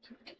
Okay.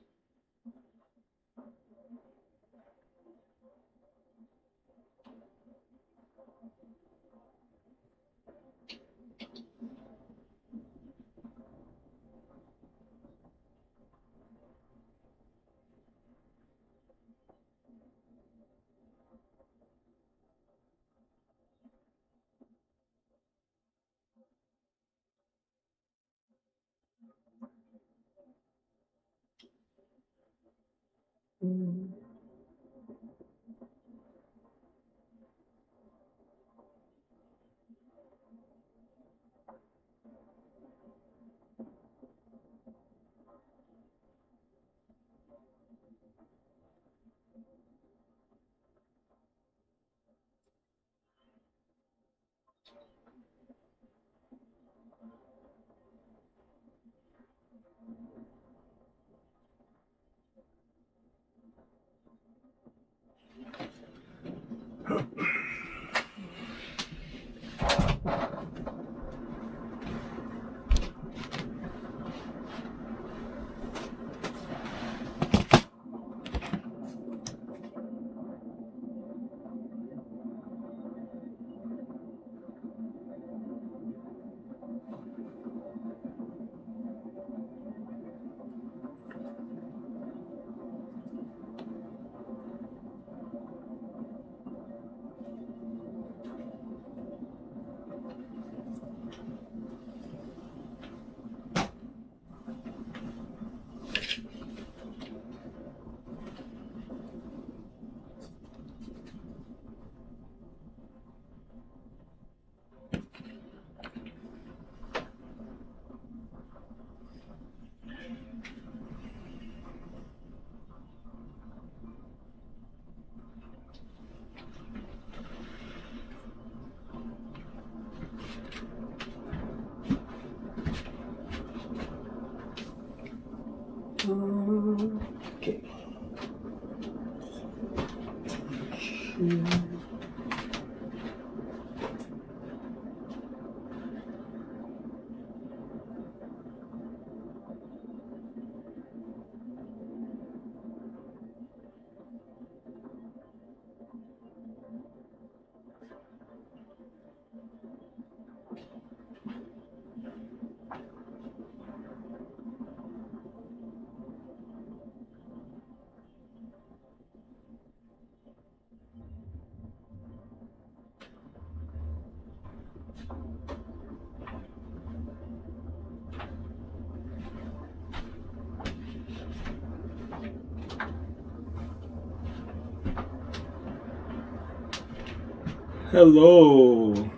Hello,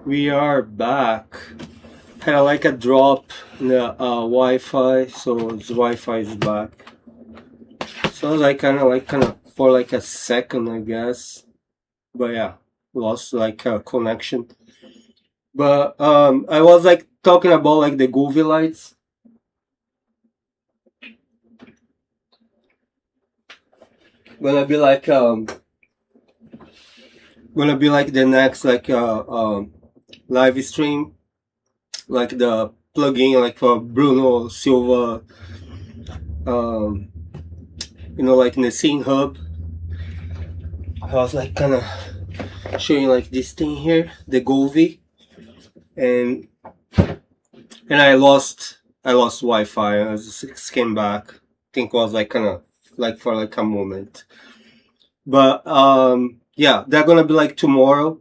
we are back. Had like a drop in the Wi-Fi, so the Wi-Fi is back. So I was like kind of for like a second, I guess, but yeah, lost like a connection. But I was like talking about like the Goovy lights. Gonna be like the next like live stream, like the plugin like for Bruno Silva, you know, like in the Scene Hub. I was like kind of showing like this thing here, the Goovy, and I lost Wi-Fi. I just came back. I think it was like kind of like for like a moment. But yeah, they're gonna be like tomorrow.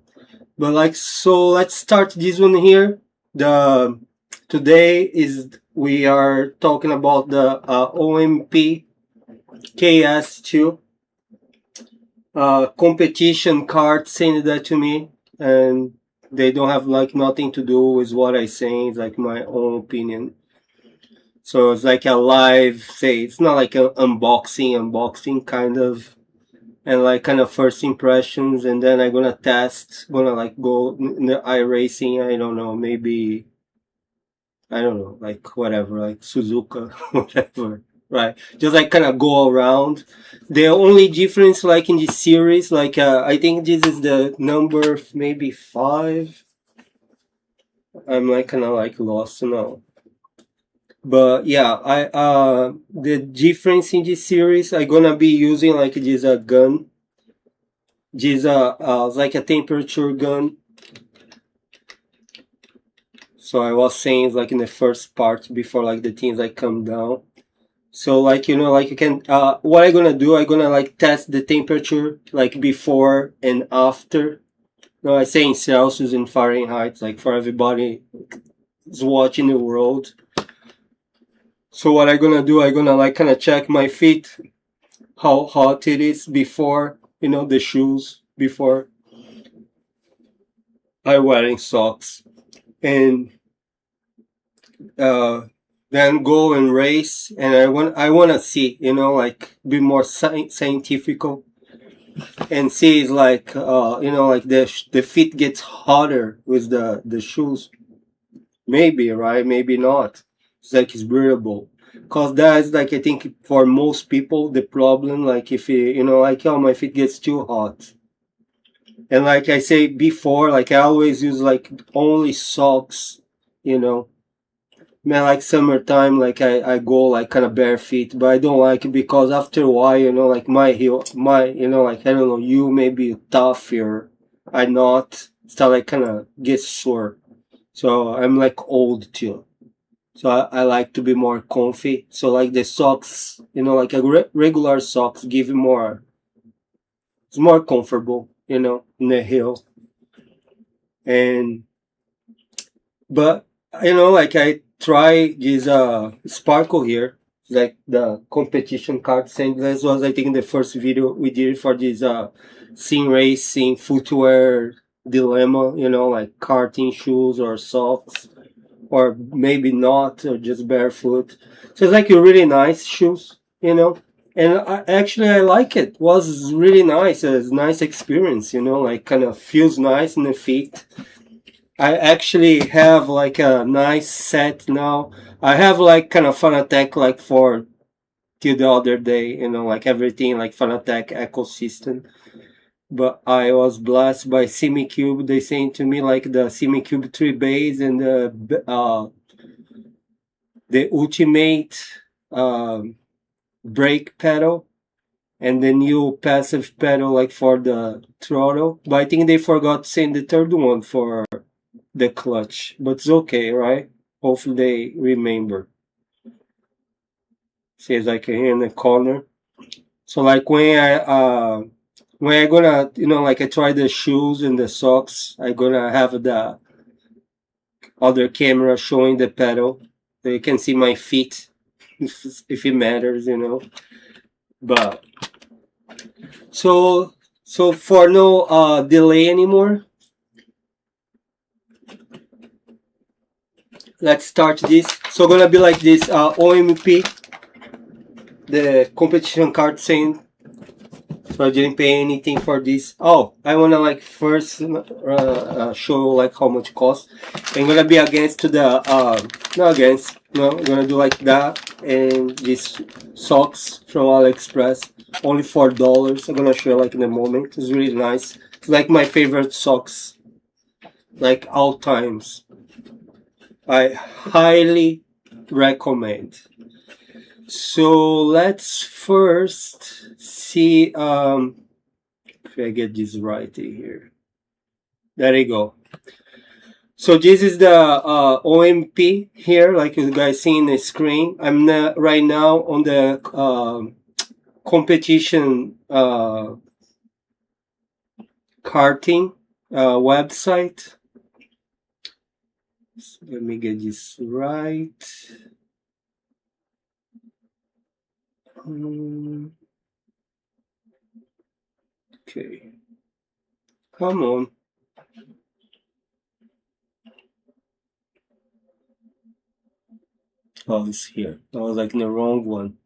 But like, so let's start this one here. Today is we are talking about the OMP KS-2 competition Kart sent that to me, and they don't have like nothing to do with what I say. It's like my own opinion. So it's like a live, say, it's not like an unboxing kind of, and like kind of first impressions, and then I'm gonna gonna like go in the iRacing, I don't know, maybe, I don't know, like whatever, like Suzuka, whatever, right? Just like kind of go around. The only difference like in this series, like I think this is the number maybe 5. I'm like kind of like lost now. But yeah, the difference in this series, I gonna be using like this gun. This like a temperature gun. So I was saying like in the first part before like the things like come down. So like, you know, like you can, what I'm gonna do, I'm gonna like test the temperature like before and after. No, I say in Celsius and Fahrenheit, like for everybody who's watching the world. So what I'm gonna do, I'm gonna like kind of check my feet, how hot it is before, you know, the shoes, before I wearing socks. And then go and race, and I want to see, you know, like be more scientific and see is like you know, like the feet gets hotter with the shoes, maybe, right, maybe not. It's like it's breathable, because that's like, I think for most people the problem, like if you know, like, oh, my feet gets too hot. And like I say before, like I always use like only socks, you know. Man, like summertime, like I go like kind of bare feet, but I don't like it because after a while, you know, like my heel, you know, like I don't know, you maybe tougher, I not, start like kind of gets sore. So I'm like old too. So I like to be more comfy. So like the socks, you know, like a regular socks give more, it's more comfortable, you know, in the heel. And, but, you know, like I try this sparkle here, like the competition kart saying this was, I think, the first video we did for this Simracing Footwear dilemma, you know, like karting shoes or socks, or maybe not, or just barefoot. So it's like a really nice shoes, you know. And actually I like it. It was really nice. It's a nice experience, you know, like kind of feels nice in the feet. I actually have like a nice set now. I have like kind of Fanatec like for till the other day, you know, like everything like Fanatec ecosystem. But I was blessed by Simucube. They saying to me like the Simucube 3 base and the ultimate brake pedal and the new passive pedal like for the throttle. But I think they forgot to send the third one for the clutch, but it's okay, right? Hopefully they remember. See, it's like here in the corner. So like when I gonna, you know, like I try the shoes and the socks, I gonna have the other camera showing the pedal, so you can see my feet if it matters, you know. But so for no delay anymore, let's start this. So gonna be like this OMP, the competition kart saying. So I didn't pay anything for this. Oh, I wanna like first show like how much it costs. I'm gonna be against to the not against, no, I'm gonna do like that, and these socks from AliExpress, only $4. I'm gonna show you like in a moment. It's really nice. It's like my favorite socks, like all times. I highly recommend. So let's first see if I get this right here. There you go. So this is the OMP here, like you guys see in the screen. I'm right now on the competition karting website. So let me get this right. Okay. Come on. Oh, it's here. I was like in the wrong one.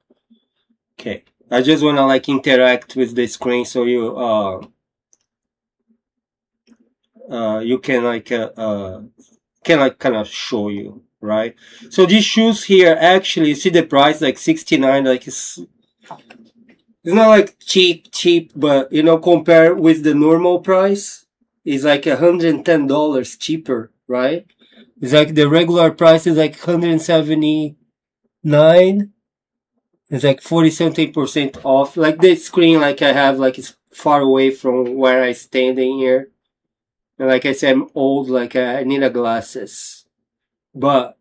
Okay. I just wanna like interact with the screen so you you can like kind of show you, right? So these shoes here, actually, you see the price like 69, like it's not like cheap, but you know, compare with the normal price, it's like $110 cheaper, right? It's like the regular price is like 170, 9. It's like 40-something% off. Like the screen, like I have, like it's far away from where I standing here. And like I said, I'm old. Like I need a glasses. But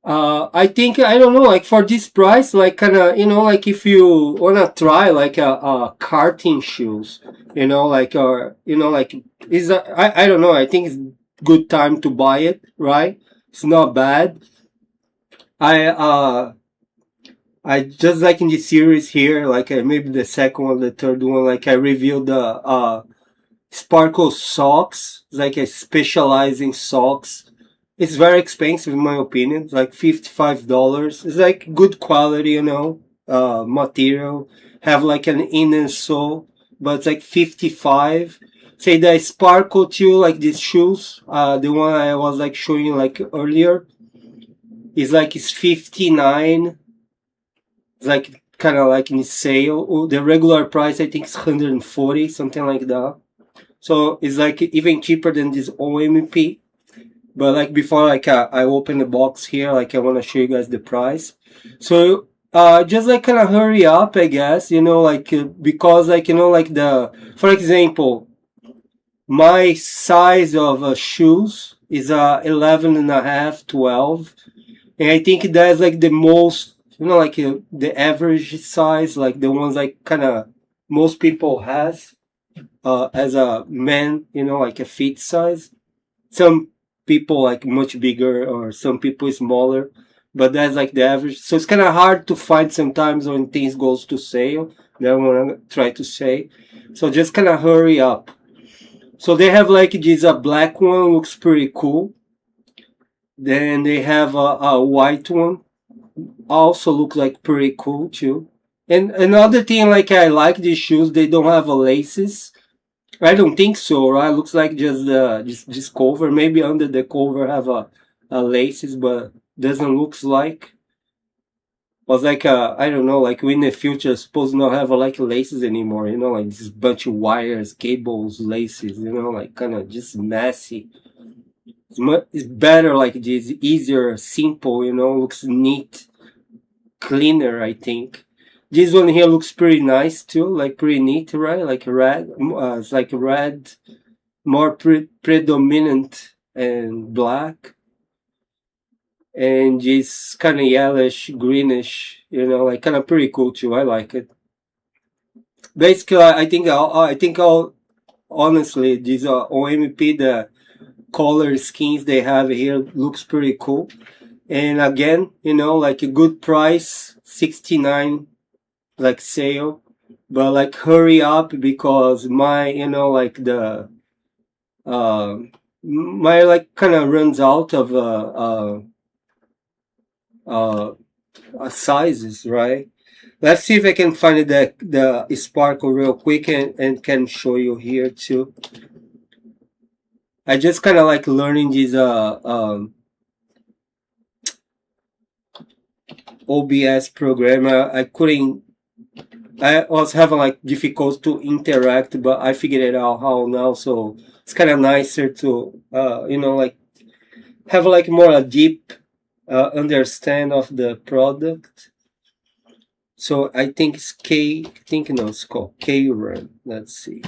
I think I don't know. Like for this price, like kind of like if you wanna try like a karting shoes, like or like is I don't know. I think it's good time to buy it. Right? It's not bad. I I just like in the series here, like maybe the second one, the third one, like I reviewed the sparkle socks, like a specializing socks. It's very expensive in my opinion. It's like $55. It's like good quality, material. Have like an inner sole, but it's like 55. Say the sparkle too, like these shoes, the one I was like showing you like earlier, is like it's 59. It's like kind of like in sale. Oh, the regular price I think is 140, something like that. So it's like even cheaper than this OMP. But like before, like I open the box here, like I want to show you guys the price. So just like kind of hurry up, I guess, like because like like for example, my size of shoes is 11 and a half, 12, and I think that's like the most, like the average size, like the ones like kind of most people has as a man, like a feet size. Some people like much bigger or some people smaller, but that's like the average. So it's kind of hard to find sometimes when things goes to sale. That what I try to say. So just kind of hurry up. So they have like this black one, looks pretty cool. Then they have a white one, also looks like pretty cool too. And another thing, like I like these shoes, they don't have laces. I don't think so, right? Looks like just cover. Maybe under the cover have a laces, but doesn't looks like. Was like I don't know, like in the future supposed not have like laces anymore, like this bunch of wires, cables, laces, like kind of just messy. It's better like this, easier, simple, looks neat, cleaner, I think. This one here looks pretty nice too, like pretty neat, right? Like red, it's like red, more predominant and black, and it's kind of yellowish, greenish, like kind of pretty cool too. I like it. Basically, I think honestly, these are OMP, the color schemes they have here looks pretty cool. And again, like a good price, 69, like sale, but like hurry up because my, like the my like kind of runs out of sizes, right? Let's see if I can find the sparkle real quick and can show you here too. I just kind of like learning these OBS program. I was having like difficult to interact, but I figured it out how now. So it's kind of nicer to like have like more a deep understand of the product. So I think it's it's called K-Run. Let's see.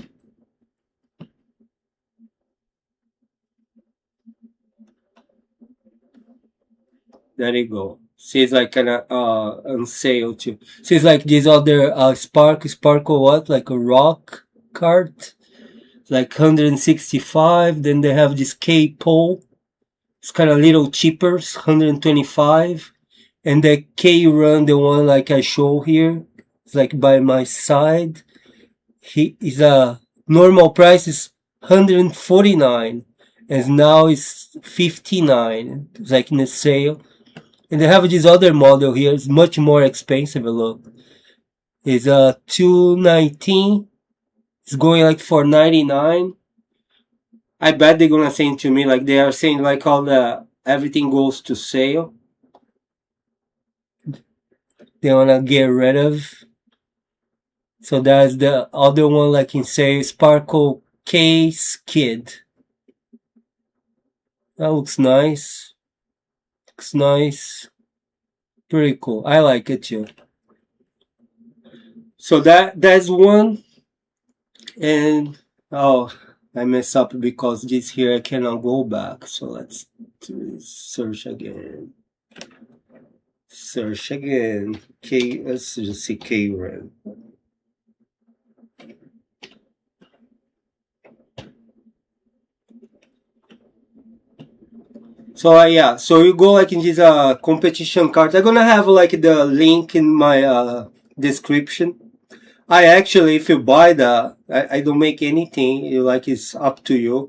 There you go. See, it's like kind of on sale too. See, it's like these other sparkle what? Like a rock cart. It's like 165. Then they have this K-pole. It's kind of a little cheaper, 125. And the K-Run, the one like I show here, it's like by my side. He is a normal price is 149, and now it's 59. It's like in the sale. And they have this other model here. It's much more expensive. Look, it's 219. It's going like for 99. I bet they're gonna say to me like they are saying like all the everything goes to sale. They wanna get rid of. So that's the other one, like in say Sparkle Case Kid. That looks nice. Looks nice. pretty cool. I like it too. So that's one. And oh, I mess up because this here I cannot go back. So let's search again. Search again. Let's just see K-Run. So yeah, so you go like in this competition card. I'm gonna have like the link in my description. I actually, if you buy that, I don't make anything. Like it's up to you.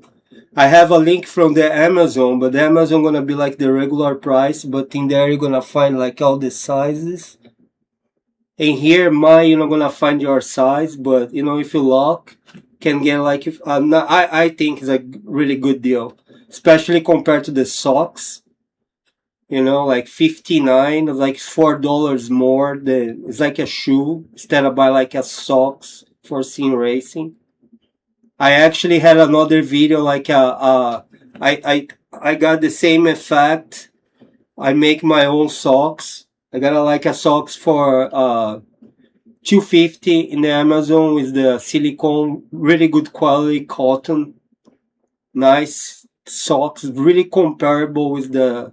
I have a link from the Amazon, but the Amazon gonna be like the regular price. But in there you're gonna find like all the sizes. And here, you're not gonna find your size, but you know if you lock, can get like if I think it's a really good deal, especially compared to the socks. You know, like 59, like $4 more than it's like a shoe instead of buy like a socks for Simracing. I actually had another video like I got the same effect. I make my own socks. I got like a socks for $250 in the Amazon with the silicone, really good quality cotton, nice socks, really comparable with the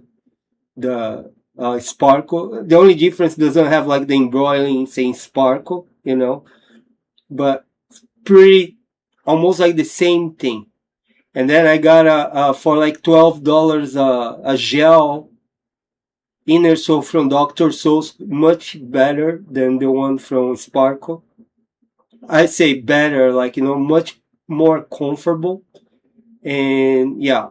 Sparkle. The only difference doesn't have like the embroidering saying Sparkle, you know, but pretty almost like the same thing. And then I got for like $12 a gel inner sole from Dr. Soul's, much better than the one from Sparkle. I say better, like, you know, much more comfortable. And yeah,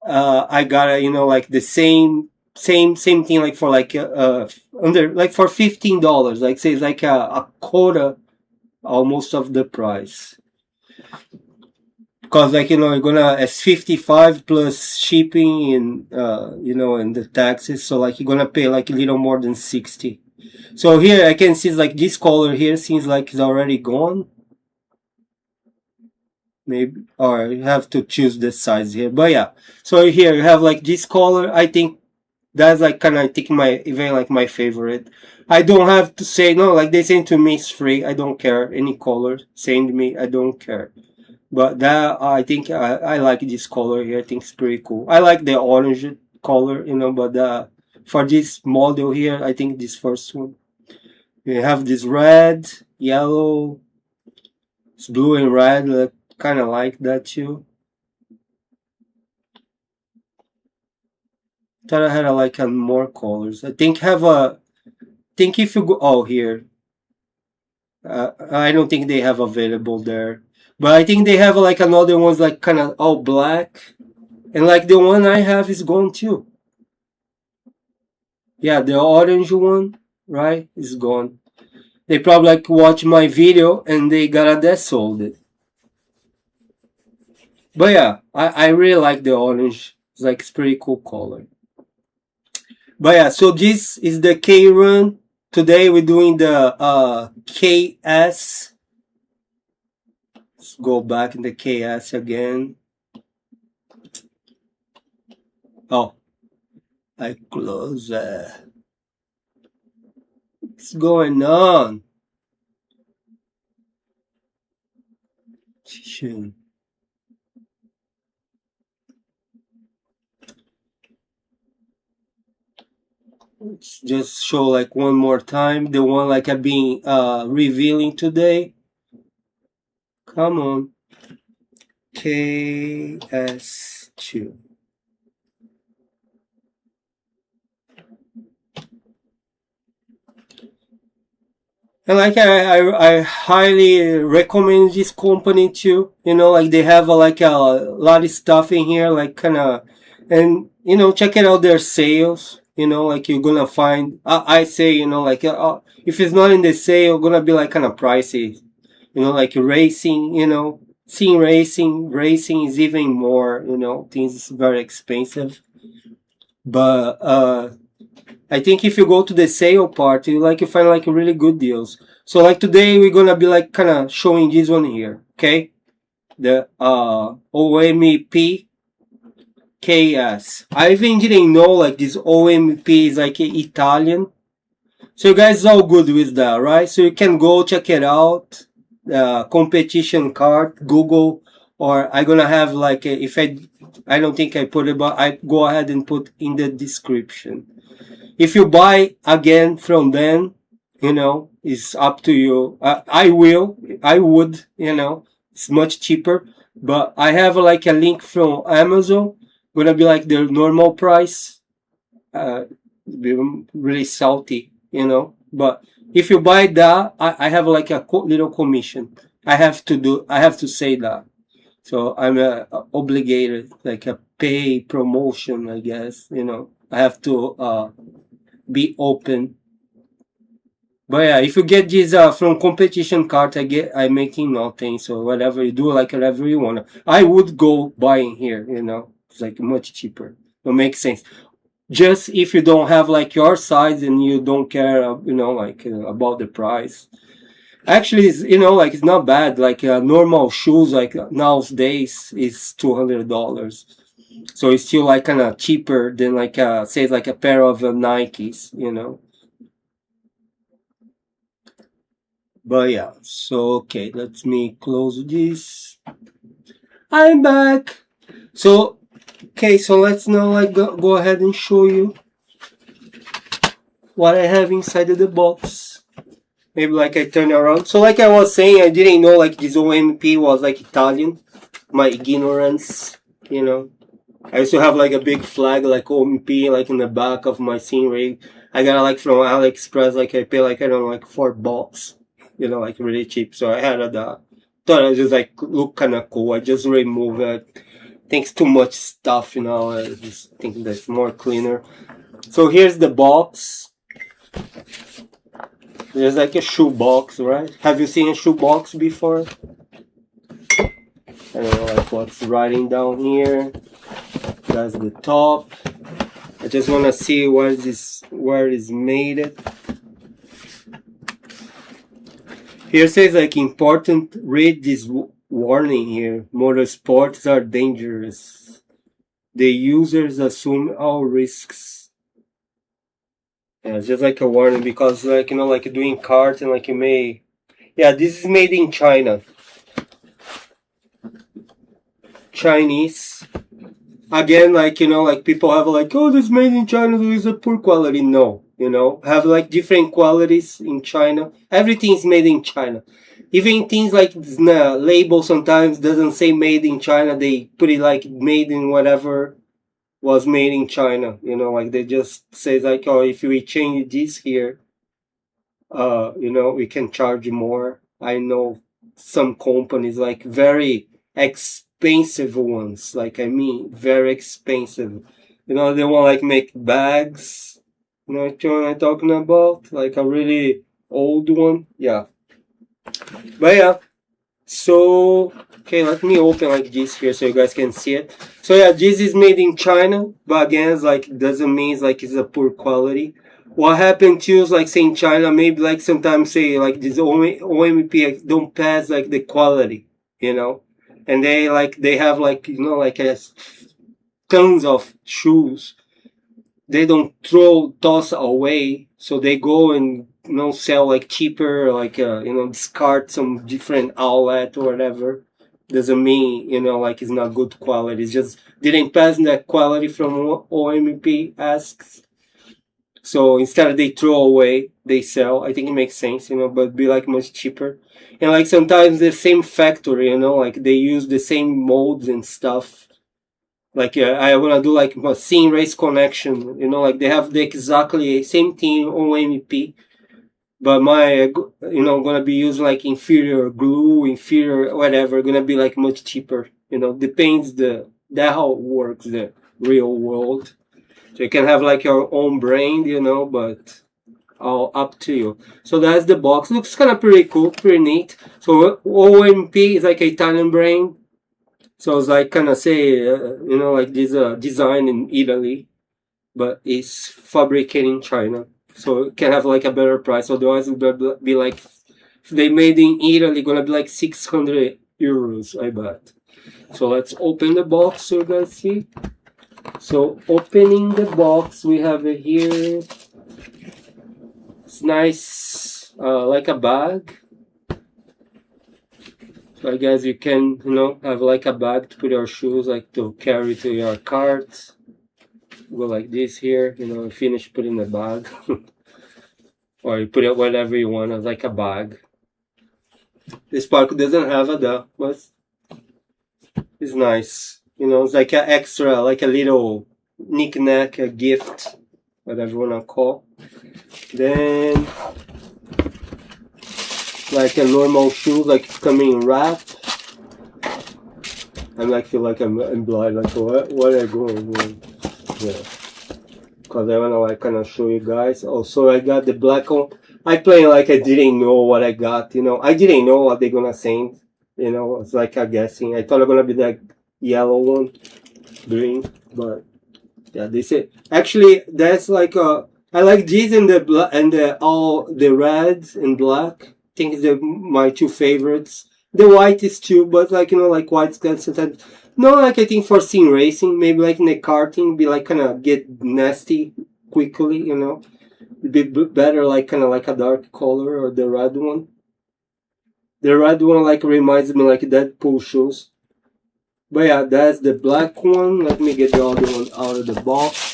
I got you know, like the same thing, like for like under like for $15, like say it's like a quarter almost of the price. Because like, you know, you're gonna it's 55 plus shipping and you know, and the taxes, so like you're gonna pay like a little more than 60. So here I can see like this color here seems like it's already gone. Maybe, or you have to choose the size here, but yeah. So here you have like this color. I think that's like kind of, I think even like my favorite. I don't have to say no, like they send to me it's free. I don't care any color. Send me, I don't care. But that I think I like this color here. I think it's pretty cool. I like the orange color, you know, but for this model here, I think this first one. We have this red, yellow, it's blue and red. Kind of like that too. Thought I had like more colors. I think think if you go here, I don't think they have available there. But I think they have like another one's like kind of all black. And like the one I have is gone too. Yeah, the orange one, right, is gone. They probably like watch my video and they gotta desold it. But yeah, I really like the orange. It's like it's pretty cool color. But yeah, so this is the K-Run. Today we're doing the KS. Let's go back in the KS again. Oh, I close that. What's going on? Shoot. Let's just show like one more time the one like I've been revealing today. Come on. KS-2. And like I highly recommend this company too. You know, like they have like a lot of stuff in here, like kind of, and you know, check it out their sales. You know, like you're gonna find. I say, you know, like if it's not in the sale, gonna be like kind of pricey. You know, like racing. You know, seeing racing is even more. You know, things is very expensive. But I think if you go to the sale part, you find like really good deals. So like today we're gonna be like kind of showing this one here, okay? The OMP KS. I even didn't know like this OMP is like Italian. So you guys all good with that, right? So you can go check it out. Competition Kart, Google, or I'm gonna have like if I don't think I put it, but I go ahead and put in the description. If you buy again from them, you know, it's up to you. I would, you know, it's much cheaper, but I have like a link from Amazon, gonna be like the normal price, be really salty, you know, but if you buy that, I have like a little commission. I have to say that. So I'm obligated, like a pay promotion, I guess, you know, I have to, be open. But yeah, if you get this from competition cart, I'm making nothing. So whatever you do, like whatever you want. I would go buying here, you know, it's like much cheaper. It makes sense. Just if you don't have like your size and you don't care, you know, like about the price. Actually, it's, you know, like it's not bad. Like normal shoes, like nowadays, is $200. So it's still like kind of cheaper than like say like a pair of Nikes, you know. But yeah, so okay, let me close this. I'm back. So okay, so let's now like go ahead and show you what I have inside of the box. Maybe like I turn around. So like I was saying, I didn't know like this OMP was like Italian. My ignorance, you know. I used to have like a big flag like OMP like in the back of my Simrace. I got it like from AliExpress. Like I pay like I don't know like $4, you know, like really cheap. So I had it. Thought it just like look kind of cool. I just remove it. I think it's too much stuff, you know. I just think that's more cleaner. So here's the box. There's like a shoe box, right? Have you seen a shoe box before? I don't know like what's writing down here. That's the top. I just want to see where is made it. Here says like important, read this warning here. Motorsports are dangerous. The users assume all risks. Yeah, it's just like a warning because like, you know, like doing karts and like you may, yeah, this is made in China. Chinese. Again, like, you know, like people have like, oh, this made in China, so it's a poor quality. No, you know, have like different qualities in China. Everything's made in China. Even things like the label sometimes doesn't say made in China. They put it like made in whatever was made in China. You know, like they just say like, oh, if we change this here, you know, we can charge more. I know some companies like very expensive ones, like I mean very expensive, you know, they want like make bags, you know what I'm talking about, like a really old one. Yeah, but yeah, so okay, let me open like this here so you guys can see it. So yeah, this is made in China, but again, it's like doesn't mean like it's a poor quality. What happened to is like say in China, maybe like sometimes say like this OMP don't pass like the quality, you know. And they have like, you know, like tons of shoes. They don't toss away, so they go and, you know, sell like cheaper, like you know, discard some different outlet or whatever. Doesn't mean, you know, like it's not good quality. It's just didn't pass that quality from OMP asks. So instead they throw away, they sell. I think it makes sense, you know, but be like much cheaper. And like sometimes the same factory, you know, like they use the same molds and stuff. Like I wanna do like a Simrace connection, you know, like they have the exactly same thing on MP, but my, you know, gonna be using like inferior glue, inferior whatever, gonna be like much cheaper. You know, depends that how it works the real world. So you can have like your own brand, you know, but all up to you. So that's the box. Looks kind of pretty cool, pretty neat. So OMP is like an Italian brand. So it's like kind of say, you know, like this design in Italy, but it's fabricated in China. So it can have like a better price. Otherwise it would be like, if they made in Italy, gonna be like 600 euros, I bet. So let's open the box so you guys see. So opening the box, we have it here. It's nice, like a bag. So I guess you can, you know, have like a bag to put your shoes, like to carry to your cart. Go like this here, you know, finish putting the bag. Or you put it whatever you want as like a bag. This Sparkle doesn't have a duck, but it's nice. You know, it's like an extra, like a little knick-knack, a gift, whatever you wanna call. Then, like a normal shoe, like it's coming wrapped. I'm like feel like I'm blind, like what are you doing? Yeah. Cause I wanna like kind of show you guys. Also, I got the black one. I play like I didn't know what I got. You know, I didn't know what they're gonna send. You know, it's like a guessing. I thought it was gonna be that yellow one, green, but yeah, they said actually that's like I like these and the black and the all the reds and black. I think they're my two favorites. The white is too, but like you know, like white's got sometimes. No, like I think for sim racing, maybe like in the karting, be like kind of get nasty quickly, you know. It'd be better like kind of like a dark color or the red one. The red one like reminds me like Deadpool shoes. But yeah, that's the black one. Let me get the other one out of the box.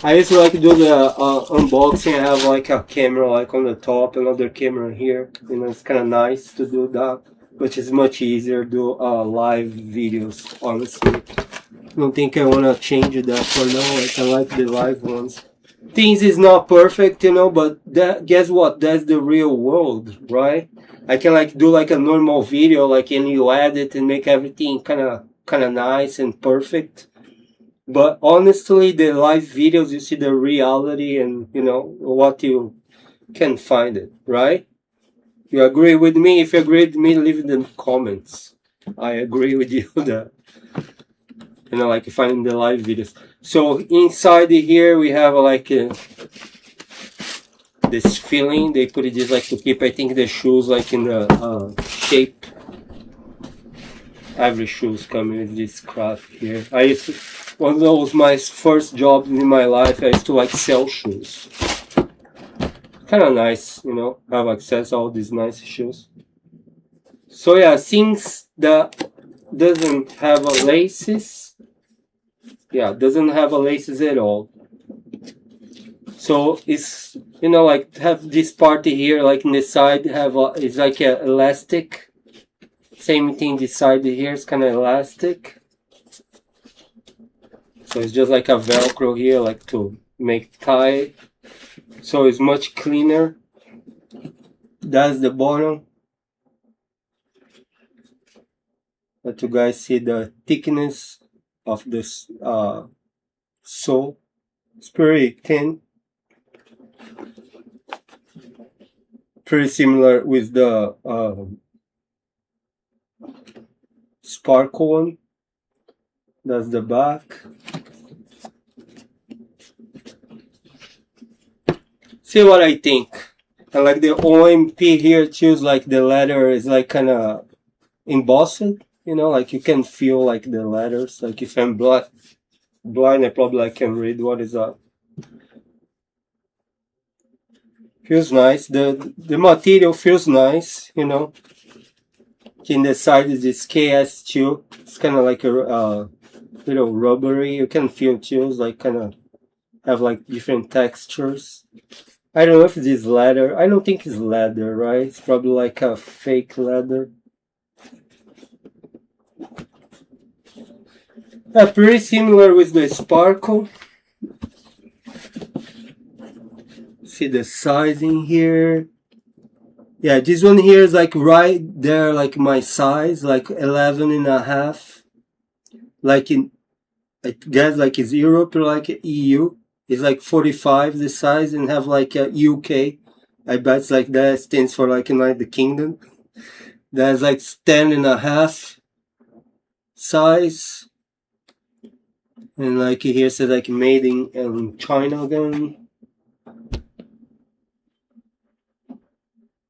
I used to like do the unboxing. I have like a camera like on the top, another camera here. You know, it's kind of nice to do that, which is much easier to do live videos, honestly. I don't think I want to change that for now. Like, I like the live ones. Things is not perfect, you know, but that, guess what? That's the real world, right? I can like do like a normal video, like and you edit and make everything kind of nice and perfect. But honestly, the live videos, you see the reality and, you know, what you can find it, right? You agree with me? If you agree with me, leave it in the comments. I agree with you that, you know, like finding the live videos. So inside here, we have like this filling. They put it just like to keep, I think, the shoes like in the shape. Every shoes coming with this crap here. I used to, one of those my first jobs in my life. I used to like sell shoes. Kind of nice, you know, have access to all these nice shoes. So yeah, since that doesn't have a laces, yeah, doesn't have a laces at all. So it's, you know, like have this part here, like in the side, have a, it's like a elastic. Same thing this side here is kind of elastic. So it's just like a Velcro here, like to make tie. So it's much cleaner. That's the bottom. Let you guys see the thickness of this sole. It's pretty thin. Pretty similar with the Sparkle one. That's the back. See what I think. I like the OMP here too. Like the letter is like kind of embossed. You know, like you can feel like the letters. Like if I'm blind, I probably can read what is up. Feels nice. The material feels nice. You know. In the side is this KS-2. It's kind of like a little rubbery. You can feel too. It's like kind of have like different textures. I don't know if this leather. I don't think it's leather, right? It's probably like a fake leather. Pretty similar with the Sparkle. See the sizing here. Yeah, this one here is like right there, like my size, like 11.5. Like in, I guess like it's Europe or like EU. It's like 45 the size and have like a UK. I bet it's like that stands for like in like the kingdom. That's like 10.5 size. And like here says like made in China again.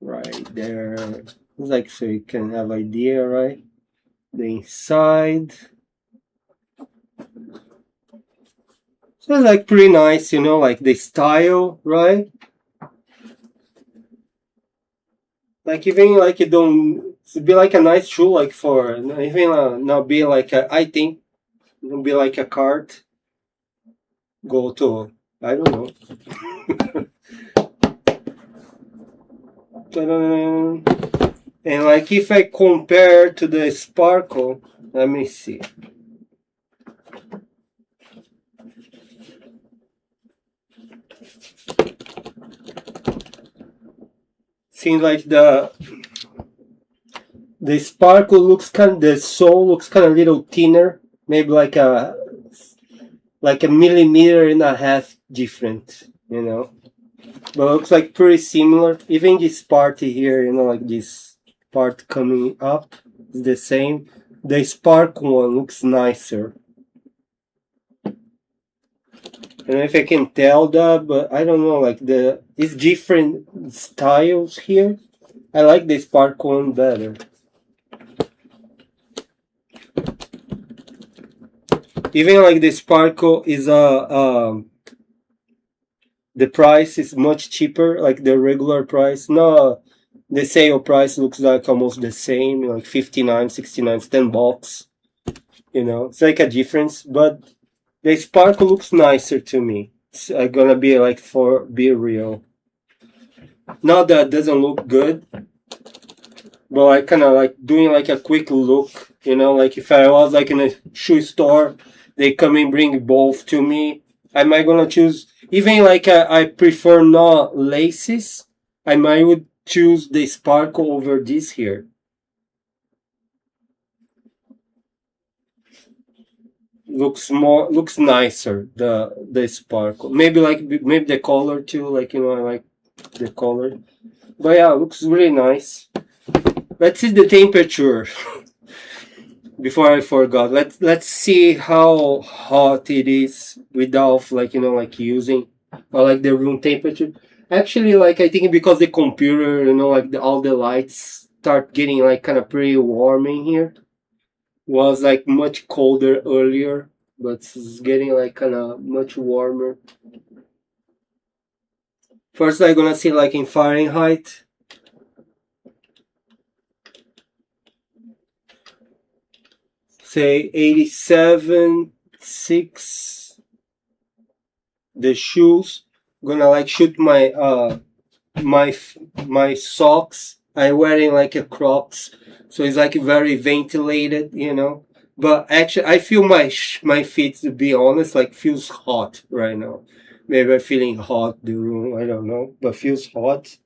Right there. It's like so you can have idea, right? the inside. So it's like pretty nice, you know, like the style, right? Like even like you don't, it'd be like a nice shoe, like for even not be like a, I think it'll be like a cart. Go to, I don't know. Ta-da. And like if I compare to the Sparkle, let me see. Seems like the Sparkle looks the sole looks kind of a little thinner, maybe like a millimeter and a half different, you know. But it looks like pretty similar. Even this part here, you know, like this part coming up is the same. The Sparkle one looks nicer. I don't know if I can tell that, but I don't know, like it's different styles here. I like the Sparkle one better. Even like the Sparkle is the price is much cheaper, like the regular price. No, the sale price looks like almost the same, like 59, 69, it's $10. You know, it's like a difference, but the Sparkle looks nicer to me. It's gonna be like for be real. Not that it doesn't look good, but I kind of like doing like a quick look, you know, like if I was like in a shoe store, they come and bring both to me. I might gonna choose, even like I prefer not laces, I might would choose the Sparkle over this here. Looks nicer, the Sparkle. Maybe the color too, like, you know, I like the color. But yeah, it looks really nice. Let's see the temperature. Before I forgot, let's see how hot it is without, like, you know, like using or like the room temperature. Actually, like I think because the computer, you know, like all the lights start getting like kind of pretty warm in here. Was like much colder earlier, but it's getting like kind of much warmer. First, I'm gonna see like in Fahrenheit. Say 87.6. The shoes, gonna like shoot my my socks. I'm wearing like a Crocs, so it's like very ventilated, you know. But actually, I feel my feet, to be honest, like feels hot right now. Maybe I'm feeling hot the room, I don't know, but feels hot.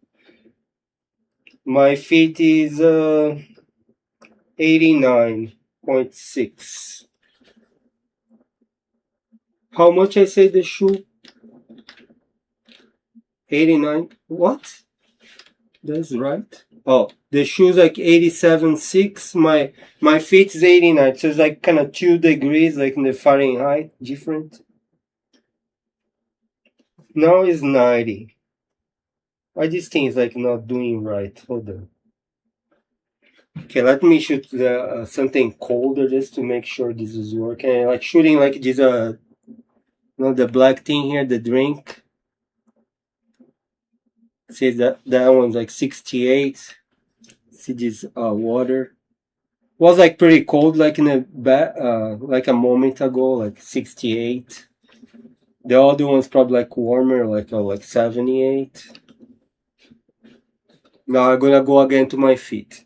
My feet is 89.6. How much I say the shoe? 89. What? That's right. Oh, the shoe's like 87.6. My feet is 89. So it's like kind of 2 degrees, like in the Fahrenheit, different. Now it's 90. Why this thing is like not doing right? Hold on. Okay, let me shoot something colder just to make sure this is working. Like shooting like this you know, the black thing here, the drink. See that one's like 68. See this water. Was like pretty cold, like in a like a moment ago, like 68. The other one's probably like warmer, like 78. Now I'm gonna go again to my feet.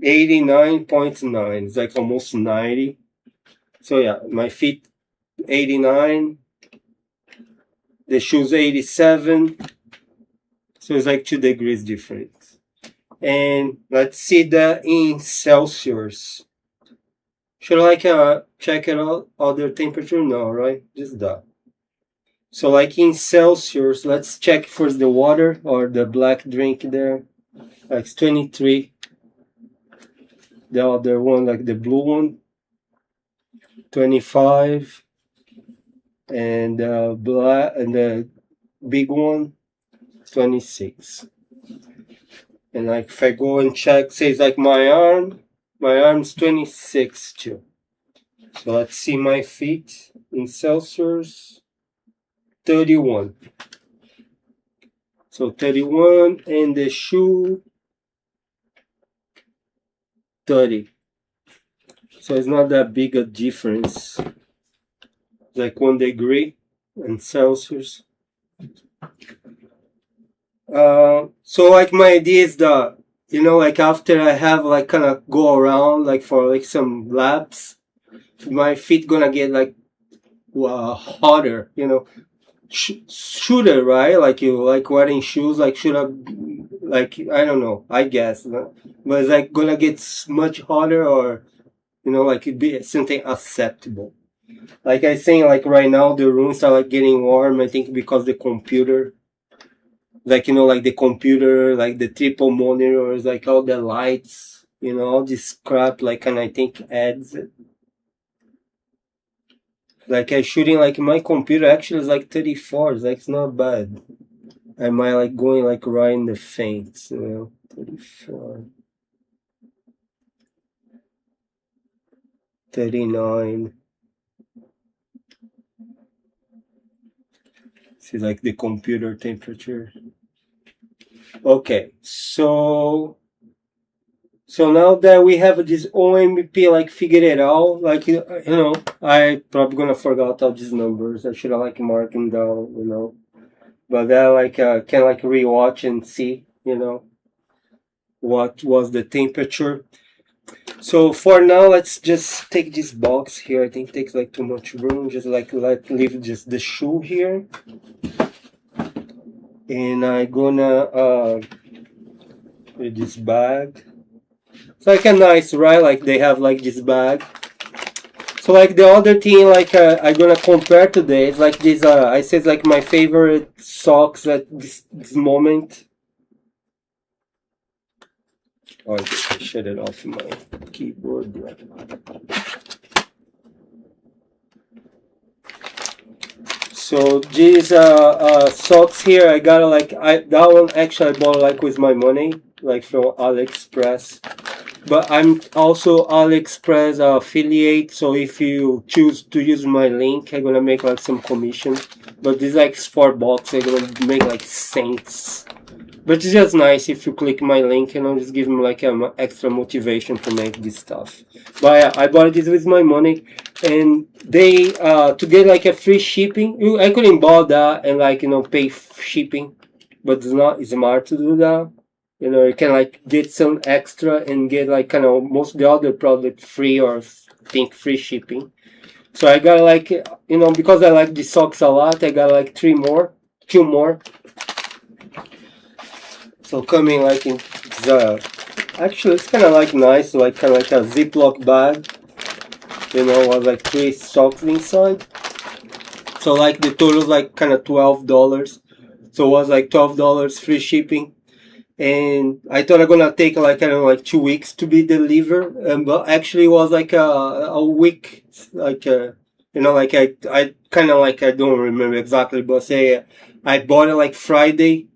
89.9. It's like almost 90. So yeah, my feet 89. The shoes 87. So it's like 2 degrees difference. And let's see that in Celsius. Should I like check it out, other temperature? No, right? Just that. So like in Celsius, let's check first the water or the black drink there. Like it's 23. The other one, like the blue one, 25. And black and the big one, 26. And like if I go and check, says like my arm's 26 too. So let's see my feet in Celsius, 31. So 31, and the shoe, 30. So it's not that big a difference. It's like 1 degree in Celsius. So like my idea is that, you know, like after I have like kind of go around like for like some laps, my feet gonna get like hotter, you know, shooter, right? Like you like wearing shoes, like should have, like I don't know, I guess, but it's like gonna get much hotter, or you know, like it'd be something acceptable. Like I saying, like right now the rooms are like getting warm. I think because the computer, like you know, like the computer, like the triple monitors, like all the lights, you know, all this crap, like, and I think adds it. Like I shooting like my computer actually is like 34. It's like it's not bad. Am I like going like right in the faints, you know? 34. 39. This is like the computer temperature. Okay, so now that we have this OMP like figured it out, like you know, I probably gonna forget all these numbers. I should have like marked them down, you know. But then like can like rewatch and see, you know, what was the temperature. So for now, let's just take this box here. I think it takes like too much room. Just like leave just the shoe here, and I'm gonna with this bag. It's like a nice, right? Like they have like this bag. So like the other thing, like I'm gonna compare today. It's like this. I said like my favorite socks at this moment. Oh, I shut it off my keyboard. So these socks here, I got like that one actually I bought like with my money, like from AliExpress. But I'm also AliExpress affiliate, so if you choose to use my link, I'm gonna make like some commission. But this like $4, I'm gonna make like cents. But it's just nice if you click my link, and I'll just give them like extra motivation to make this stuff. But yeah, I bought this with my money, and they to get like a free shipping. I couldn't buy that and like you know pay shipping, but it's not smart to do that. You know, you can like get some extra and get like kind of most of the other product free, or think free shipping. So I got like, you know, because I like the socks a lot, I got like two more. So coming like in the, actually it's kind of like nice, like kind of like a Ziploc bag, you know, with like 3 socks inside. So like the total is like kind of $12. So it was like $12 free shipping. And I thought I'm gonna take like, I don't know, like 2 weeks to be delivered. But actually it was like a week, like, you know, like I kind of like, I don't remember exactly, but say I bought it like Friday,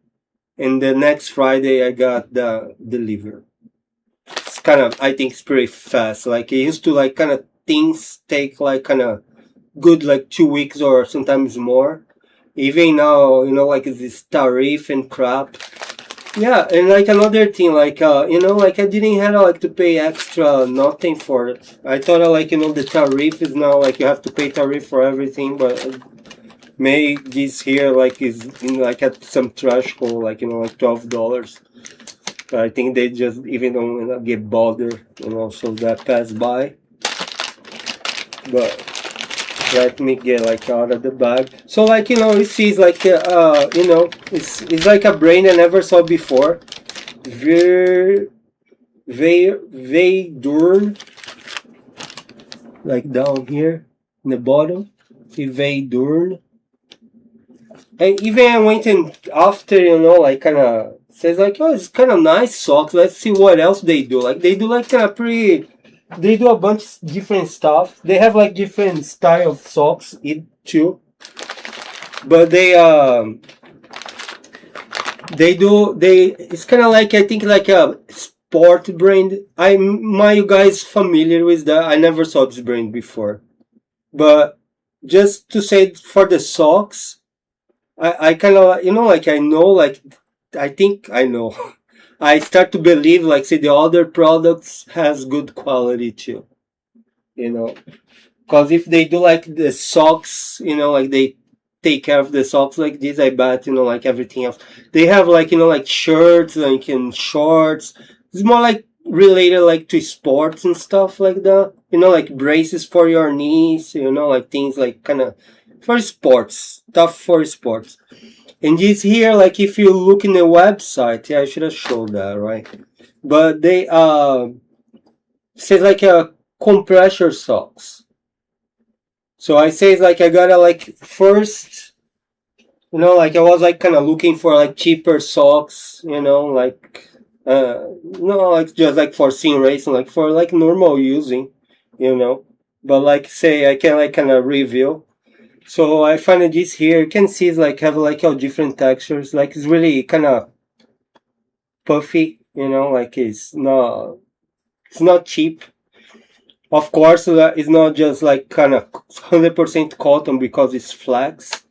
and the next Friday I got the delivered. It's kind of, I think it's pretty fast. Like it used to like kind of things take like kind of good like 2 weeks or sometimes more. Even now, you know, like this tariff and crap. Yeah, and like another thing, like you know, like I didn't have like to pay extra nothing for it. I thought like, you know, the tariff is now like you have to pay tariff for everything, but maybe this here like is in like at some threshold, like, you know, like $12. But I think they just even don't get bothered, you know, so that passed by. But let me get like out of the bag. So like, you know, it sees like you know, it's like a brand I never saw before. Veidoorn, like down here in the bottom, Veidoorn. And even I went in after, you know, like kind of says like, oh, it's kind of nice socks. Let's see what else they do. Like they do like kind of pretty. They do a bunch of different stuff. They have like different style of socks too. But they it's kind of like, I think, like a sport brand. You guys familiar with that? I never saw this brand before, but just to say, for the socks, I kind of, like, I know, like, I think I know. I start to believe, like, say, the other products has good quality too, because if they do like the socks, like they take care of the socks like this, I bet, like everything else. They have like, like shirts, like in shorts. It's more like related like to sports and stuff like that. Like braces for your knees, like things like kind of for sports, stuff for sports. And this here, like if you look in the website, yeah, I should have showed that, right? But they says like a compressor socks. So I say it's like I gotta like first, like I was like kind of looking for like cheaper socks, like no, like just like for sim racing, like for like normal using, But like say I can like kind of review. So I find this here. You can see it's like have like all different textures. Like it's really kind of puffy, like it's not cheap. Of course, it's not just like kind of 100% cotton because it's flax,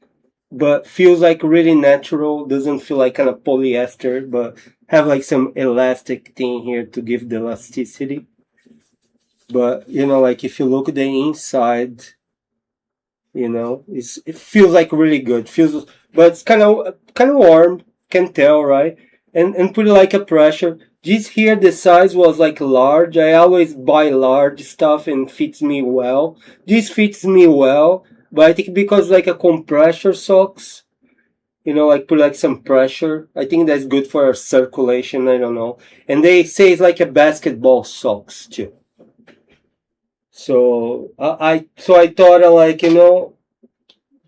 but feels like really natural. Doesn't feel like kind of polyester, but have like some elastic thing here to give the elasticity. But like if you look at the inside, it feels like really good. But it's kind of warm. Can tell, right? And put like a pressure. This here, the size was like large. I always buy large stuff and fits me well. This fits me well, but I think because like a compressor socks, like put like some pressure. I think that's good for circulation. I don't know. And they say it's like a basketball socks too. So I thought like,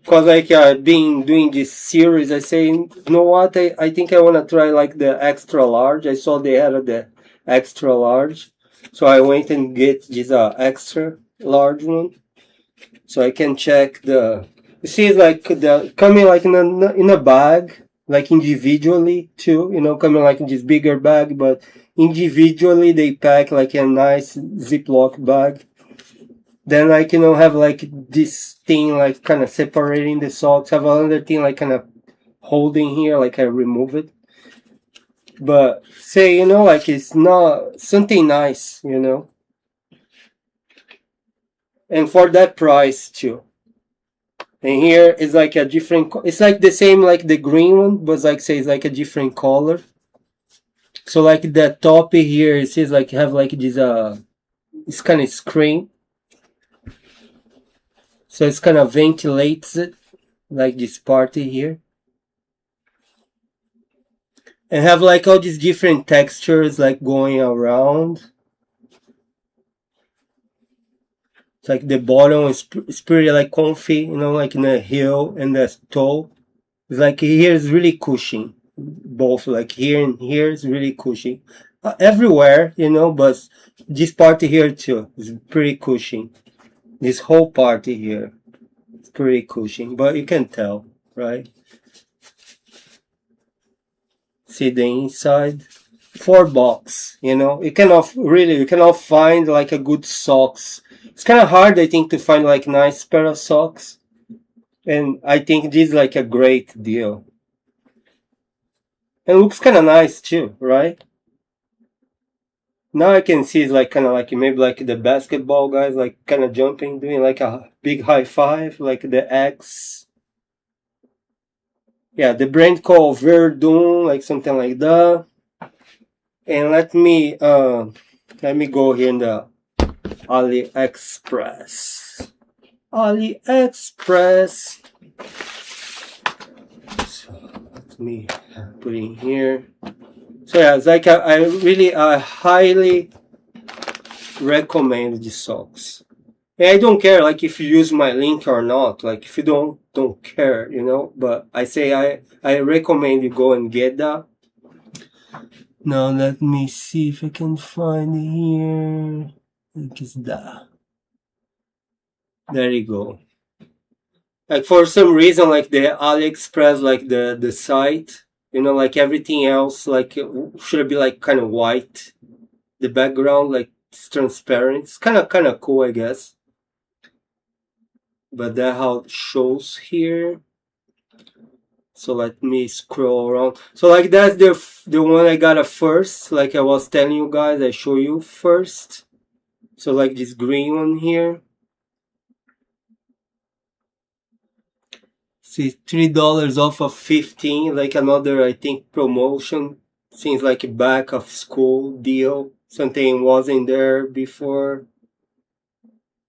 because like I've been doing this series, I say, what, I think I want to try like the extra large. I saw they had the extra large, so I went and get this extra large one, so I can check the. You see, it's like the coming like in a bag, like individually too. Coming like in this bigger bag, but individually they pack like a nice Ziploc bag. Then like have like this thing like kind of separating the socks. Have another thing like kind of holding here, like I remove it. But say like it's not something nice, and for that price too. And here is like a different. It's like the same like the green one, but like say it's like a different color. So like the top here, it says like have like this it's kind of screen. So it's kind of ventilates it, like this part here. And have like all these different textures like going around. It's like the bottom is pretty like comfy, like in the heel and the toe. It's like here is really cushion. Both like here and here is really cushion. Everywhere, but this part here too is pretty cushion. This whole part here is pretty cushion, but you can tell, right? See the inside. 4 box, you cannot find like a good socks. It's kind of hard, I think, to find like nice pair of socks, and I think this is like a great deal. And looks kind of nice too, right? Now I can see it's like kind of like maybe like the basketball guys like kind of jumping, doing like a big high five, like the X. Yeah, the brand called Veidoorn, like something like that. And let me go here in the AliExpress. So let me put in here. So yeah, it's like I highly recommend the socks. And I don't care like if you use my link or not. Like if you don't care, But I say I recommend you go and get that. Now let me see if I can find here. I think it's that. There you go. Like for some reason, like the AliExpress, like the site, You know, like everything else, like should be like kind of white. The background, like it's transparent. It's kind of cool, I guess. But that how it shows here. So let me scroll around. So like that's the one I got at first. Like I was telling you guys, I show you first. So like this green one here. See, $3 off of 15. Like another, I think, promotion. Seems like a back of school deal. Something wasn't there before.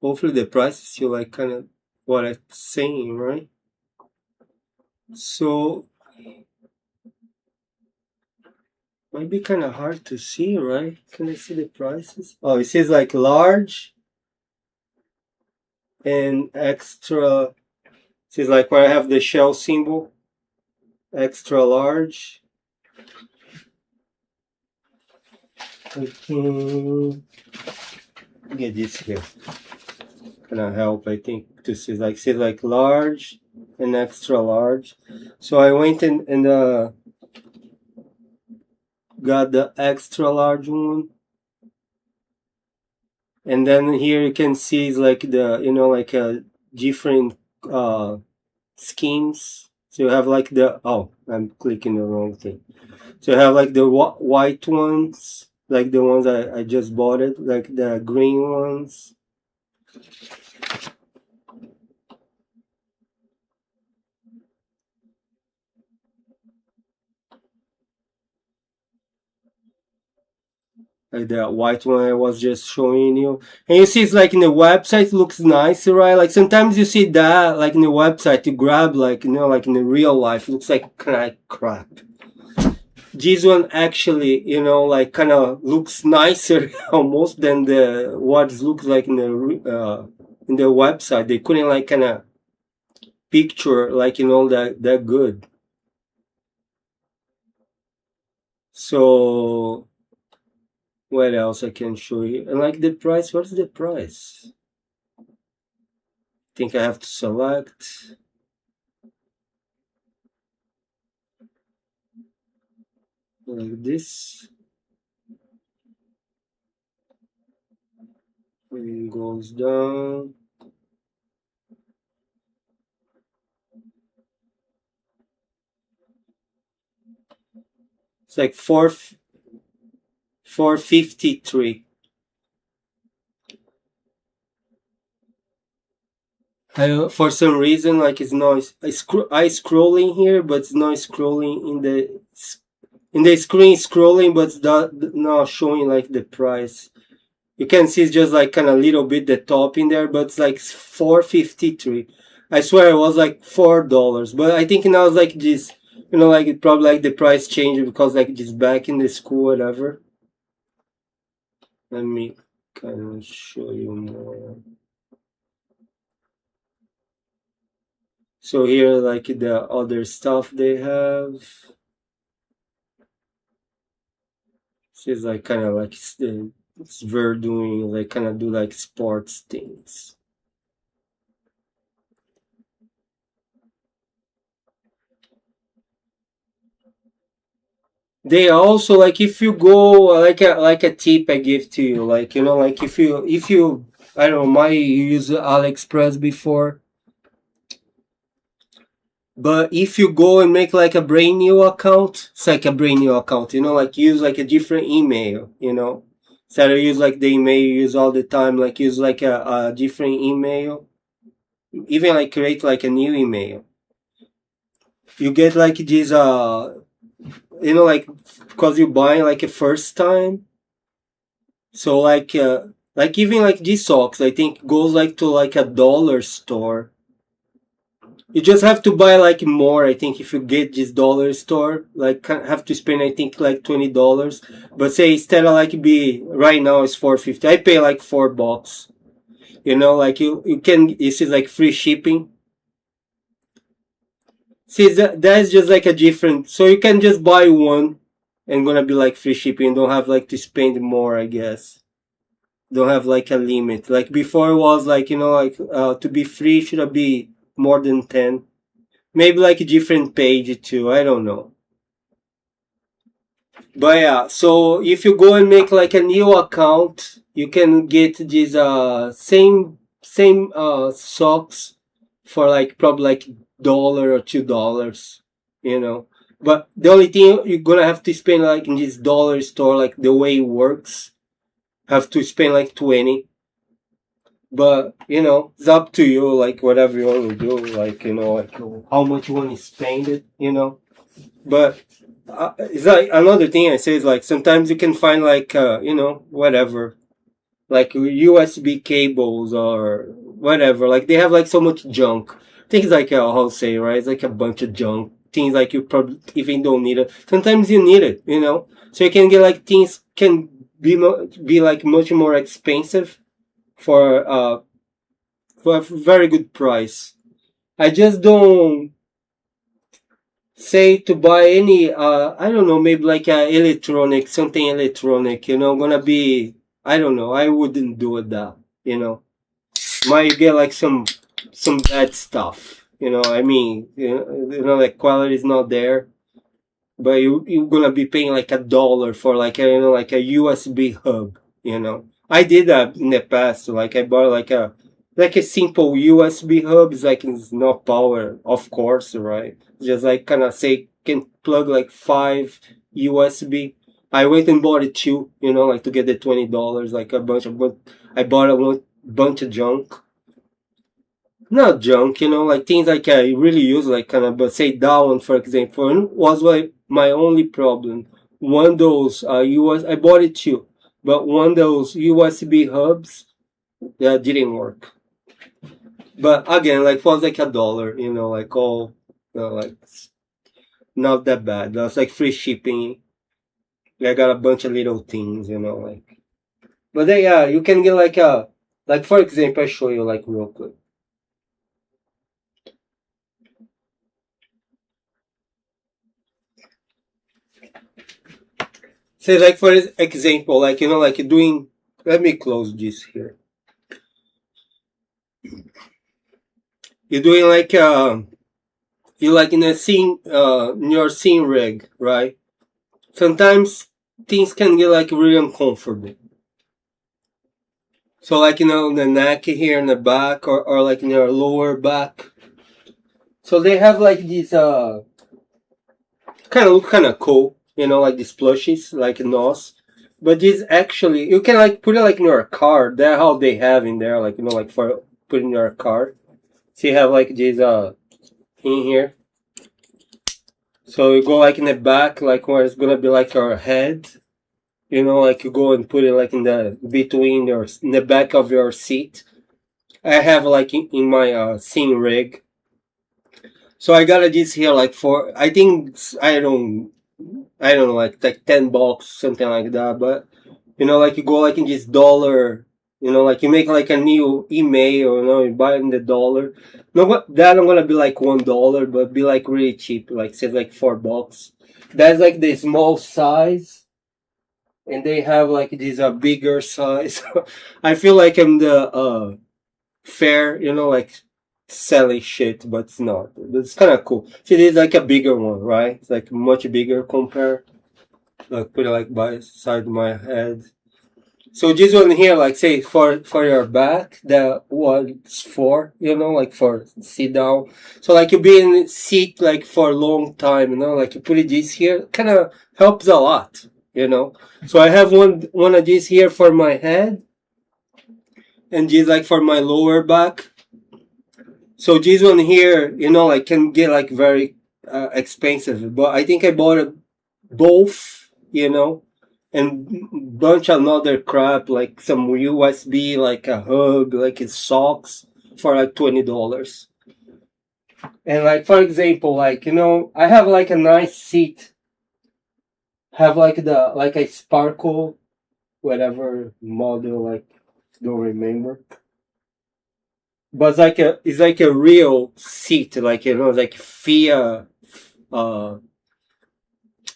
Hopefully the price is still like kind of what I'm saying, right? So might be kind of hard to see, right? Can I see the prices? Oh, it says like large and extra. It says like where I have the shell symbol, extra large. I can get this here. Gonna help, I think, to see like large and extra large. So I went and got the extra large one, and then here you can see it's like the like a different schemes. So you have like the I'm clicking the wrong thing. So you have like the white ones, like the ones I just bought it, like the green ones. Like the white one I was just showing you. And you see it's like in the website, it looks nice, right? Like sometimes you see that like in the website, you grab like, like in the real life, it looks like crap. This one actually, like kind of looks nicer almost than what it looks like in the website. They couldn't like kind of picture like, that good. So what else I can show you? And like the price, what's the price? I think I have to select. Like this. And it goes down. It's like 453. For some reason, like it's not I scrolling here, but it's not scrolling in the screen scrolling, but it's not showing like the price. You can see it's just like kind of little bit the top in there, but it's like 453. I swear it was like $4, but I think now it's like this, like it probably like the price changed because like just back in the school, whatever. Let me kind of show you more. So here, like the other stuff they have. It's like kind of like it's Veidoorn, like kind of do like sports things. They also like if you go like a tip I give to you, like like if you I don't know, you use AliExpress before, but if you go and make like a brand new account, it's like a brand new account, like use like a different email, instead of use like the email you use all the time, like use like a different email, even like create like a new email. You get like this like because you buy like a first time, so like even like these socks I think goes like to like a dollar store. You just have to buy like more. I think if you get this dollar store, like have to spend I think like $20. But say instead of like be right now it's $4.50. I pay like $4. Like you can this is like free shipping. See that's just like a different. So you can just buy one and gonna be like free shipping. Don't have like to spend more, I guess. Don't have like a limit. Like before it was like like to be free should be more than 10. Maybe like a different page too. I don't know. But yeah, so if you go and make like a new account, you can get these same socks for like probably like $1 or $2, you know. But the only thing you're gonna have to spend like in this dollar store, like the way it works, have to spend like 20. But you know, it's up to you, like whatever you want to do, like you know, like how much you want to spend it, you know. But it's like another thing I say is like sometimes you can find like you know, whatever, like USB cables or whatever. Like they have like so much junk. Things like how to say, right? It's like a bunch of junk. Things like you probably even don't need it. Sometimes you need it, you know. So you can get like things can be like much more expensive for a very good price. I just don't say to buy any I don't know, maybe like electronic, something electronic, you know, gonna be, I don't know, I wouldn't do it that, you know. Might get like some bad stuff, you know. I mean, you know, like quality is not there, but you're gonna be paying like $1 for like a, you know, like a USB hub, you know. I did that in the past, like I bought like a simple USB hub. It's like it's not power, of course, right? Just like kind of say can plug like 5 USB. I went and bought it too, you know, like to get the $20, like a bunch of, but I bought a bunch of junk. Not junk, you know, like things like I really use, like kind of, but say that one, for example, was like my only problem. One of those I bought it too, but one of those USB hubs that didn't work. But again, like was like $1, you know, like all, like not that bad. That's like free shipping. I got a bunch of little things, you know, like. But then, yeah, you can get like like for example, I show you like real quick. Say like for example, like you know, like doing. Let me close this here. You're doing like you like in a scene in your scene rig, right? Sometimes things can get like really uncomfortable. So like you know the neck here in the back or like in your lower back. So they have like these kind of look kind of cool, you know, like these plushies, like NOS. But this actually, you can like put it like in your car. That's how they have in there, like you know, like for putting in your car. So you have like this in here. So you go like in the back, like where it's gonna be like your head. You know, like you go and put it like in the between your in the back of your seat. I have like in my scene rig. So I got this here like for I think I don't know, like $10, something like that. But you know, like you go like in this dollar, you know, like you make like a new email, you know, you buy in the dollar. No, but that I'm gonna be like $1, but be like really cheap, like say like $4. That's like the small size, and they have like this bigger size. I feel like I'm the fair, you know, like selling shit, but it's not. It's kind of cool. See, this is like a bigger one, right? It's like much bigger compared. Like put it like by side my head. So this one here, like say for your back, that one's for, you know, like for sit down. So like you be in seat like for a long time, you know, like you put it this here, kind of helps a lot, you know. So I have one of these here for my head, and this like for my lower back. So this one here, you know, like can get like very expensive, but I think I bought it both, you know, and bunch of other crap like some USB, like a hub, like its socks for like $20. And like for example, like you know, I have like a nice seat, have like the like a sparkle, whatever model, like don't remember. But it's like a real seat, like you know, like Fiat,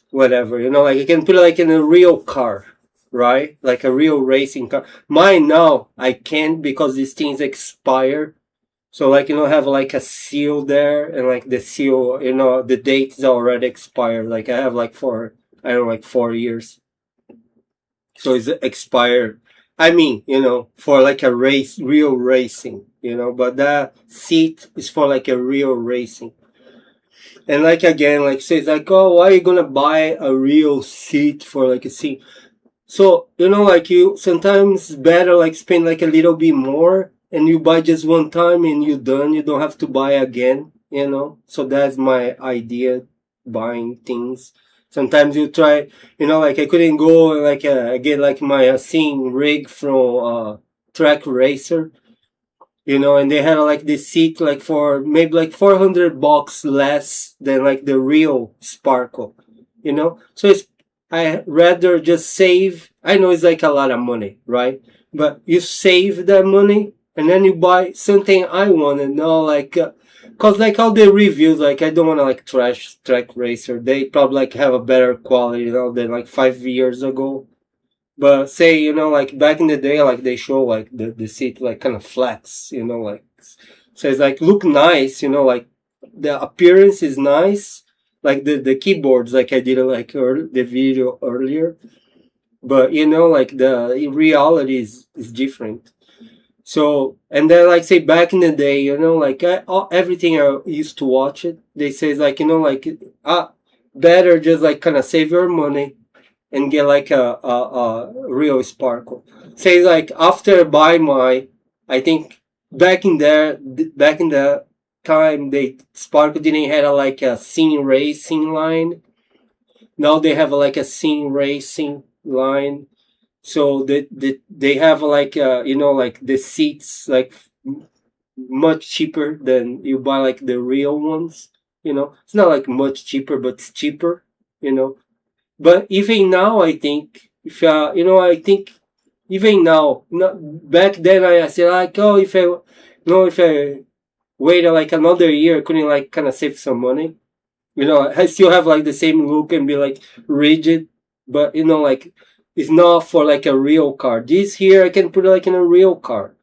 whatever, you know, like you can put it like in a real car, right? Like a real racing car. Mine now I can't because these things expire. So like you know, have like a seal there, and like the seal, you know, the date is already expired. Like I have like for I don't know, like 4 years. So it's expired. I mean, you know, for like a race, real racing, you know, but that seat is for like a real racing. And like again, like says like, oh, why are you gonna buy a real seat for like a seat? So, you know, like you sometimes it's better like spend like a little bit more and you buy just one time and you're done. You don't have to buy again, you know. So that's my idea, buying things. Sometimes you try, you know, like I couldn't go like get like my scene rig from Track Racer, you know, and they had like this seat like for maybe like $400 less than like the real Sparkle, you know. So it's I rather just save. I know it's like a lot of money, right? But you save that money and then you buy something I want to know, like, cause like all the reviews, like I don't want to like trash Track Racer. They probably like have a better quality, you know, than like 5 years ago. But say, you know, like back in the day, like they show like the seat like kind of flex, you know, like, so it's like look nice, you know, like the appearance is nice, like the keyboards, like I did like the video earlier, but you know, like the reality is different. So, and then like say back in the day, you know, like everything I used to watch it, they say like, you know, like, better just like kind of save your money and get like a real Sparkle. Say like after buy my, I think back in the time they Sparkle didn't have like a Simracing line. Now they have like a Simracing line. So they have like you know, like the seats like much cheaper than you buy like the real ones. You know, it's not like much cheaper, but it's cheaper. You know, but even now, I think if you know, I think even now, back then I said like, oh, if I, you know, if I wait like another year, I couldn't like kind of save some money. You know, I still have like the same look and be like rigid, but you know, like it's not for like a real car. This here I can put it like in a real car.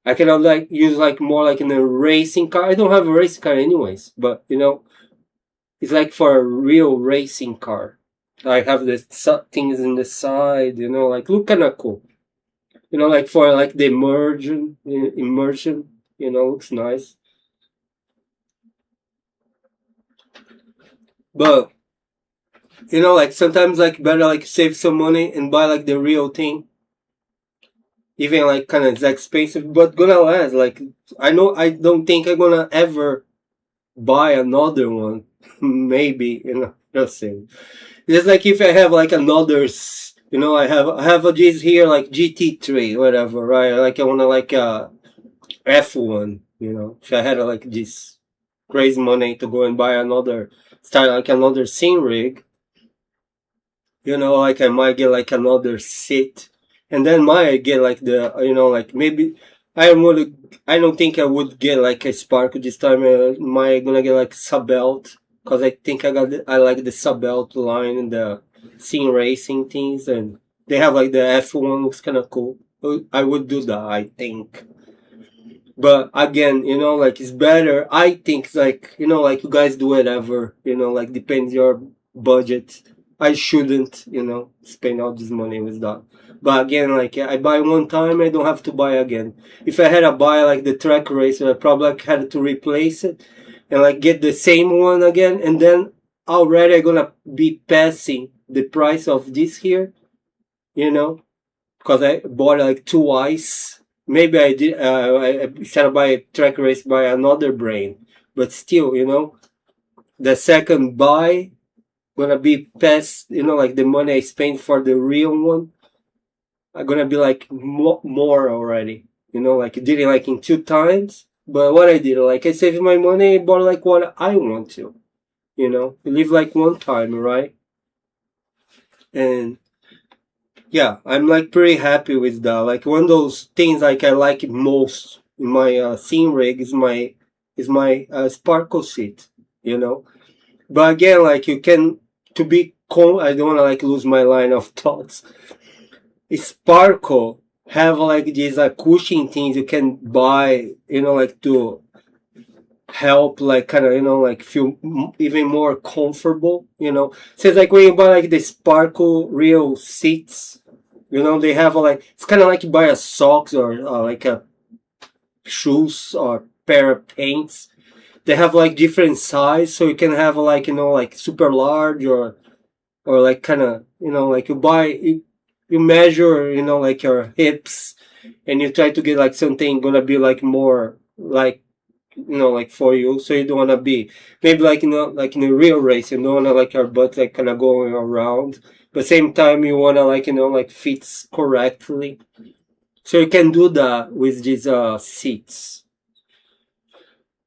I cannot like use like more like in a racing car. I don't have a racing car anyways, but you know, it's like for a real racing car. I have the things in the side, you know, like look kind of cool. You know, like for like the immersion, you know, looks nice. But you know, like sometimes like better like save some money and buy like the real thing. Even like kind of expensive, but gonna last. Like I know I don't think I'm gonna ever buy another one. Maybe, you know, just saying. Just like if I have like another, you know, I have a this here like GT3, whatever, right? Like I wanna like F1, you know. If I had like this crazy money to go and buy another, start like another sim rig, you know, like I might get like another seat, and then might get like the, you know, like maybe I don't think I would get like a Sparkle this time. I might gonna get like sub belt, because I think I like the sub belt line and the sim racing things, and they have like the F1 looks kind of cool. I would do that, I think. But again, you know, like it's better. I think like, you know, like you guys do whatever, you know, like depends your budget. I shouldn't, you know, spend all this money with that. But again, like I buy one time, I don't have to buy again. If I had to buy like the Track Racer, I probably like, had to replace it and like get the same one again, and then already I'm gonna be passing the price of this here, you know, because I bought like twice. Maybe I did. I instead of buy a Track Race, buy another brand, but still, you know, the second buy gonna be past, you know, like the money I spent for the real one. I'm gonna be like more already, you know, like I did it like in 2 times. But what I did, like I saved my money, bought like what I want to, you know, live like one time, right? And yeah, I'm like pretty happy with that. Like one of those things like I like most in my scene rig is my Sparkle seat, you know. But again, like you can to be I don't wanna like lose my line of thoughts. Sparkle have like these cushion things you can buy, you know, like to help like kind of, you know, like feel even more comfortable, you know. So it's like when you buy like the sparkle real seats, you know, they have like, it's kind of like you buy a socks or like a shoes or pair of pants. They have like different size, so you can have like, you know, like super large or like kind of, you know, like you buy, you measure, you know, like your hips, and you try to get like something gonna be like more like, you know, like for you. So you don't wanna be maybe like, you know, like in a real race, you don't wanna like your butt like kind of going around, but same time you wanna like, you know, like fits correctly. So you can do that with these seats.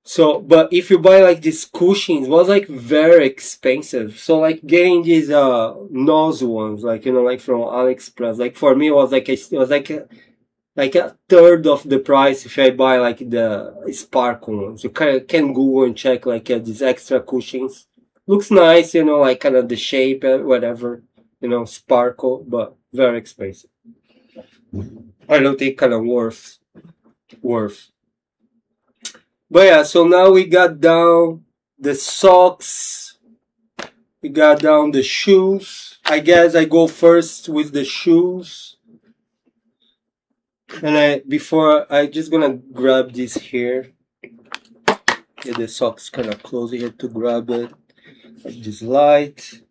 So, but if you buy like these cushions, it was like very expensive. So like getting these nose ones, like, you know, like from AliExpress, like for me it was like it was like a third of the price if I buy like the sparkle ones. You can Google and check like these extra cushions. Looks nice, you know, like kind of the shape, whatever, you know, sparkle, but very expensive. I don't think kind of worth. But yeah, so now we got down the socks, we got down the shoes. I guess I go first with the shoes. And before I just gonna grab this here. Get the socks kind of close here to grab it. Like this light.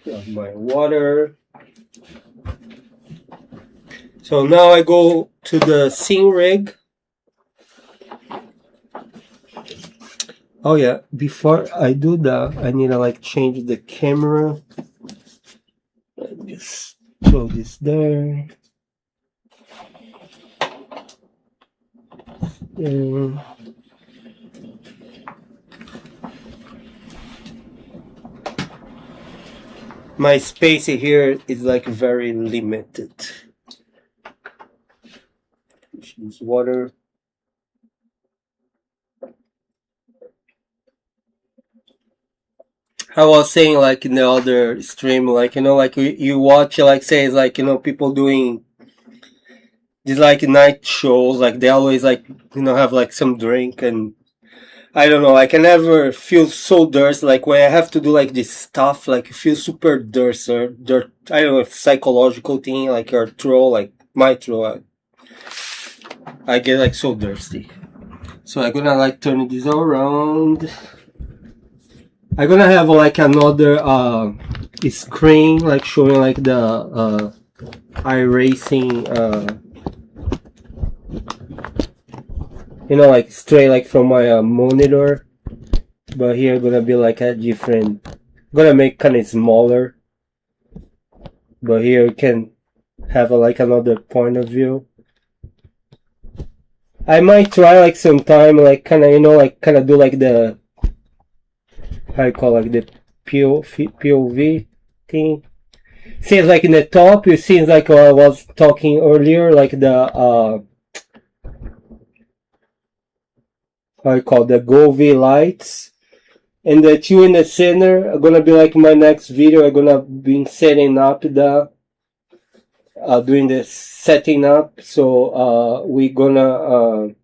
Got my water. So now I go to the Simracing. Oh yeah, before I do that, I need to like change the camera. Just throw this there. And my space here is like very limited. Use water. I was saying like in the other stream, like, you know, like you watch, like say it's like, you know, people doing these like night shows, like they always like, you know, have like some drink, and I don't know, I can never feel so dirty. Like when I have to do like this stuff, like you feel super dirty, I don't know if psychological thing, like your throat, like my throat, I get like so thirsty. So I'm gonna like turn this around. I'm gonna have like another screen like showing like the iRacing you know, like straight like from my monitor, but here gonna be like a different, gonna make kind of smaller, but here you can have like another point of view. I might try like sometime like kind of, you know, like kind of do like the, how you call like the POV thing. Seems like in the top, you see like I was talking earlier, like the how you call the Govee lights, and the two in the center are gonna be like my next video. I'm gonna be setting up the doing the setting up. So we gonna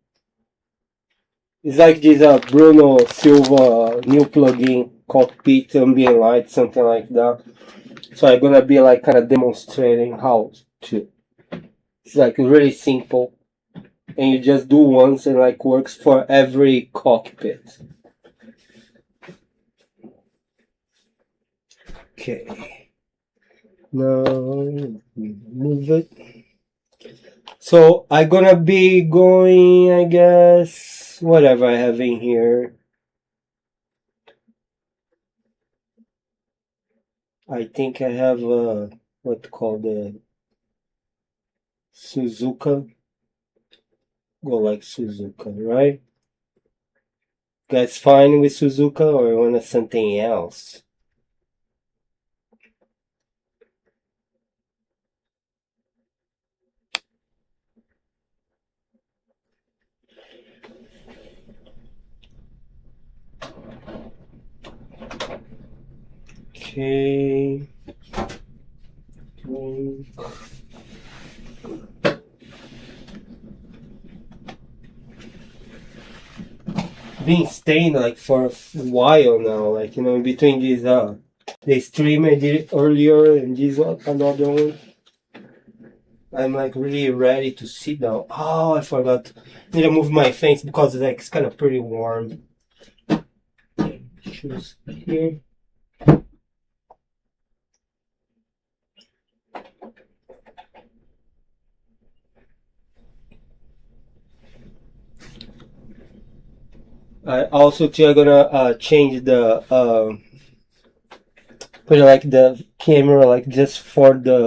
it's like this Bruno Silva new plugin cockpit ambient light, something like that. So I'm gonna be like kind of demonstrating how to. It's like really simple, and you just do once and like works for every cockpit. Okay. Now move it. So I'm gonna be going, I guess, whatever I have in here. I think I have what's called the Suzuka. Go like Suzuka, right? Guys fine with Suzuka, or you want something else? Okay. been staying like for a while now, like, you know, in between these the stream I did earlier and this one, another one. I'm like really ready to sit down. Oh, I forgot. Need to move my face because like it's kind of pretty warm. Shoes here. I also think I'm gonna change the put like the camera like just for the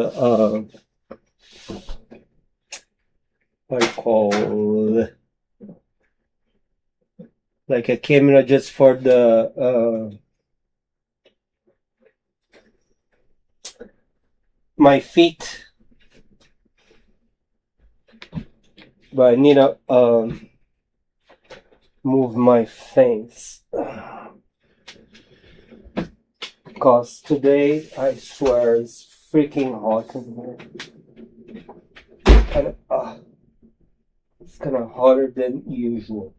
what I call like a camera just for the my feet, but I need to move my face because today I swear it's freaking hot in here. It's kind of hotter than usual.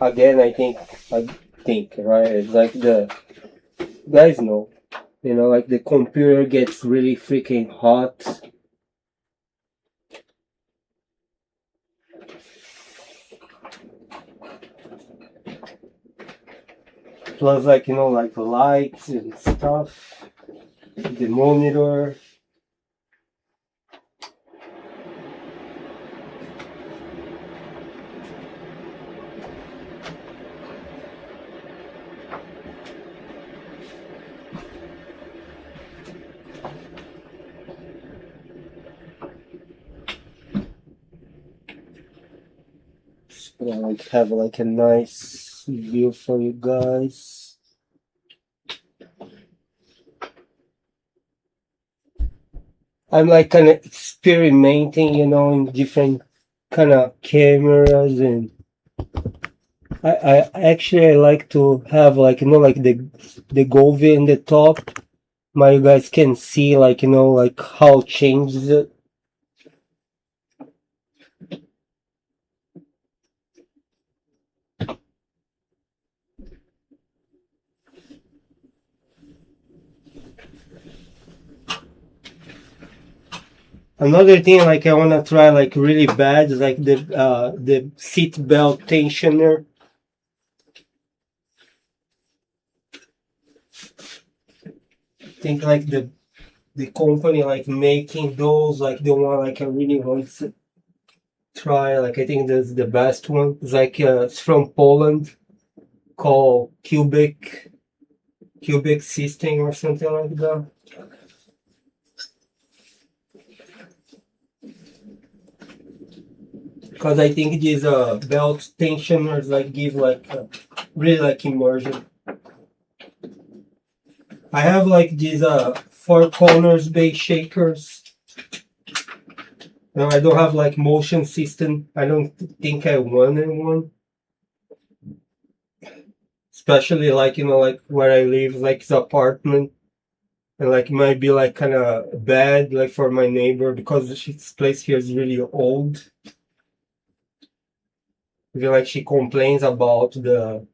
Again, I think right. It's like the guys know, you know, like the computer gets really freaking hot. Plus, like, you know, like lights and stuff, the monitor. So, like, have like a nice view for you guys. I'm like kind of experimenting, you know, in different kind of cameras, and I actually I like to have like, you know, like the Golvi in the top. My you guys can see like, you know, like how it changes it. Another thing like I wanna try like really bad is like the seat belt tensioner. I think like the company like making those like the one like I really want to try. Like I think that's the best one. It's like it's from Poland, called Cubic System or something like that. Because I think these belt tensioners like give like really like immersion. I have like these four corners base shakers. No, I don't have like motion system. I don't think I want one. Especially like, you know, like where I live, like the apartment. And like it might be like kind of bad like for my neighbor because this place here is really old. I feel like she complains about the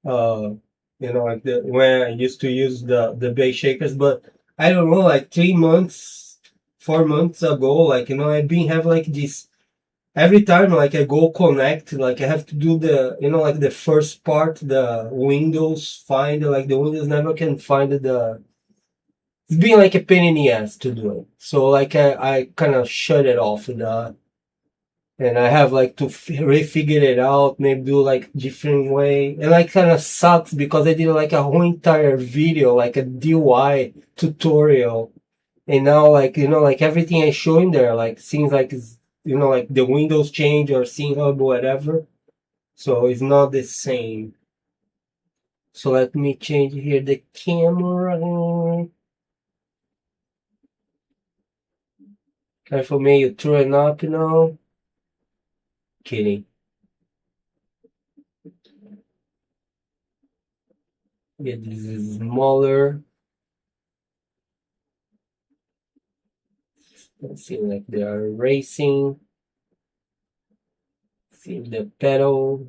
you know, like the when I used to use the base shakers, but I don't know, like 3 months, 4 months ago, like, you know, I've been have like this every time like I go connect, like I have to do the, you know, like the first part, the Windows find, like the Windows never can find the. It's been like a pain in the ass to do it. So like I kind of shut it off and I have like to refigure it out, maybe do like different way. And like kind of sucks because I did like a whole entire video, like a DIY tutorial. And now like, you know, like everything I show in there, like seems like it's, you know, like the Windows change or Synhub or whatever. So it's not the same. So let me change here the camera. Careful, may you throw it up, you know. Kidding. Yeah, this is smaller. Let's see, like they are racing. See the pedal.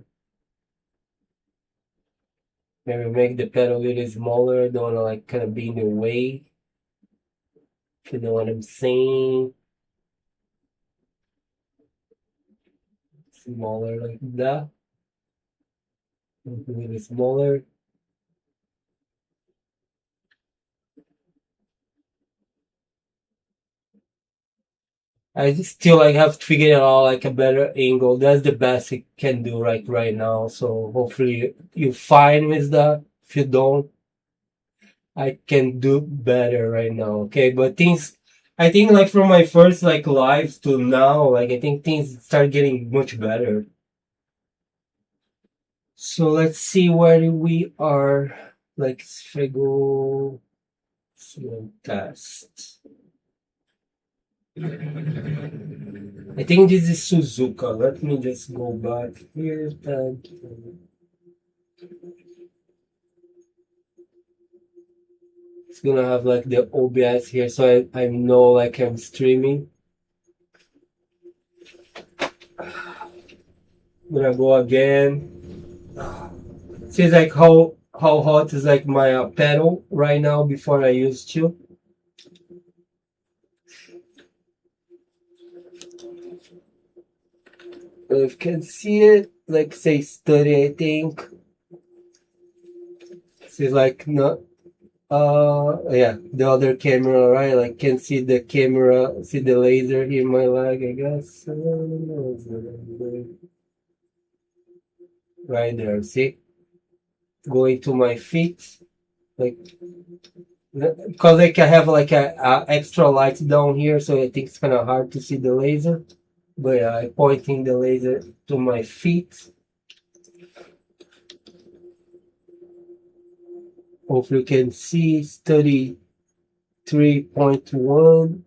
Maybe make the pedal a little smaller. Don't want to like kind of be in the way. If you know what I'm saying. Smaller like that. A little smaller. I just still like have to figure out like a better angle. That's the best it can do right now. So hopefully you're fine with that. If you don't, I can do better right now. Okay, but things, I think like from my first like lives to now, like I think things start getting much better. So let's see where we are. Like if I go test. I think this is Suzuka. Let me just go back here. It's gonna have like the OBS here, so I know like I'm streaming. I'm gonna go again. See like how hot is like my pedal right now before I used to. If you can see it, like say study, I think. It's like not yeah, the other camera, right? Like can see the camera, see the laser here in my leg, I guess. Right there, see? Going to my feet, like because like I have like a extra light down here, so I think it's kind of hard to see the laser. But yeah, I'm pointing the laser to my feet. Hopefully you can see 33.1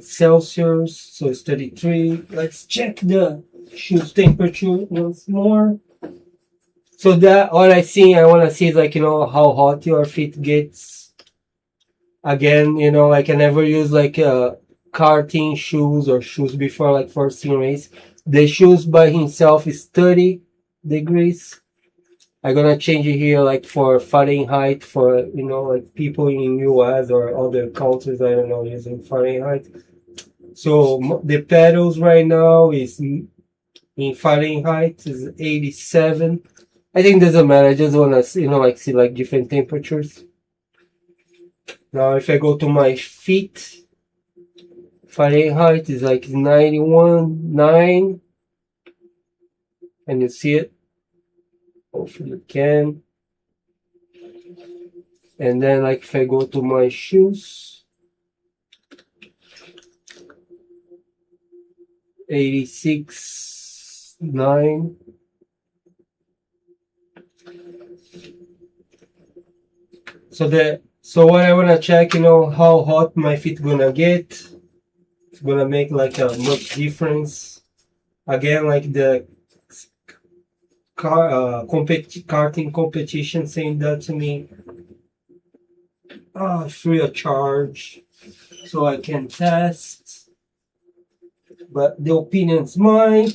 Celsius, so it's 33. Let's check the shoes temperature once more. So that all I want to see is like, you know, how hot your feet gets. Again, you know, like I never use like karting shoes or shoes before, like for Simrace. The shoes by himself is 30 degrees. I'm gonna change it here like for Fahrenheit for, you know, like people in US or other countries, I don't know, using Fahrenheit. So the pedals right now is in Fahrenheit is 87. I think it doesn't matter. I just wanna, you know, like see like different temperatures. Now if I go to my feet, Fahrenheit is like 91.9, and you see it. Hopefully you can. And then like if I go to my shoes, 86.9. So what I wanna check, you know, how hot my feet gonna get. It's gonna make like a much difference. Again, like the karting competition saying that to me, free of charge, so I can test. But the opinion's mine.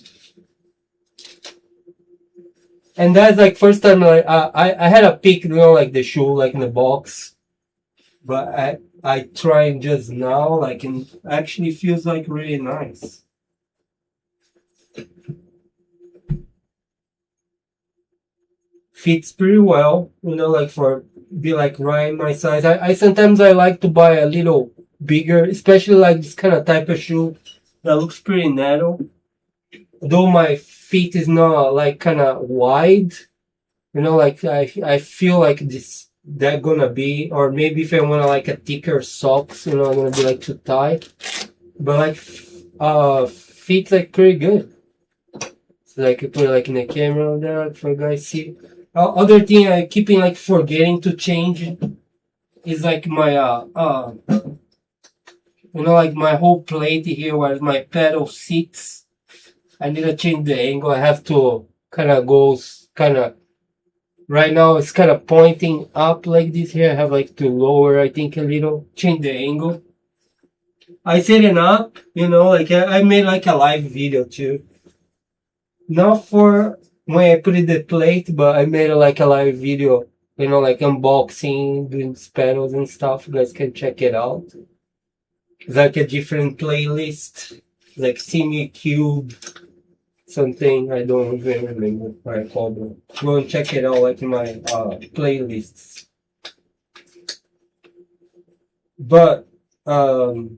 And that's like first time like I had a peek, you know, like the shoe like in the box, but I tried just now, like, and actually feels like really nice. Fits pretty well, you know, like for be like right my size. I sometimes I like to buy a little bigger, especially like this kind of type of shoe that looks pretty narrow. Though my feet is not like kind of wide, you know, like I feel like that gonna be, or maybe if I want to like a thicker socks, you know, I'm gonna be like too tight. But like feet like pretty good. So I could put it like in the camera there for you guys see. Other thing I keeping like forgetting to change is like my you know, like my whole plate here where my pedal sits. I need to change the angle. I have to kind of go right now it's kind of pointing up like this here. I have like to lower, I think, a little, change the angle. I set it up, you know, like I made like a live video too. not for when I put in the plate, but I made like a live video, you know, like unboxing, doing pedals and stuff. You guys can check it out. It's like a different playlist, like Simucube, something. I don't even remember what I called it. Go and check it out, like in my playlists. But when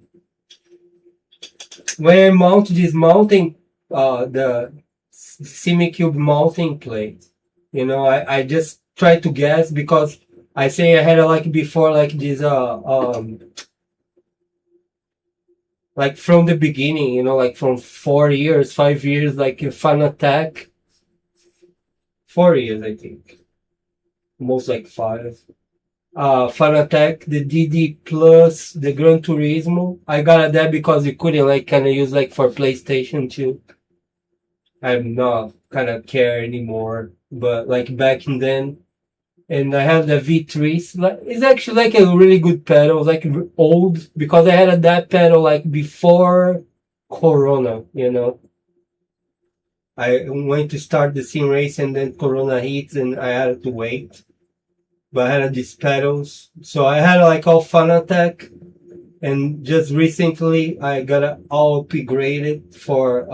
I mount this mounting, the Simucube mounting plate, you know, I just try to guess because I say I had like before like this like from the beginning, you know, like from 4 years, 5 years, like a Fun Attack. 4 years, I think. Most like 5. Fun Attack, the DD Plus, the Gran Turismo. I got that because you couldn't like kind of use like for PlayStation 2. I'm not kind of care anymore, but like back in then. And I have the V3s. Like, it's actually like a really good pedal. It's like old because I had that pedal like before Corona, you know. I went to start the Simrace and then Corona hit and I had to wait. But I had these pedals. So I had like all Fun Attack. And just recently I got it all upgraded for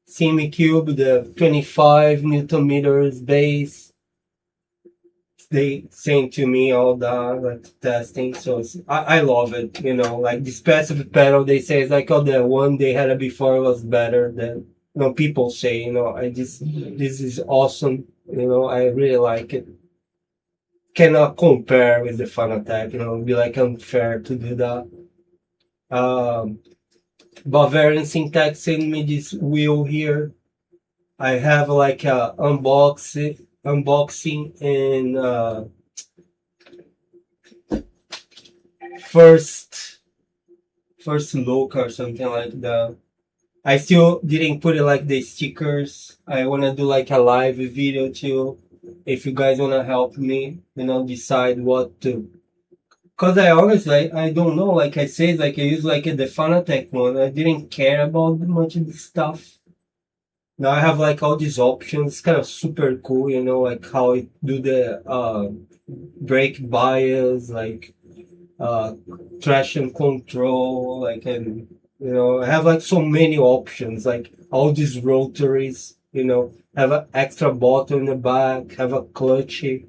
Simucube, the 25 Newton meters base. They sent to me all the like testing, so I love it. You know, like this passive pedal, they say it's like, oh, the one they had before was better than, you know, people say. You know, this is awesome. You know, I really like it. Cannot compare with the Fun Attack. You know, it'd be like unfair to do that. Bavarian Syntax sent me this wheel here. I have like a unboxing and first look or something like that. I still didn't put it like the stickers. I wanna do like a live video too. If you guys wanna help me, you know, decide what to. Cause I honestly, I don't know. Like I said, like I use like the Fun Attack one. I didn't care about much of this stuff. Now I have like all these options. It's kind of super cool, you know, like how it do the brake bias, like traction control, like, and you know, I have like so many options, like all these rotaries, you know, have an extra bottle in the back, have a clutch, you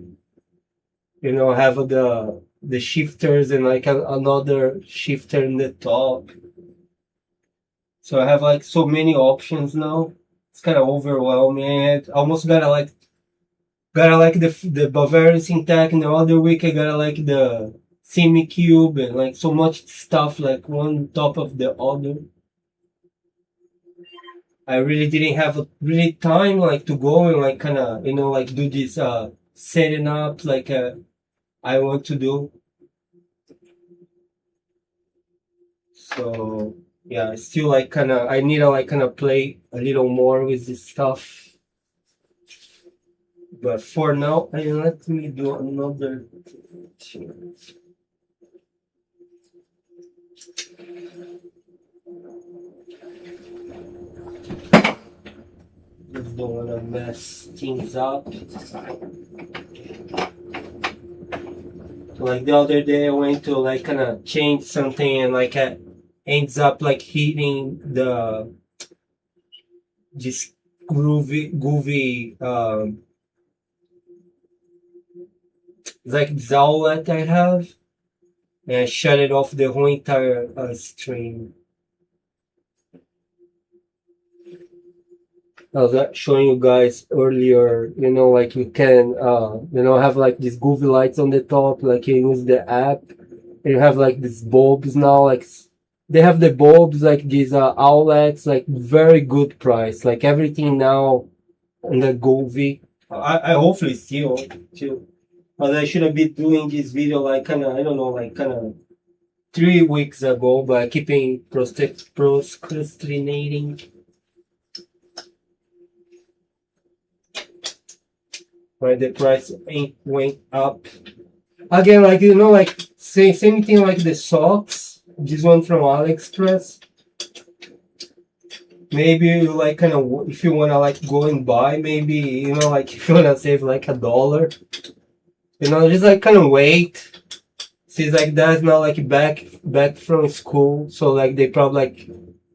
know, have the shifters and like another shifter in the top. So I have like so many options now. It's kind of overwhelming. I almost gotta like the Bavarian Syntax, and the other week I gotta like the Simucube and like so much stuff like one top of the other. I really didn't have really time like to go and like kind of, you know, like do this setting up like I want to do. So yeah, I still like kind of, I need to like kind of play a little more with this stuff. But for now, let me do another. Just don't want to mess things up. Like the other day, I went to like kind of change something and like ends up like hitting this groovy like this outlet I have, and I shut it off the whole entire stream. I was showing you guys earlier, you know, like you can, you know, have like these goofy lights on the top, like you use the app, and you have like these bulbs now, like they have the bulbs, like these outlets, like very good price, like everything now on the goofy. I hopefully still, but I should have been doing this video like kind of, I don't know, like kind of 3 weeks ago, but keeping procrastinating. Right, the price went up again, like, you know, like same thing like the socks. This one from AliExpress. maybe you like kind of, if you want to like go and buy, maybe, you know, like if you want to save like $1, you know, just like kind of wait. She's like, dad's not like back from school, so like they probably like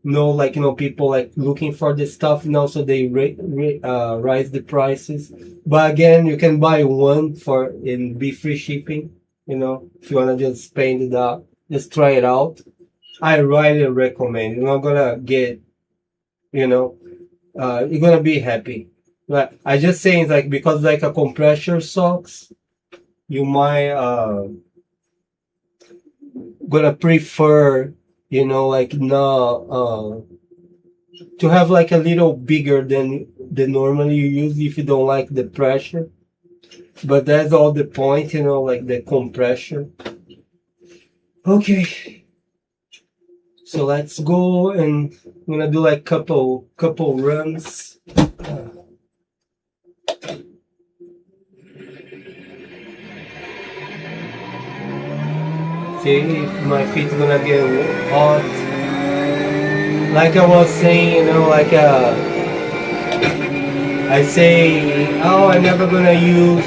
know, like, you know, people like looking for this stuff now, so they rise the prices. But again, you can buy one for and be free shipping, you know, if you want to just spend it out, just try it out. I really recommend. You're not gonna get, you know, you're gonna be happy. But I just saying, like, because like a compressor socks, you might gonna prefer, you know, like no to have like a little bigger than the normally you use if you don't like the pressure. But that's all the point, you know, like the compression. Okay, so let's go, and I'm gonna do like couple runs. See if my feet's gonna get hot. Like I was saying, you know, like I say, oh, I'm never gonna use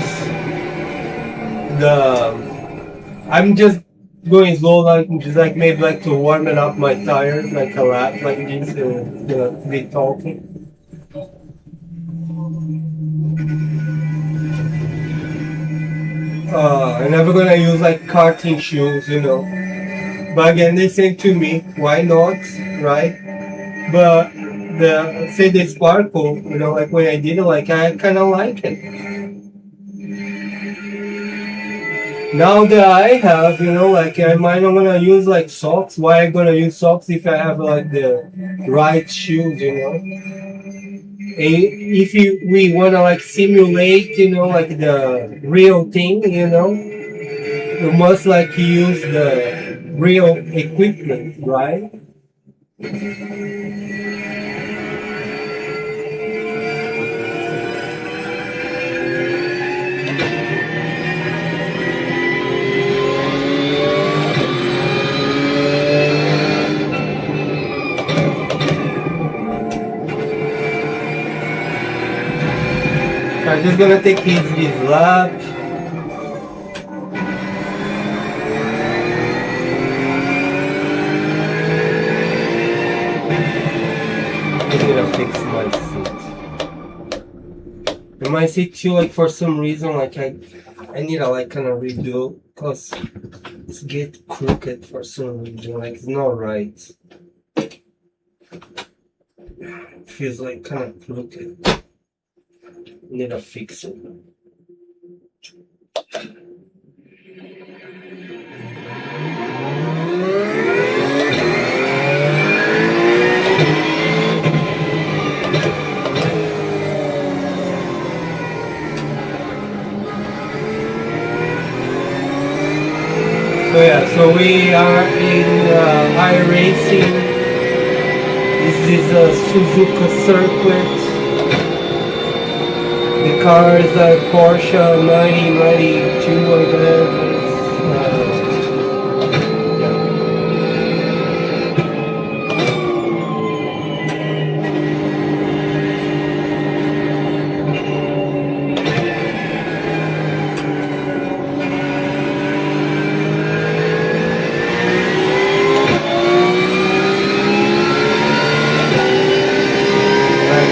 I'm just going slow, like just like maybe like to warm it up my tires, like a lap, like this, be talking. I'm never gonna use like karting shoes, you know. But again, they say to me, why not, right? But say the sparkle, you know, like when I did it, like I kind of like it. Now that I have, you know, like I might not gonna use like socks. Why I gonna use socks if I have like the right shoes, you know? If we wanna like simulate, you know, like the real thing, you know, you must like use the real equipment, right? I'm just gonna take this lap. I'm gonna fix my seat. And my seat too, like for some reason, like I need to like kind of redo, cause it's get crooked for some reason, like it's not right. It feels like kind of crooked. Need to fix it. So yeah, so we are in iRacing. This is a Suzuka circuit. The car is a Porsche 992, I believe.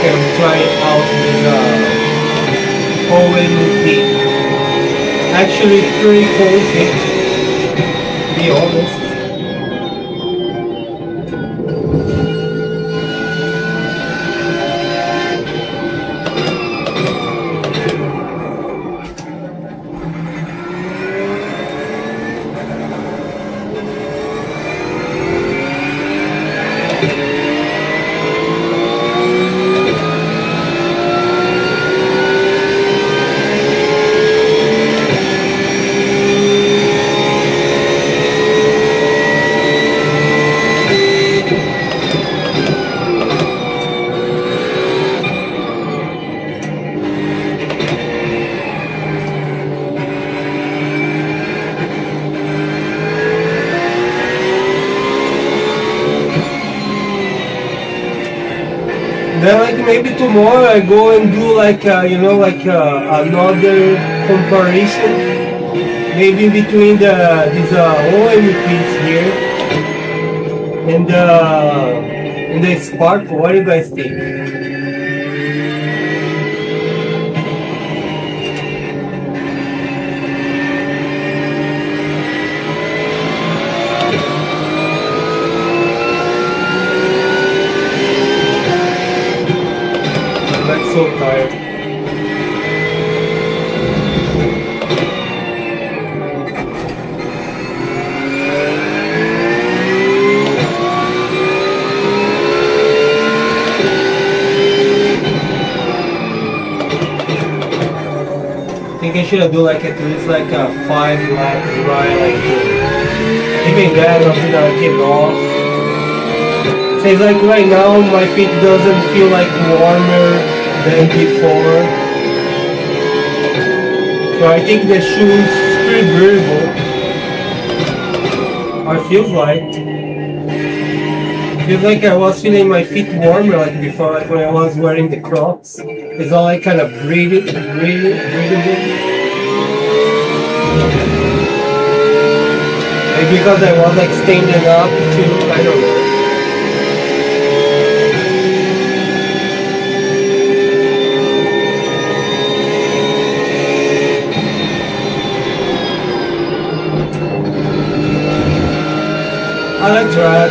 I'm trying out with OMP. Actually, pretty cozy, to be honest. Then like maybe tomorrow I go and do like you know, like another comparison, maybe between these OMPs here and the Sparkle. What do you guys think? So tired. I think I should do like at least like a 5-lap ride, like even that I'm gonna get off. Seems like right now my feet doesn't feel like warmer than before, so I think the shoes is pretty breathable. Or feels like I was feeling my feet warmer like before, like when I was wearing the Crocs. It's all like kind of breathable. Maybe because I was like standing up too, I don't know. I like track.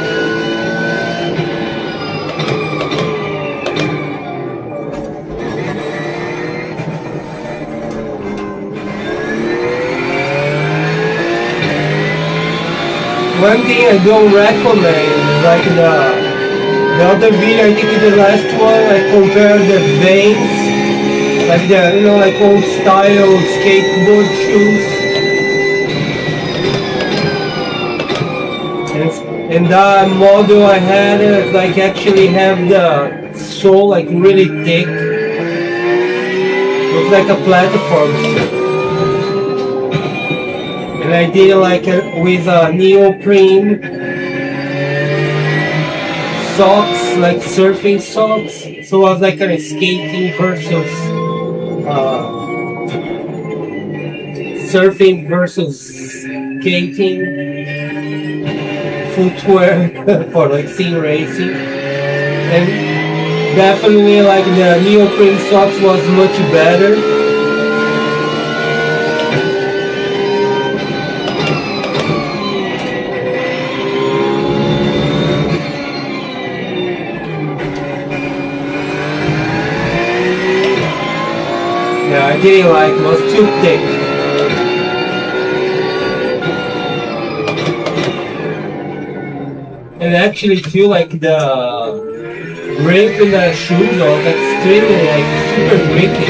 One thing I don't recommend is like the other video, I think in the last one I compared the Vans, like the, you know, like old style skateboard shoes. And that model I had is like actually have the sole like really thick. Looks like a platform shoe. And I did like with neoprene socks, like surfing socks. So I was like kind of skating versus surfing versus skating footwear for like Simracing, and definitely like the neoprene socks was much better. Yeah, I didn't like it, was too thick. And actually too, like the grip in the shoes was extremely like super grippy.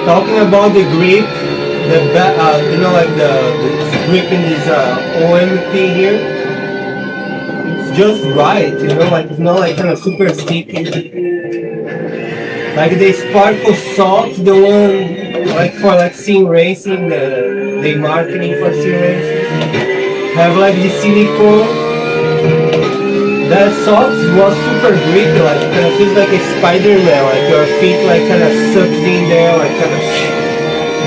Talking about the grip, the you know, like the grip in this OMP here, it's just right, you know, like it's not like kind of super sticky. Like the Sparkle socks, the one like for like Simracing, the marketing for Simracing, have like the silicone. That socks was super grippy, like it kind of feels like a Spider-Man, like your feet like kind of sucks in there, like kind of,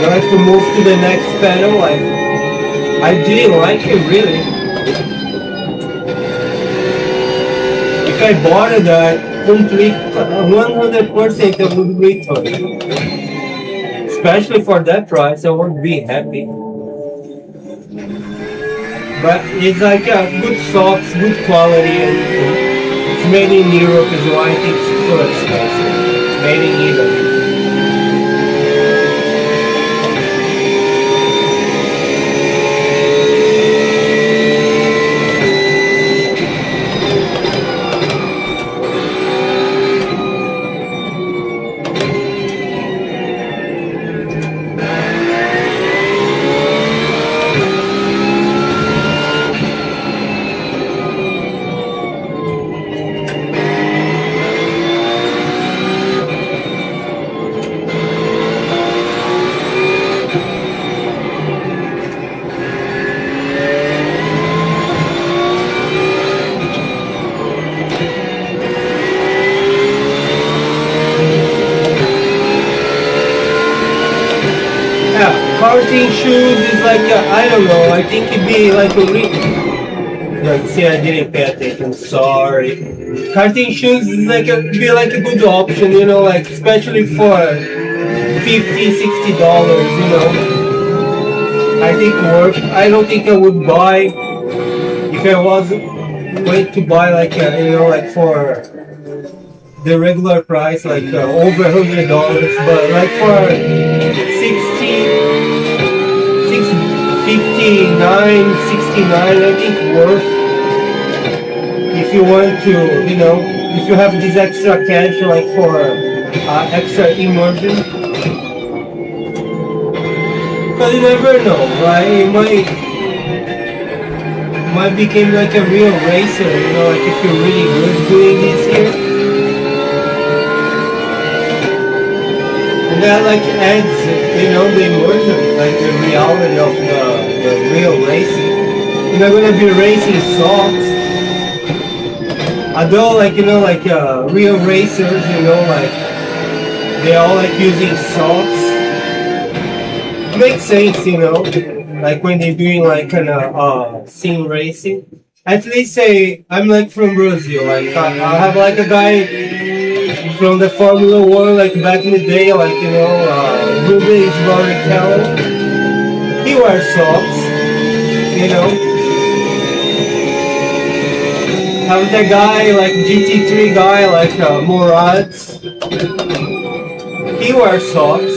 you have to move to the next pedal. Like I didn't like it really. If I bought that complete 100%, I would return. Especially for that price, I would be happy. But it's like good socks, good quality, and it's made in Europe is why I think it's so expensive. Made in Italy. karting shoes is like I don't know. I think it'd be like a see, I didn't pay attention. Sorry. Karting shoes is like be like a good option, you know, like especially for $50-$60, you know. I think worth. I don't think I would buy if I was going to buy like you know, like for the regular price, like over $100, but like for 59, 69, I think worth. If you want to, you know, if you have this extra cash like for extra immersion, because you never know, right? You might become like a real racer, you know, like if you're really good doing this here. And that like adds, you know, the immersion, like the reality of the real racing. You're not gonna be racing socks. Although, like, you know, like real racers, you know, like they all like using socks. It makes sense, you know, like when they're doing like kind of sim racing. At least say I'm like from Brazil, like I have like a guy from the Formula 1, like back in the day, like, you know, Rubens Barrichello. He wears socks, you know. Have the guy, like GT3 guy, like Murad. He wears socks.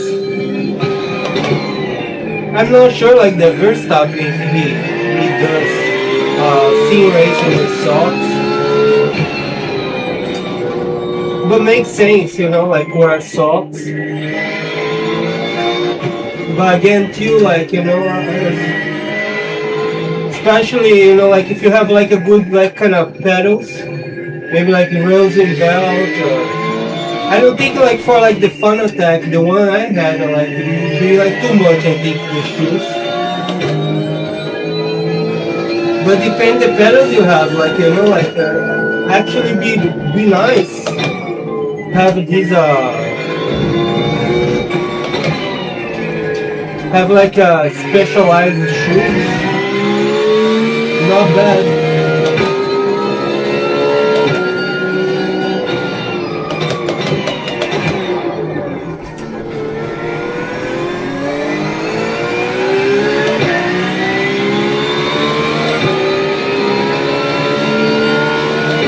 I'm not sure, like the Verstappen, if he does sim racing with socks. But makes sense, you know, like wear socks. But again, too, like, you know, especially, you know, like if you have like a good like kind of pedals, maybe like Rosenfeld, or I don't think like for like the Fun Attack, the one I had, like it would be like too much, I think, the shoes. But depend the pedals you have, like, you know, like actually be nice. Have these have like specialized shoes. Not bad.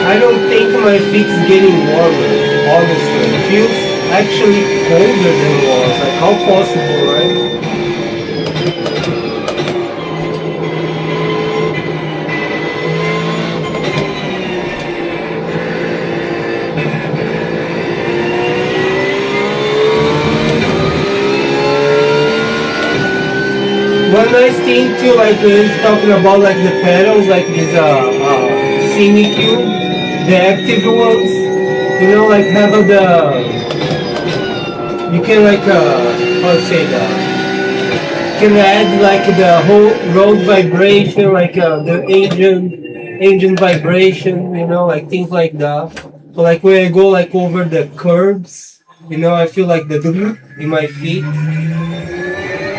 I don't think my feet's getting warmer, honestly. It feels actually colder than it was. Like, how possible, right? One nice thing too, like when talking about like the pedals, like this Simucube, the active ones, you know, like have the, you can like how to say that, you can add like the whole road vibration, like the engine vibration, you know, like things like that. So like when I go like over the curbs, you know, I feel like the in my feet.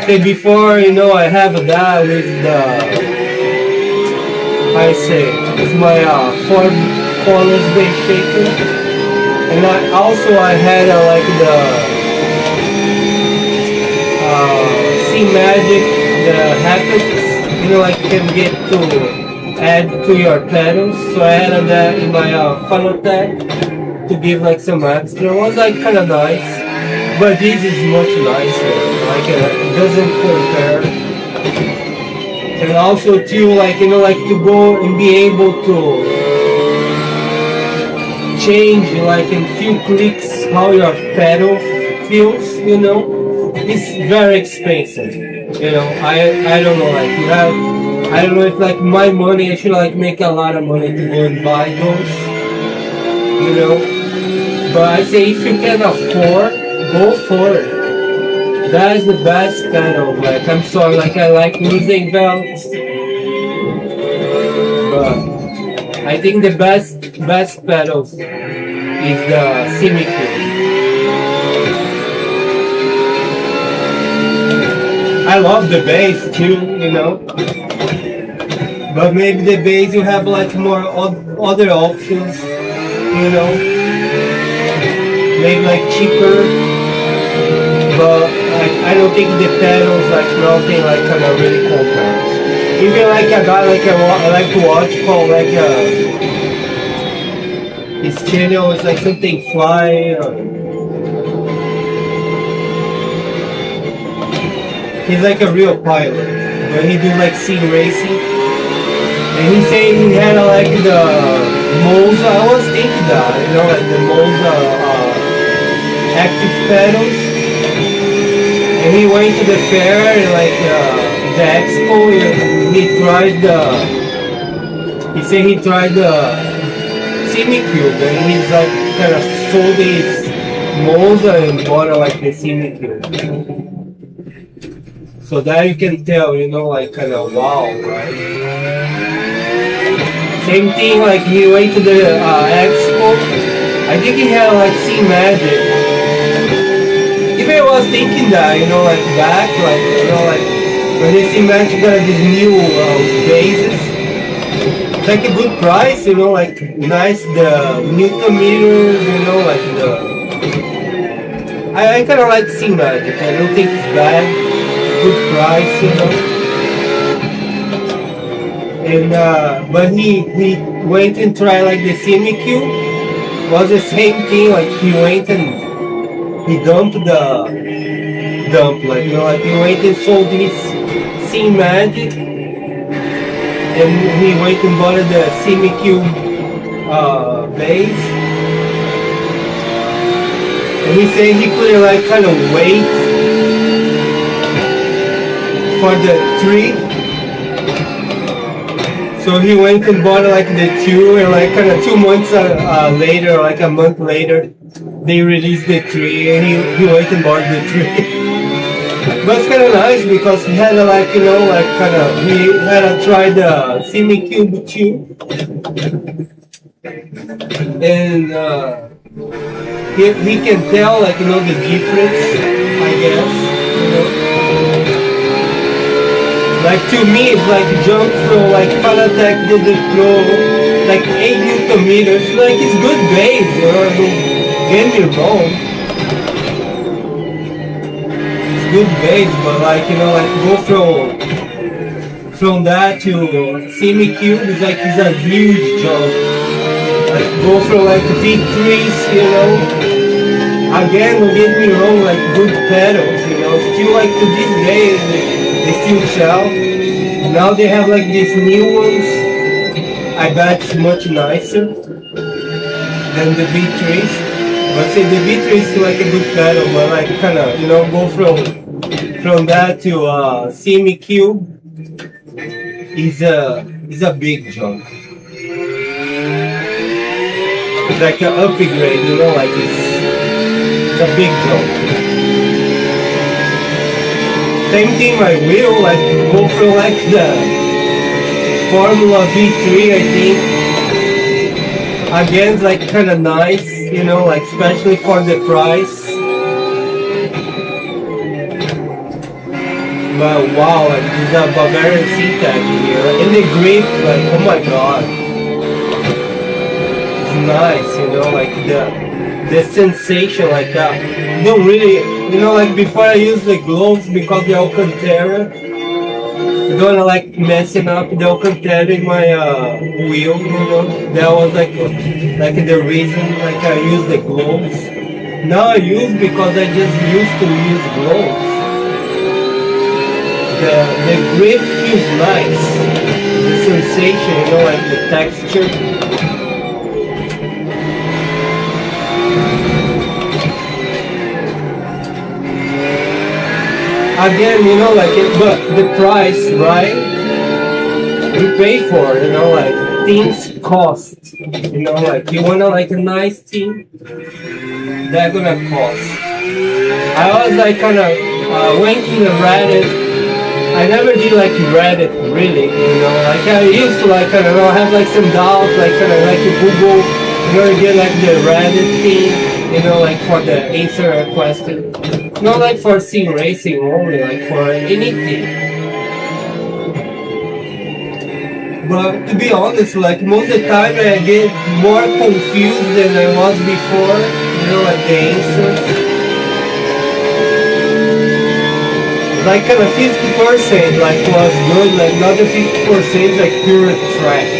Before, you know, I have that with the, I say, with my four corners being shaken, and I had like the C-Magic, the haptics, you know, like you can get to add to your pedals. So I had that in my Fun Attack to give like some extra. It was like kind of nice. But this is much nicer, like it doesn't compare. And also too, like, you know, like to go and be able to change like in few clicks how your pedal feels, you know. It's very expensive, you know. I don't know, like you have, I don't know if like my money, I should like make a lot of money to go and buy those, you know. But I say if you can afford, go for it. That is the best pedal. Like, I'm sorry, like I like losing belts, but I think the best pedals is the Simucube. I love the base too, you know. But maybe the base you have like more other options, you know. Maybe like cheaper. But I don't think the pedals like nothing like kind of really compares. Even like a guy like I like to watch called like his channel is like something fly. He's like a real pilot, but he do like Simracing. And he said he had like the most. I was thinking that, you know, like the most active pedals. And he went to the fair, like the expo, and he tried he said he tried the Simucube, and he's like kind of sold his Moza and bought like the Simucube. So that you can tell, you know, like kind of wow, right? Same thing, like he went to the expo. I think he had like Magic. Even I was thinking that, you know, like back, like, you know, like when they Magic got these new bases, it's like a good price, you know, like nice, the Newton meters, you know, like I kind of like Magic. I don't think it's bad, good price, you know. And but he went and tried like the Simucube. Was the same thing, like he went and he dumped like, you know, like he went and sold his Magic, and he went and bought the Simucube base. And he said he couldn't like kind of wait for the 3. So he went and bought like the 2, and like kind of 2 months later, like a month later, they released the 3, and he went and bought the 3. But it's kind of nice because he had like, you know, like kind of, he had tried the Simucube too. And he can tell, like, you know, the difference, I guess, you know. Like to me, it's like jump from like Fanatec to the Pro, like 8 Newton meters. Like it's good base, you know. Don't get me wrong. It's good base, but like, you know, like go from that to Simucube is like it's a huge jump. Like go from like V3s, you know. Again, don't get me wrong, like good pedals, you know. Still like to this day. They still sell. Now they have like these new ones. I bet it's much nicer than the V3s. But say the V3 is still like a good pedal, but like kind of, you know, go from that to Simucube is a big jump. It's like an upgrade, you know, like it's a big jump. Same thing, my wheel, like go for like the Formula V3, I think. Again, it's like kind of nice, you know, like especially for the price. But wow, like there's a Bavarian C-Tech here, and the grip, like oh my god, it's nice, you know, like the sensation, like don't really. You know, like before I use the gloves because the Alcantara, I don't wanna like messing up the Alcantara in my wheel, you know. That was like the reason like I use the gloves. Now I use because I just used to use gloves. The grip feels nice. The sensation, you know, like the texture. Again, you know, like but the price, right? You pay for, you know, like things cost. You know, like you wanna like a nice thing, they're gonna cost. I was like kind of went to the Reddit. I never did like Reddit really, you know. Like I used to like I don't know have like some doubts, like kind of like Google, you know, get like the Reddit thing, you know, like for the answer question. Not like for sim racing only, like for anything. But to be honest, like most of the time I get more confused than I was before, you know, like the answers. Like kind of 50% like was good, like another 50% like pure trash.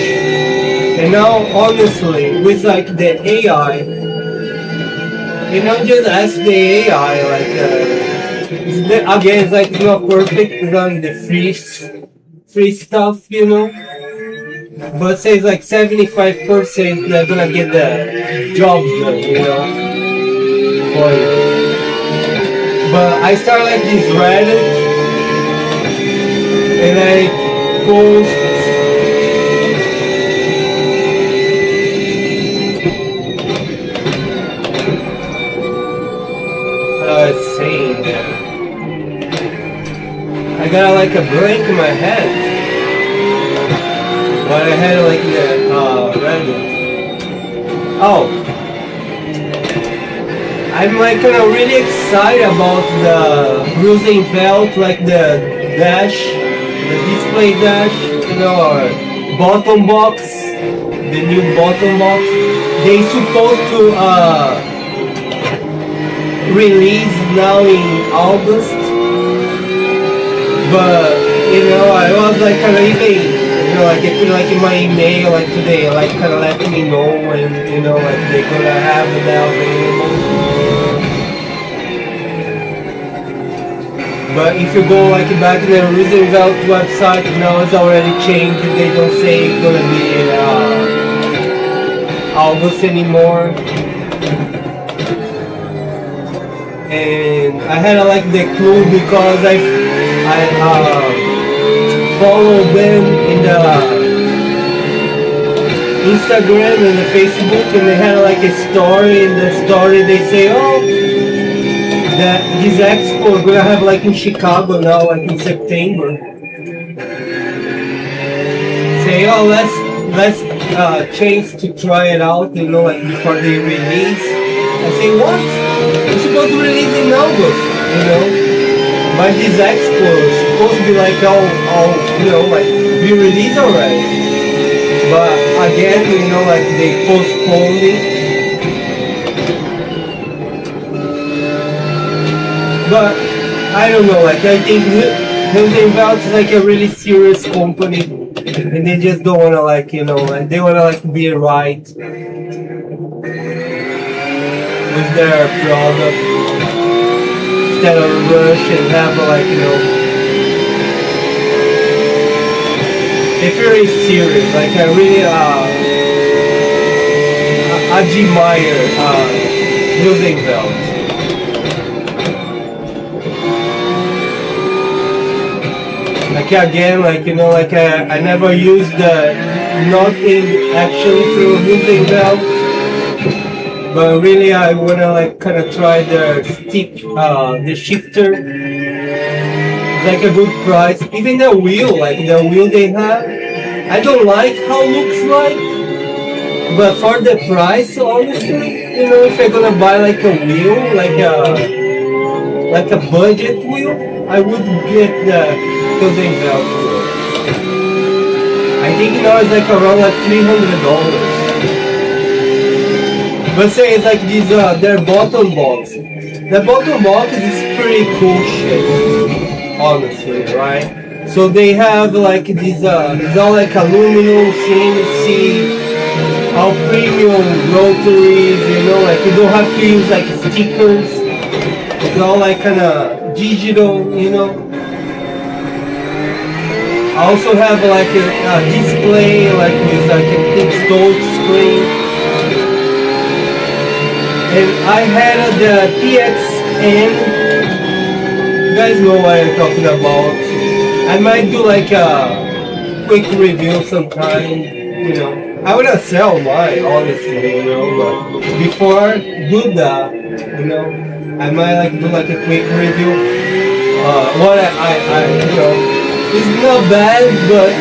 And now honestly, with like the AI, you know, just ask the AI like again, it's like it's not perfect, it's not the free stuff, you know. But say it's like 75% they're gonna get the job done, you know, for you. But I start like this Reddit and I post saying I got like a break in my head. But I had like the Reddit. Oh. I'm like kind of really excited about the Roosevelt, like the dash, the display dash, you know, or bottom box, the new bottom box. They supposed to release now in August, but you know, I was like kind of even, you know, like I put like in my email like today, like kind of letting me know when, you know, like they're gonna have it now available. But if you go like back to the Roosevelt website, now it's already changed. They don't say it's gonna be August anymore. And I had like the clue because I follow them in the Instagram and the Facebook, and they had like a story. In the story they say, oh, that this expo we're gonna have like in Chicago now, like in September. Say, oh, let's chance to try it out, you know, like before they release. I say, what? We're supposed to release in August, you know. But this expo is supposed to be like all you know, like be released already. But again, you know, like they postponed it. But I don't know, like I think Roosevelt is like a really serious company, and they just don't wanna like, you know, like they wanna like be right with their product instead of rush and have like, you know, they're very serious. Like I really admire Roosevelt. Like again, like, you know, like I never used the nothing actually through Roosevelt, but really I wanna like kind of try the stick, the shifter. It's like a good price. Even the wheel, like the wheel they have, I don't like how it looks like, but for the price, honestly, you know, if I'm gonna buy like a wheel, like a budget wheel, I would get the Roosevelt wheel. I think now it's like around like $300. But say it's like these their bottom box. The bottom box is pretty cool shit, honestly, right? So they have like these it's all like aluminum, CNC, all premium rotaries, you know, like you don't have to use like stickers. It's all like kinda digital, you know. I also have like a display like with like a big touch screen. And I had the PXN. You guys know what I'm talking about. I might do like a quick review sometime, you know. I wanna sell mine, honestly, you know, but before I do that, you know, I might like do like a quick review. What I you know, it's not bad, but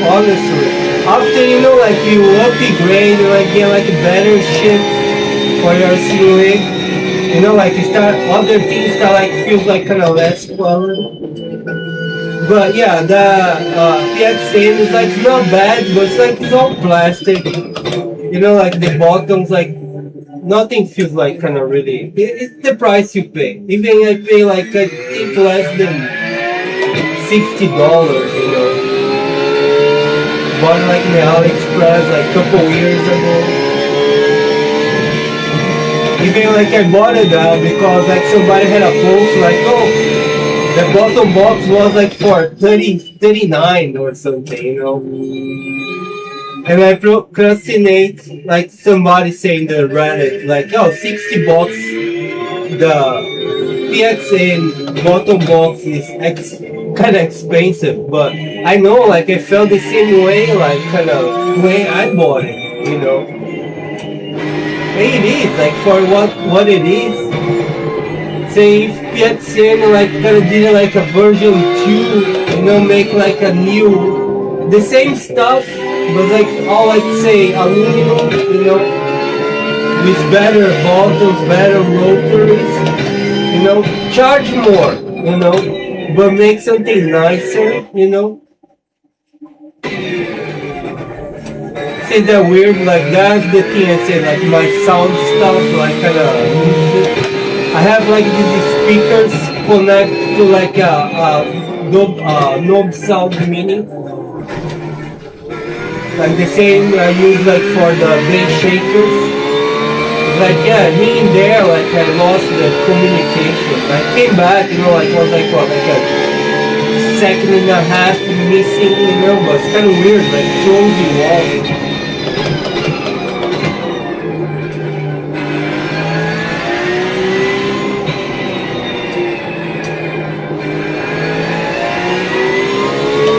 honestly, after, you know, like you upgrade, you like get like better shit for your sim rig, You know, like other things that like feels like kind of less quality. But yeah, the PXN is like not bad, but it's like it's all plastic. You know, like the bottoms, like nothing feels like kind of really. It's the price you pay. Even I pay like I think less than $60. You know, bought like the AliExpress like a couple years ago. Even like I bought it because like somebody had a post like, oh, the bottom box was like for 39 or something, you know. And I procrastinate, like somebody saying the Reddit, like, oh, 60 bucks, the PXN bottom box is kind of expensive, but I know, like, I felt the same way, like, kind of way I bought it, you know. And it is, like, for what it is. Say if PXN like kind of did like a version 2, you know, make like a new, the same stuff, but like all like say aluminum, you know, with better bottoms, better rotors, you know, charge more, you know, but make something nicer, you know. Say that weird, like that's the thing I say, like my sound stuff, like kind of. I have like these speakers connect to like a knob sound mini, like the same I use like for the bass shakers. It's like yeah, me in there like I lost the communication. I came back, you know, like was like what, like a second and a half missing, you know, but it's kind of weird, like throws you off.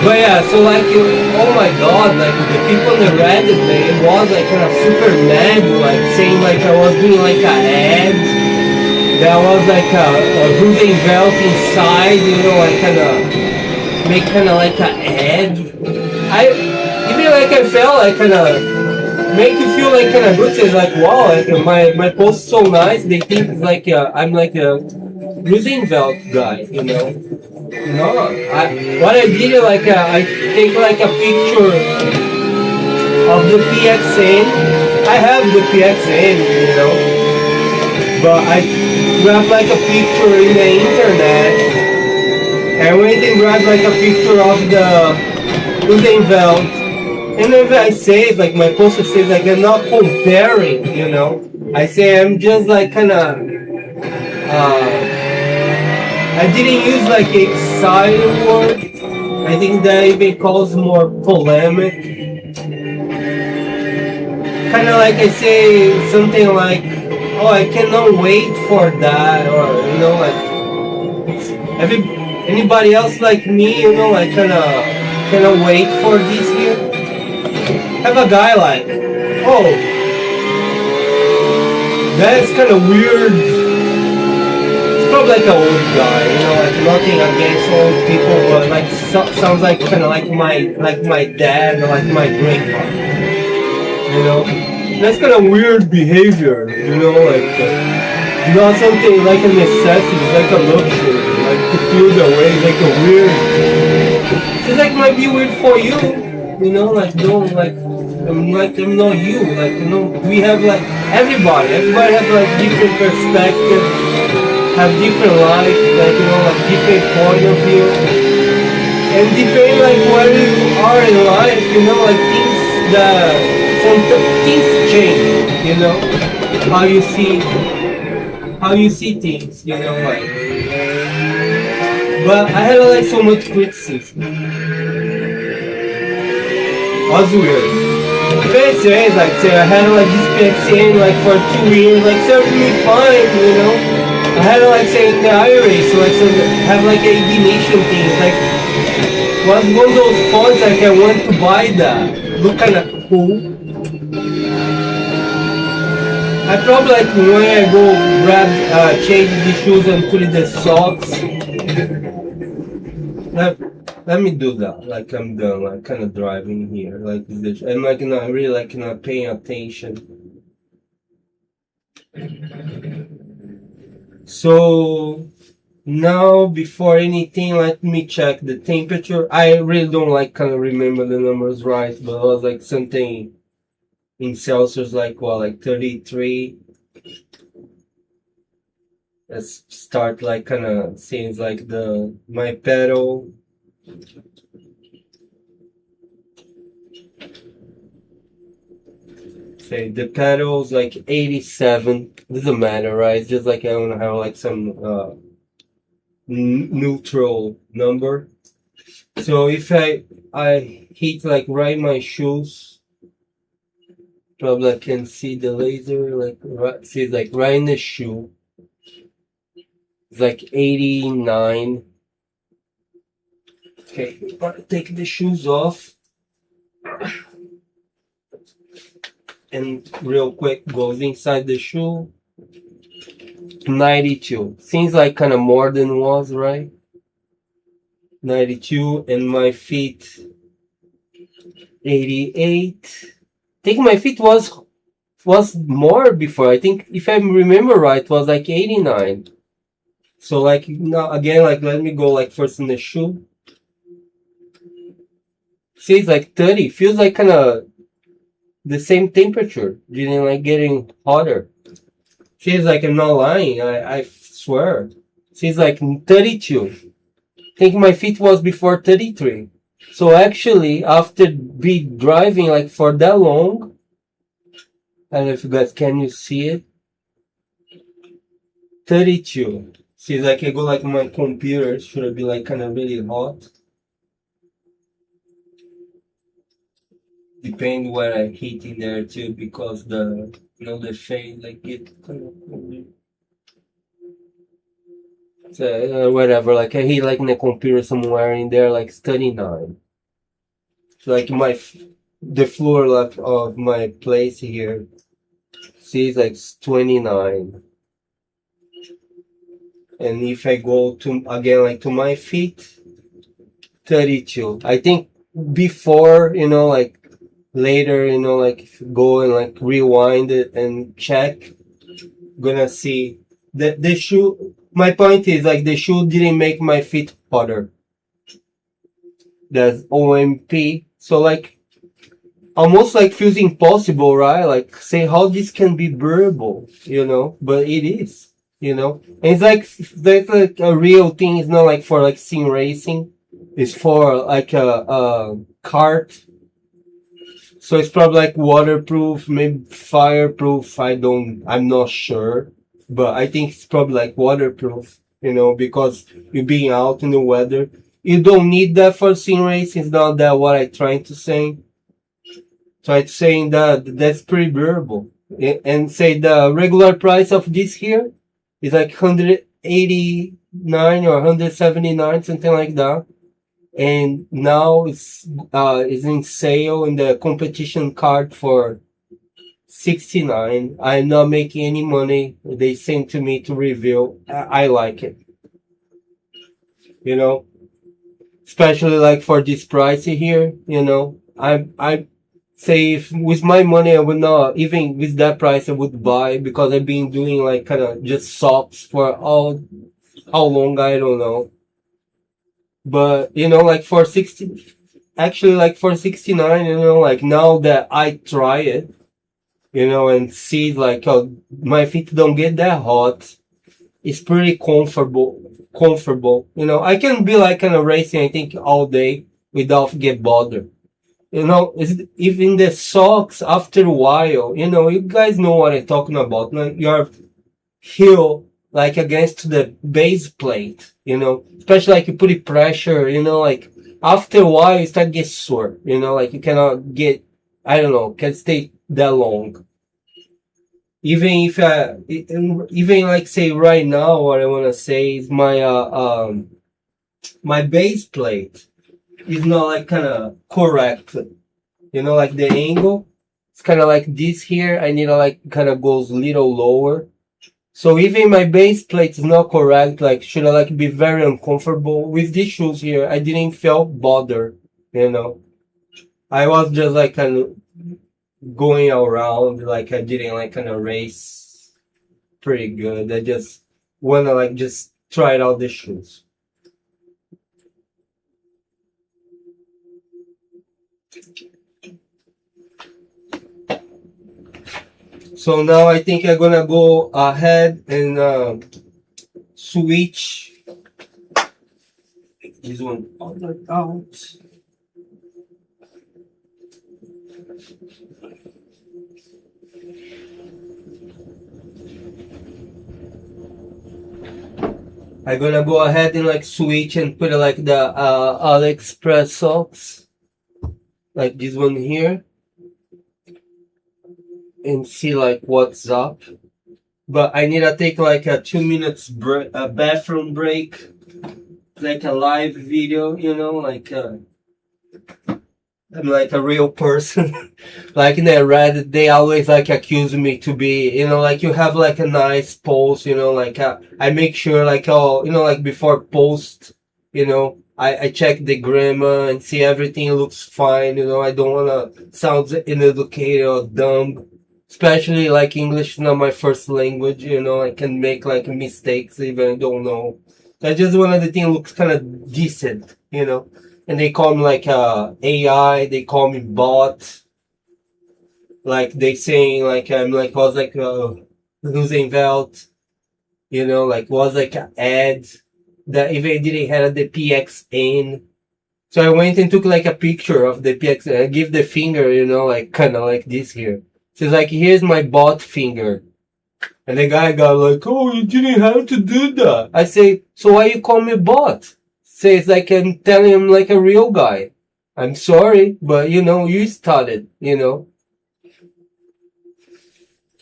But yeah, so like, oh my god, like the people in the Reddit, it was like kind of super mad, like saying like I was doing like an ad, there was like a Ruben belt inside, you know, like kind of make kind of like an ad. Even like I felt like kind of make you feel like kind of good, say like wow, like my post is so nice, they think it's like I'm like a Ruben belt guy, you know. No, what I did is like I take like a picture of the PXN. I have the PXN, you know, but I grab like a picture in the internet and went and grab like a picture of the Usain belt. And then I say like my poster says like I'm not comparing, you know. I say I'm just like kind of. I didn't use like excited word. I think that even calls more polemic. Kind of like I say something like, "Oh, I cannot wait for that," or you know, like anybody else like me, you know, like kind of wait for this here. Have a guy like, "Oh, that's kind of weird." Probably like an old guy, you know, like nothing against old people, but like sounds like kind of like my dad or like my grandpa, you know. That's kind of weird behavior, you know, like not something like a necessity, it's like a luxury, like to feel that way, it's like a weird. It's like might be weird for you know, like don't like I'm not you, like you know, we have like everybody has like different perspectives. Have different life, like you know, like different point of view, and depending like where you are in life, you know, like things change, you know, how you see things, you know, like. But I had like so much criticism. Was weird. Very strange, like say I had like this PXN like for 2 years, like served me fine, you know. I had like saying the iRacing, like so have like a ignition thing, like was one of those points like I want to buy that. Look kinda cool. I probably like when I go grab change the shoes and put in the socks. Let me do that. Like I'm done, like kinda driving here. Like I'm like not really like not paying attention. So now, before anything, let me check the temperature. I really don't like kind of remember the numbers right, but it was like something in Celsius, like what, like 33. Let's start like kind of seems like my pedal. Say the pedal's like 87. Doesn't matter, right? It's just like I want to have like some neutral number. So if I hit like right my shoes, probably I can see the laser like right, see it's like right in the shoe. It's like 89. Okay, take the shoes off. And real quick goes inside the shoe. 92. Seems like kind of more than was, right? 92, and my feet 88. I think my feet was more before. I think if I remember right, it was like 89. So like now again, like let me go like first in the shoe. See, it's like 30. Feels like kind of the same temperature. Didn't like getting hotter. Feels like I'm not lying. I swear. Seems like 32. I think my feet was before 33. So actually, after be driving like for that long, I don't know if you guys can you see it. 32. Seems like I go like my computer should be like kind of really hot. Depend where I hit in there too, because the the fade like it kind of. So whatever, like I hit like in the computer somewhere in there like 39. So like the floor like of my place here, see it's like 29. And if I go to again like to my feet, 32. I think before like later like if you go and like rewind it and check, gonna see that the shoe. My point is like the shoe didn't make my feet hotter. There's OMP, so like almost like feels impossible, right? Like say how this can be bearable, but it is, and it's like that's like a real thing. It's not like for like sim racing. It's for like a kart. So it's probably like waterproof, maybe fireproof. I'm not sure, but I think it's probably like waterproof, because you're being out in the weather. You don't need that for sim racing. It's not that what I'm trying to say. Try to saying that that's pretty bearable. And say the regular price of this here is like 189 or 179, something like that. And now it's in sale in the competition card for 69. I'm not making any money. They sent to me to review. I like it. Especially like for this price here, I say if with my money I would not, even with that price I would buy, because I've been doing like kind of just socks for how long I don't know. But like for 60, actually like for 69, like now that I try it, and see like how my feet don't get that hot, it's pretty comfortable. I can be like kind of racing I think all day without get bothered. Even the socks after a while, you guys know what I'm talking about. Like your heel like against the base plate, especially like you put it pressure, like after a while you start get sore, like you cannot get, I don't know, can stay that long. Even if even like say right now, what I want to say is my base plate is not like kind of correct, like the angle. It's kind of like this here. I need to like kind of goes a little lower. So even my base plate is not correct, like should I like be very uncomfortable with these shoes here. I didn't feel bothered, I was just like kind of going around, like I didn't like kind of race pretty good. I just wanna like just try out the shoes. So now I think I'm gonna go ahead and switch this one out. I'm gonna go ahead and like switch and put like the AliExpress socks, like this one here, and see like what's up. But I need to take like a 2 minutes break, a bathroom break, like a live video, you know, like I'm like a real person. Like in the Reddit, they always like accuse me to be, you know, like you have like a nice post, you know, like I make sure like, oh, you know, like before post, you know, I check the grammar and see everything looks fine, you know, I don't want to sound uneducated or dumb. Especially like English is not my first language, you know, I can make like mistakes even I don't know. I just want the thing looks kind of decent, you know. And they call me like AI, they call me bot. Like they saying like I'm like was like losing belt, you know, like was like an ad that even didn't have the PXN. So I went and took like a picture of the PXN. I give the finger, you know, like kind of like this here. So it's like here's my bot finger. And the guy got like, oh, you didn't have to do that. I say, so why you call me bot? Says like I'm telling him like a real guy. I'm sorry, but you know, you started, you know.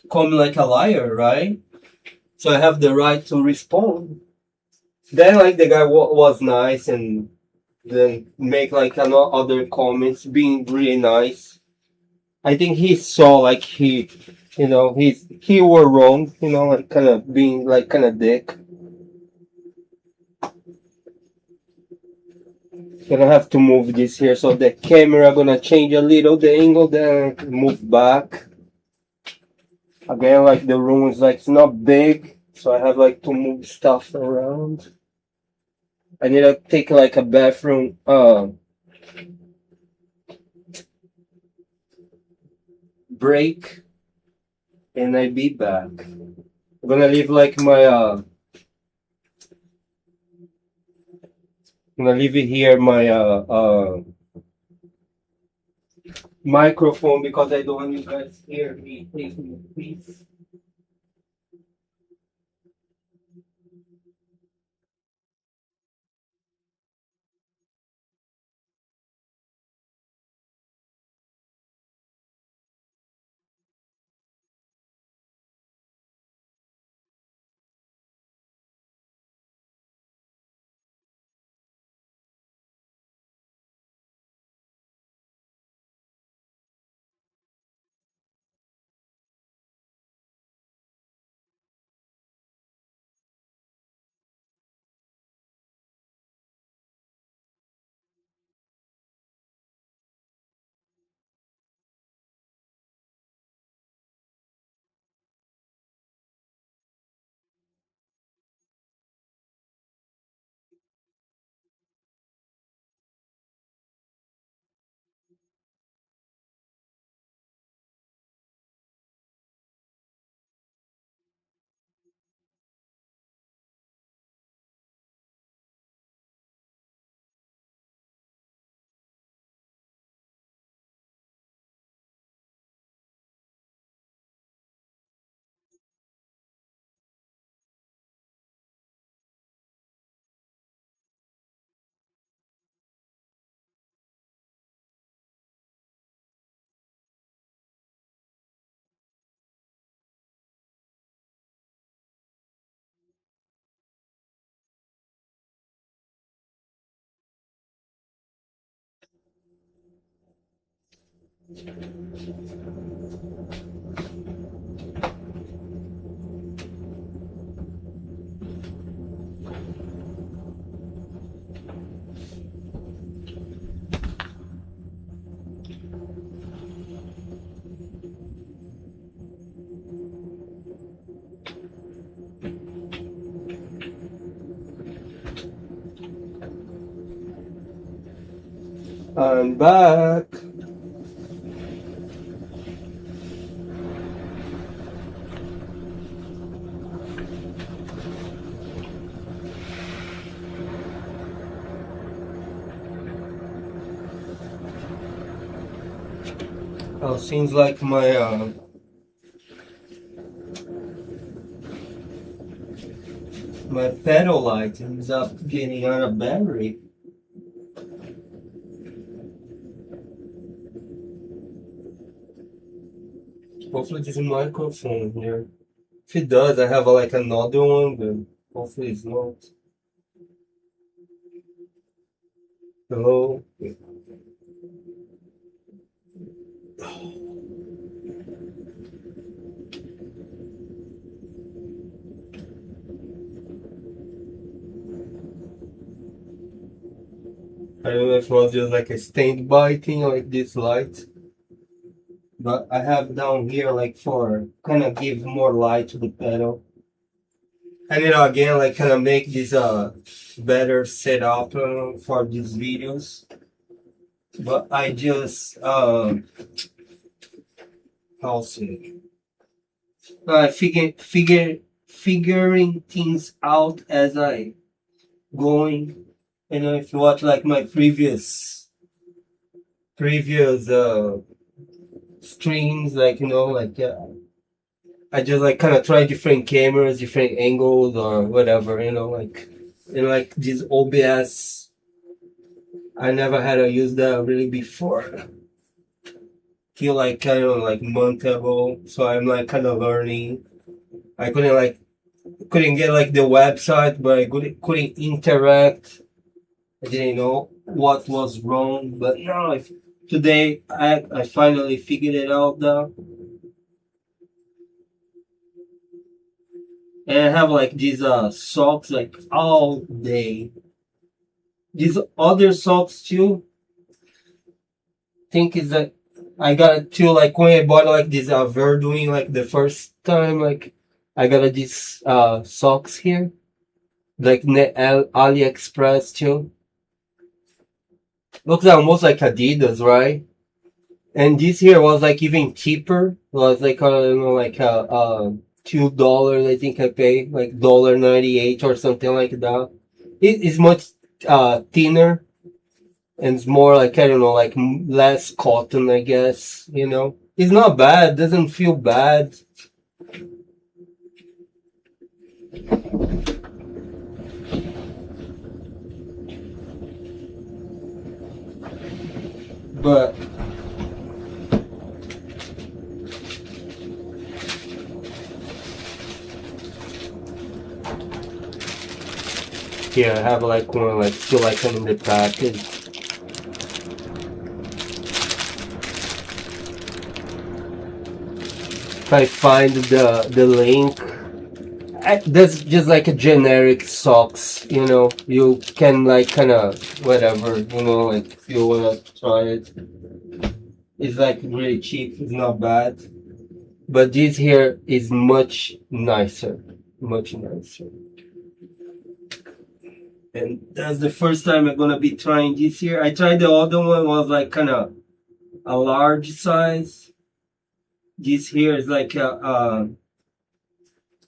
Call me like a liar, right? So I have the right to respond. Then like the guy was nice and then make like other comments being really nice. I think he saw like he, you know, he were wrong, you know, like kind of being like kind of dick. Gonna have to move this here so the camera gonna change a little the angle, then move back. Again, like the room is like it's not big, so I have like to move stuff around. I need to take like a bathroom break and I be back. I'm gonna leave like my I'm gonna leave it here my microphone because I don't want you guys hear me taking a piece. I'm back. Oh, seems like my my pedal light ends up getting out of battery. Hopefully there's a microphone here. If it does, I have like another one, but hopefully it's not. Hello? I don't know if it was just like a standby thing like this light. But I have down here like for kind of give more light to the pedal. And you know, again, like kind of make this better setup for these videos. But I just how say figuring things out as I going. You know, if you watch like my previous streams, like, you know, like I just like kind of try different cameras, different angles or whatever, you know, like, and like this OBS, I never had to use that really before. Feel like kind of like month ago, so I'm like kind of learning. I couldn't get like the website, but I couldn't interact. I didn't know what was wrong, but now today I finally figured it out now. And I have like these socks like all day. These other socks too. Think is that I got it too, like when I bought like this Veidoorn like the first time, like I got these socks here. Like AliExpress too. Looks almost like Adidas, right? And this here was like even cheaper. It was like I don't know, like $2. I think I paid like $1.98 or something like that. It is much thinner and it's more like I don't know, like less cotton, I guess. You know, it's not bad. Doesn't feel bad. But here I have like one like still like in the package. If I find the link, that's just like a generic socks, you know. You can like kind of whatever, you know, like if you wanna try it. It's like really cheap. It's not bad, but this here is much nicer, much nicer. And that's the first time I'm gonna be trying this here. I tried the other one, was like kind of a large size. This here is like a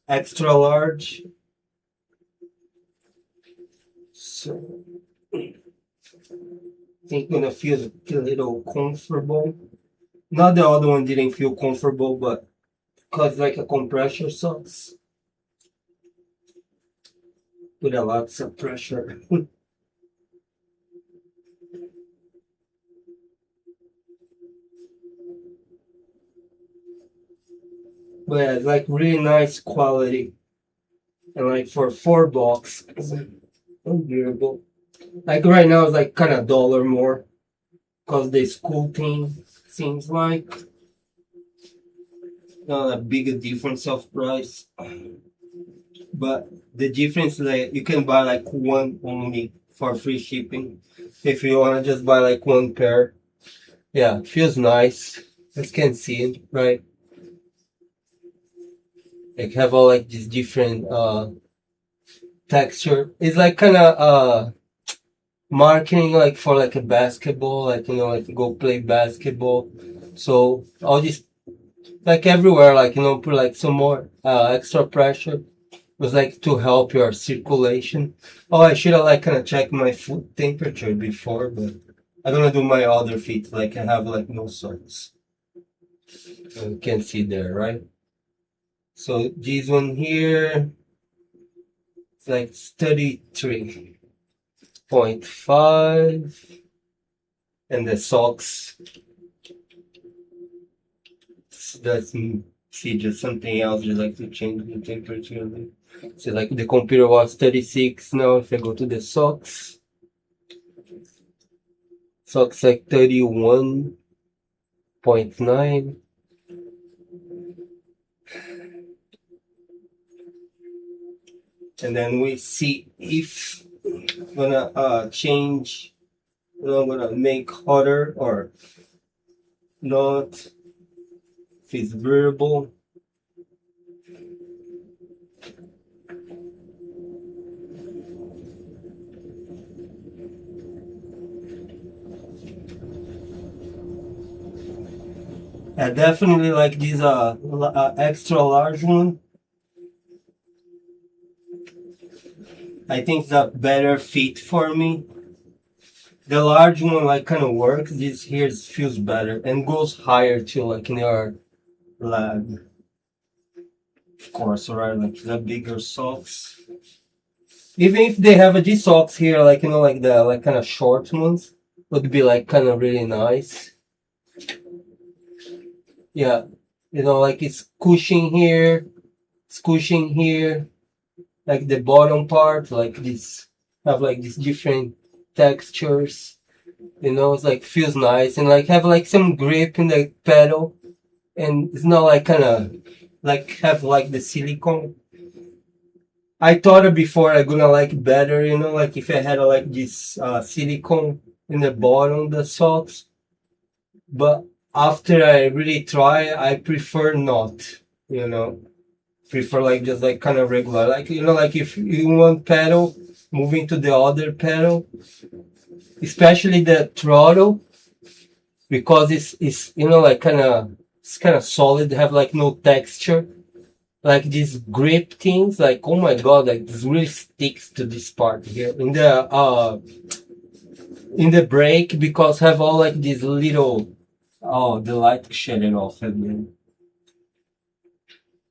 extra large. So I think I'm gonna feel a little comfortable. Not the other one didn't feel comfortable, but because like a compression socks with a lots of pressure. But yeah, it's like really nice quality. And like for $4, it's unbearable. Like right now it's like kind of $1 more. Cause the school thing seems like not a big difference of price. But the difference like you can buy like one only for free shipping. If you wanna just buy like one pair. Yeah, it feels nice. You can see it, right? Like have all like this different texture. It's like kinda marketing like for like a basketball, like you know, like go play basketball. So all this like everywhere, like you know, put like some more extra pressure was like to help your circulation. Oh, I should have like kind of checked my foot temperature before, but I'm gonna do my other feet. Like I have like no socks. You can see there, right? So this one here, it's like 33.5, and the socks. That's see just something else. Just like to change the temperature. So like the computer was 36 now. If I go to the socks, socks like 31.9. And then we see if I'm gonna change, you know, I'm gonna make hotter or not, if it's variable. I definitely like this extra large one. I think it's a better fit for me. The large one like kind of works. This here feels better and goes higher too, like in your leg. Of course, right? Like the bigger socks. Even if they have these socks here, like you know, like the like kind of short ones, would be like kind of really nice. Yeah, you know, like it's cushioning here, it's cushioning here, like the bottom part, like this, have like these different textures. You know, it's like feels nice and like have like some grip in the pedal, and it's not like kind of like have like the silicone. I thought it before I gonna like better, you know, like if I had like this silicone in the bottom of the socks, but after I really try, I prefer not, you know, prefer like just like kind of regular, like you know, like if you want pedal, moving to the other pedal, especially the throttle, because it's you know like it's kind of solid, have like no texture, like these grip things, like oh my god, like this really sticks to this part here in the brake, because have all like these little, oh, the light shut it off again.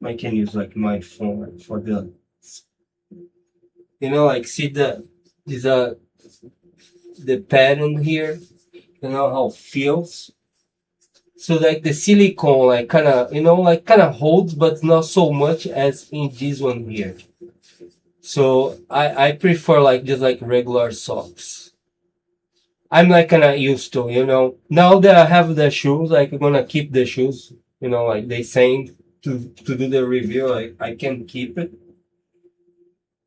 I can use like my phone for the, you know, like see the these the pattern here, you know how it feels. So like the silicone like kind of, you know, like kind of holds, but not so much as in this one here. So I prefer like just like regular socks. I'm like kind of used to, you know, now that I have the shoes, like I'm gonna keep the shoes, you know, like they saying to do the review, like I can keep it.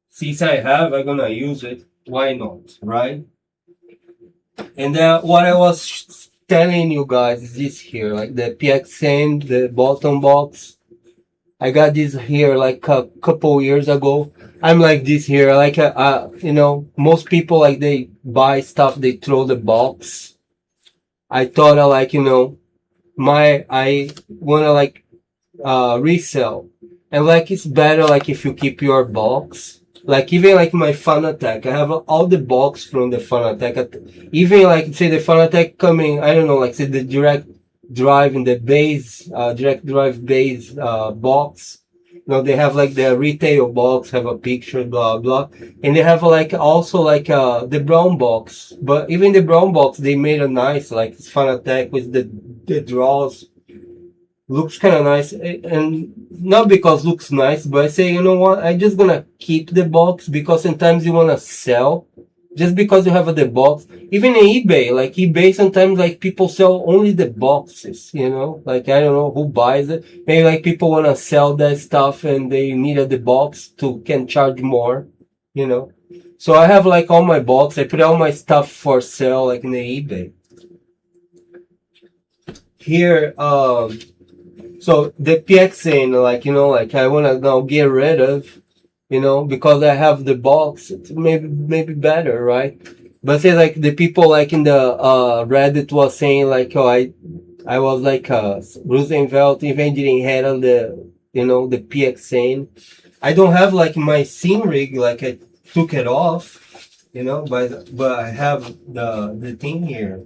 Since I have, I'm gonna use it. Why not, right? And what I was telling you guys is this here, like the PXN, the bottom box. I got this here like a couple years ago. I'm like this here, like you know, most people like they buy stuff, they throw the box. I thought like, you know, I wanna like resell, and like it's better like if you keep your box. Like even like my Fanatec, I have all the box from the Fanatec. Even like say the Fanatec coming, I don't know, like say the direct drive in the base, direct drive base box. You know, they have like the retail box, have a picture, blah blah, and they have like also like the brown box. But even the brown box, they made a nice like Fanatec with the draws. Looks kind of nice, and not because looks nice, but I say, you know what, I just gonna keep the box, because sometimes you wanna sell just because you have the box. Even in eBay, like eBay, sometimes like people sell only the boxes, you know, like I don't know who buys it. Maybe like people wanna sell that stuff and they needed the box to can charge more, you know. So I have like all my box, I put all my stuff for sale like in the eBay. Here, so the PXN, like, you know, like I want to now get rid of, you know, because I have the box, it's maybe better, right? But say like the people like in the Reddit was saying like, oh, I was like Roosevelt even didn't handle the, you know, the PXN. I don't have like my scene rig, like I took it off, you know, but I have the thing here.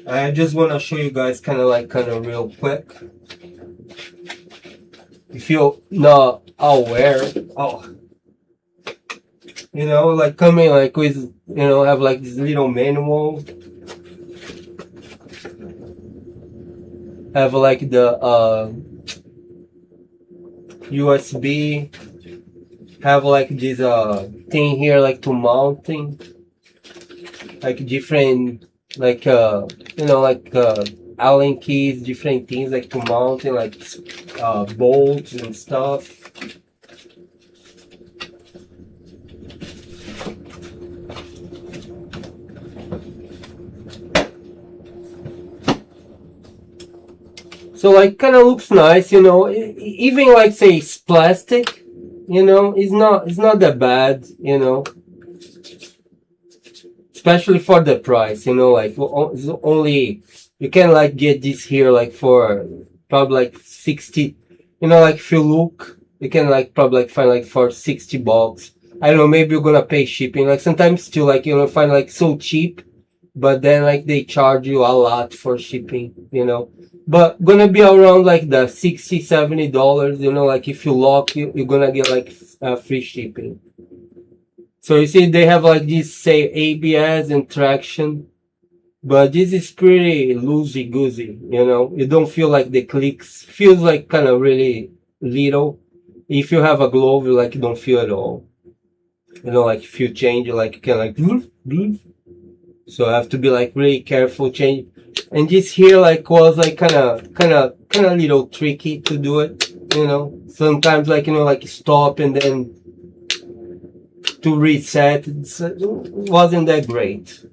I just want to show you guys kind of real quick. If you're not aware, oh, you know, like coming like with, you know, have like this little manual, have like the USB, have like this thing here like to mounting, like different like you know, like Allen keys, different things like to mounting, like bolts and stuff. So like kind of looks nice, you know. Even like say it's plastic, you know, it's not that bad, you know. Especially for the price, you know, like it's only, you can like get this here like for probably like 60, you know, like if you look, you can like probably like find like for $60. I don't know, maybe you're gonna pay shipping. Like sometimes still like, you know, find like so cheap, but then like they charge you a lot for shipping, you know. But gonna be around like the $60-$70, you know, like if you lock, you're gonna get like free shipping. So you see they have like this say ABS and traction, but this is pretty loosey goosey, you know. You don't feel like the clicks, feels like kind of really little. If you have a glove, you like, you don't feel at all, you know. Like if you change, you like, you can like so I have to be like really careful change. And this here like was like kind of little tricky to do it, you know. Sometimes like, you know, like stop and then to reset, it wasn't that great.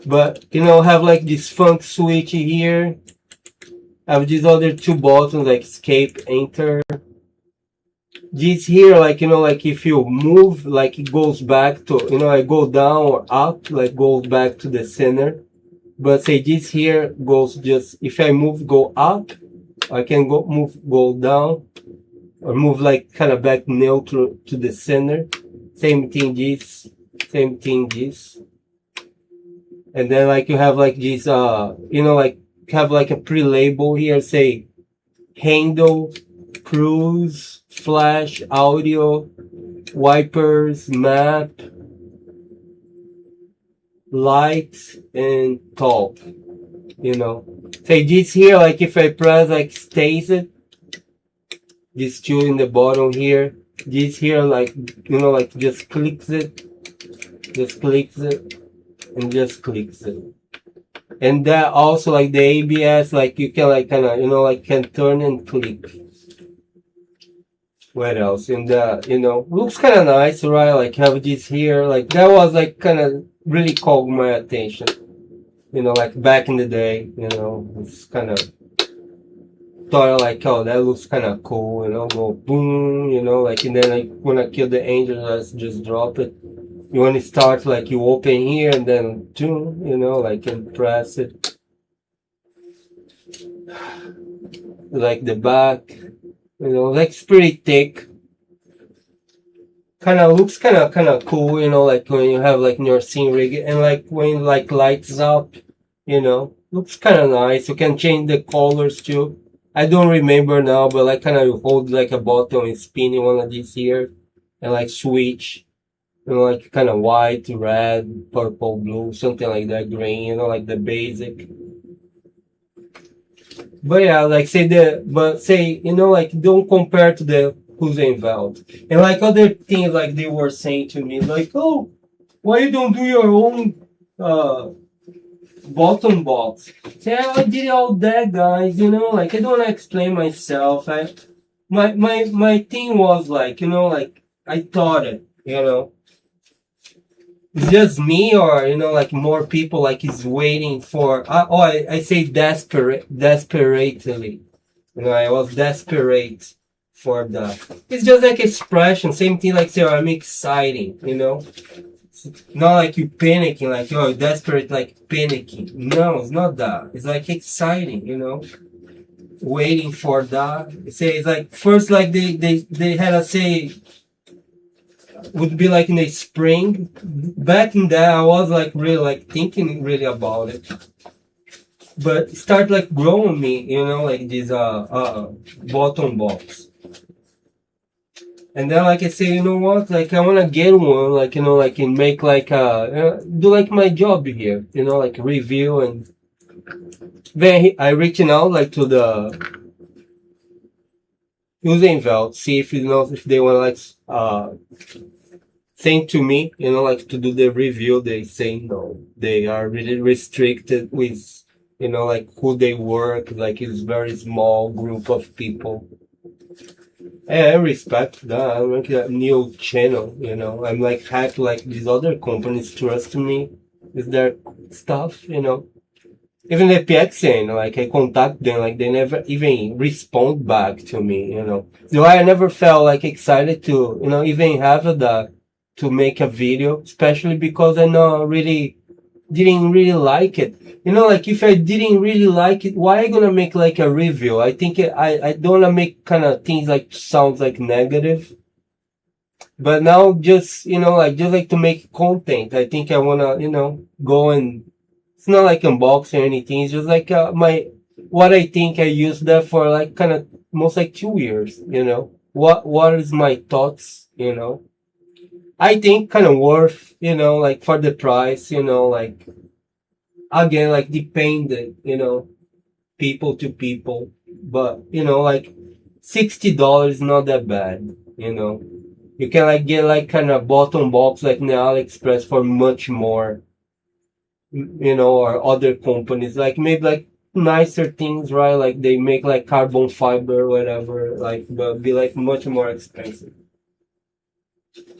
But you know, have like this funk switch here, have these other two buttons like escape, enter. This here, like, you know, like if you move, like it goes back to, you know, I go down or up, like goes back to the center. But say this here goes just, if I move, go up, I can go down, or move like kind of back neutral to the center. Same thing this, same thing this. And then like you have like this, you know, like have like a pre-label here, say handle, cruise, flash, audio, wipers, map, lights, and top, you know. Say this here, like if I press like stays it, this two in the bottom here, this here like, you know, like just clicks it, and just clicks it. And that also like the ABS, like you can like kind of, you know, like can turn and click. What else? And you know, looks kind of nice, right? Like have this here, like that was like kind of really caught my attention, you know, like back in the day, you know. It's kind of thought like, oh, that looks kind of cool, you know, go boom, you know, like, and then like when I kill the angel, let's just drop it. You want to start like you open here and then boom, you know, like and press it, like the back, you know, like it's pretty thick. Kind of looks kind of cool, you know, like when you have like your scene rig, and like when like lights up, you know, looks kind of nice. You can change the colors too. I don't remember now, but like kind of hold like a button and spin one of these here, and like switch, you know, like kind of white, red, purple, blue, something like that, green, you know, like the basic. But yeah, like say you know, like don't compare to the Roosevelt. And like other things like they were saying to me, like, oh, why you don't do your own bottom box? Say, oh, I did all that, guys, you know, like I don't want to explain myself. My thing was like, you know, like I thought it, you know. It's just me, or you know, like more people like is waiting for I say desperately, you know, I was desperate for that. It's just like expression, same thing like say, oh, I'm exciting, you know. Not like you panicking, like you're desperate, like panicking. No, it's not that. It's like exciting, you know, waiting for that. Say it's like first, like they had a say would be like in the spring. Back in that, I was like really like thinking really about it, but it started like growing me, you know, like this bottom box. And then, like I say, you know what? Like I wanna get one, like you know, like and make like do like my job here, you know, like review. And then I reaching out like to the using Velt, see if you know if they wanna like send to me, you know, like to do the review. They say no, they are really restricted with, you know, like who they work. Like it's very small group of people. I respect that. I'm like a new channel, you know. I'm like happy like these other companies trust me with their stuff, you know. Even the PXN, like I contact them, like they never even respond back to me, you know. So I never felt like excited to, you know, even have the to make a video, especially because I know really didn't really like it. You know, like if I didn't really like it, why I gonna make like a review? I think I don't wanna make kind of things like sounds like negative. But now just, you know, like just like to make content. I think I wanna, you know, go and it's not like unboxing or anything. It's just like what I think I used that for like kind of most like 2 years, you know. What is my thoughts, you know? I think kind of worth, you know, like for the price, you know, like again, like dependent, you know, people to people, but you know, like $60 is not that bad, you know. You can like get like kind of bottom box like in the AliExpress for much more, you know, or other companies like maybe like nicer things, right? Like they make like carbon fiber, whatever, like but be like much more expensive.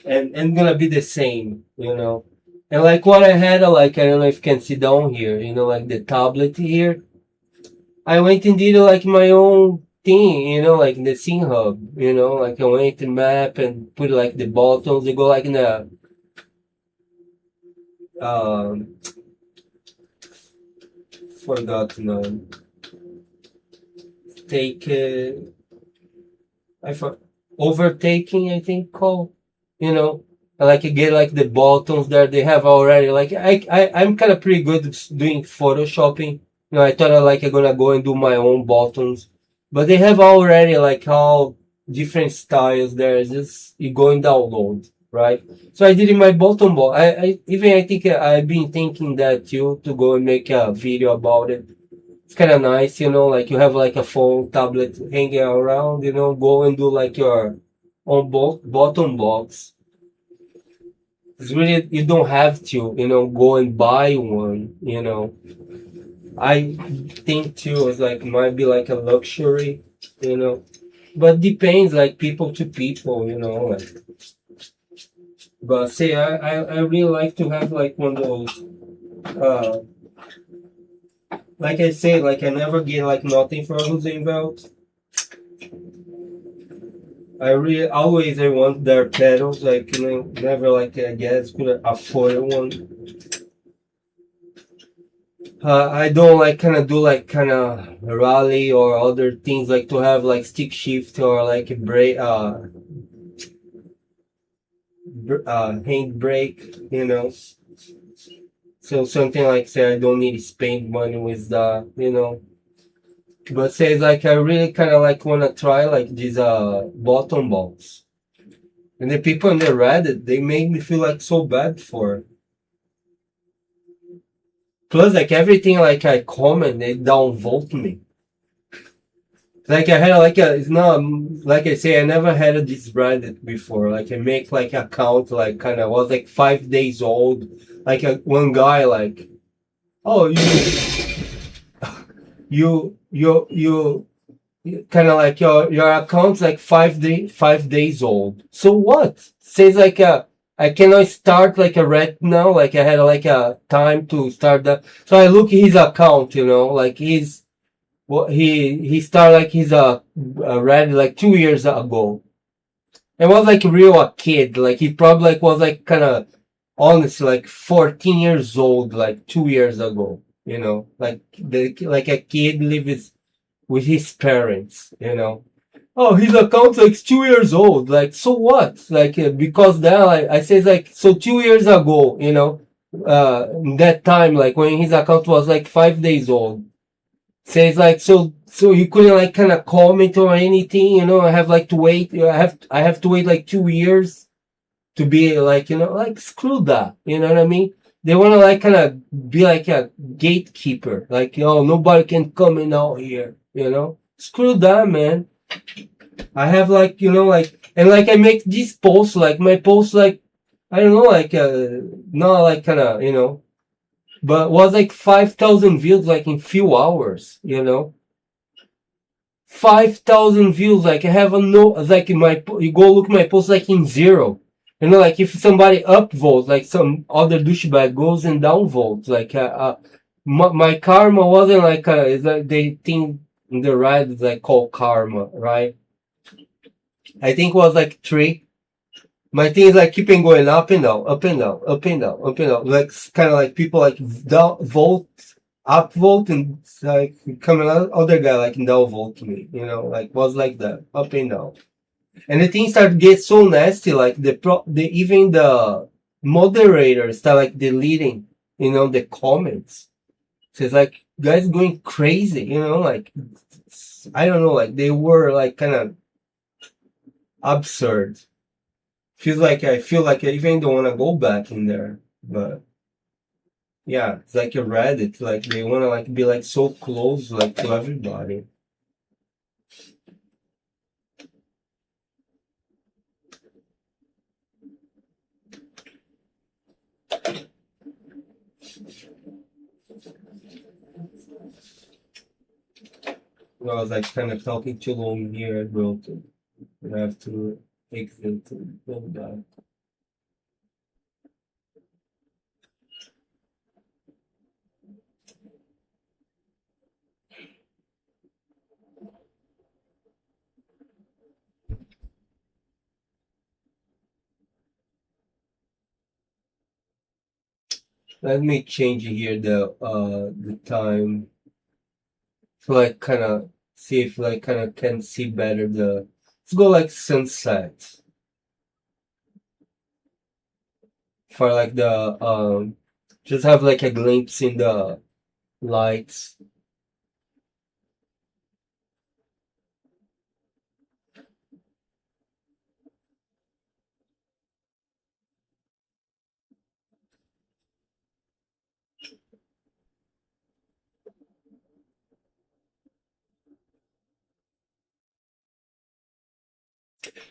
And gonna be the same, you know. And like what I had, like I don't know if you can see down here, you know, like the tablet here. I went and did like my own thing, you know, like in the scene hub, you know, like I went to map and put like the buttons. They go like in the forgot now. Take I for overtaking, I think called, you know. Like you get like the buttons there they have already. Like I'm kind of pretty good at doing photoshopping. You know, I thought I'm gonna go and do my own buttons, but they have already like all different styles there. Just you go and download, right? So I did in my button ball. I think I've been thinking that too to go and make a video about it. It's kind of nice, you know, like you have like a phone, tablet hanging around, you know, go and do like your own button box. It's really, you don't have to, you know, go and buy one, you know. I think too, it's like, might be like a luxury, you know. But depends, like, people to people, you know, like. But say, I really like to have like one of those, like I say, like I never get like nothing for losing belt. I really always I want their pedals, like you know, never like I guess could afford one. I don't like kind of do like kind of rally or other things like to have like stick shift or like a brake, hand brake, you know. So something like say I don't need to spend money with that, you know. But say like I really kind of like want to try like this bottom box. And the people on the Reddit, they make me feel like so bad for it. Plus like everything like I comment, they downvote me. Like I had like a, it's not, like I say, I never had this Reddit before. Like I make like account like kind of, was like 5 days old. Like one guy like, oh you kind of like your account's like 5 days old. So what? Says like I cannot start like a red now. Like I had like a time to start that. So I look at his account, you know, like he's what he started like his red like 2 years ago. It was like real a kid. Like he probably like was like kind of honestly, like 14 years old, like 2 years ago, you know, like like a kid lives with his parents, you know. Oh, his account's like 2 years old. Like, so what? Like, because then I say like, so 2 years ago, you know, that time, like when his account was like 5 days old, says like, so you couldn't like kind of comment or anything, you know. I have like to wait. I have to wait like 2 years to be like, you know, like screw that. You know what I mean? They want to like kind of be like a gatekeeper, like, yo, nobody can come in out here, you know. Screw that, man. I have like, you know, like, and like I make these posts, like my posts, like, I don't know, like, not like kind of, you know, but was like 5,000 views, like in few hours, you know. 5,000 views, like I have a no, like in my, you go look my post, like in zero. You know, like if somebody upvotes, like some other douchebag goes and downvotes, like, my karma wasn't like, it's like they think in the right, it's like called karma, right? I think it was like 3. My thing is like keeping going up and down, up and down, up and down, up and down. Like kind of like people like down vote, up vote, and like coming out other guy like down vote to me. You know, like was like that, up and down. And the thing started to get so nasty. Like even the moderators start like deleting, you know, the comments. So it's like guys going crazy. You know, like I don't know, like they were like kind of absurd. I feel like I even don't want to go back in there, but yeah, it's like a Reddit, like they want to like be like so close like to everybody. I was like kind of talking too long here, bro. I have to exit to go back. Let me change here the time to like kind of see if like kind of can see better the. Let's go like sunset for like the just have like a glimpse in the lights.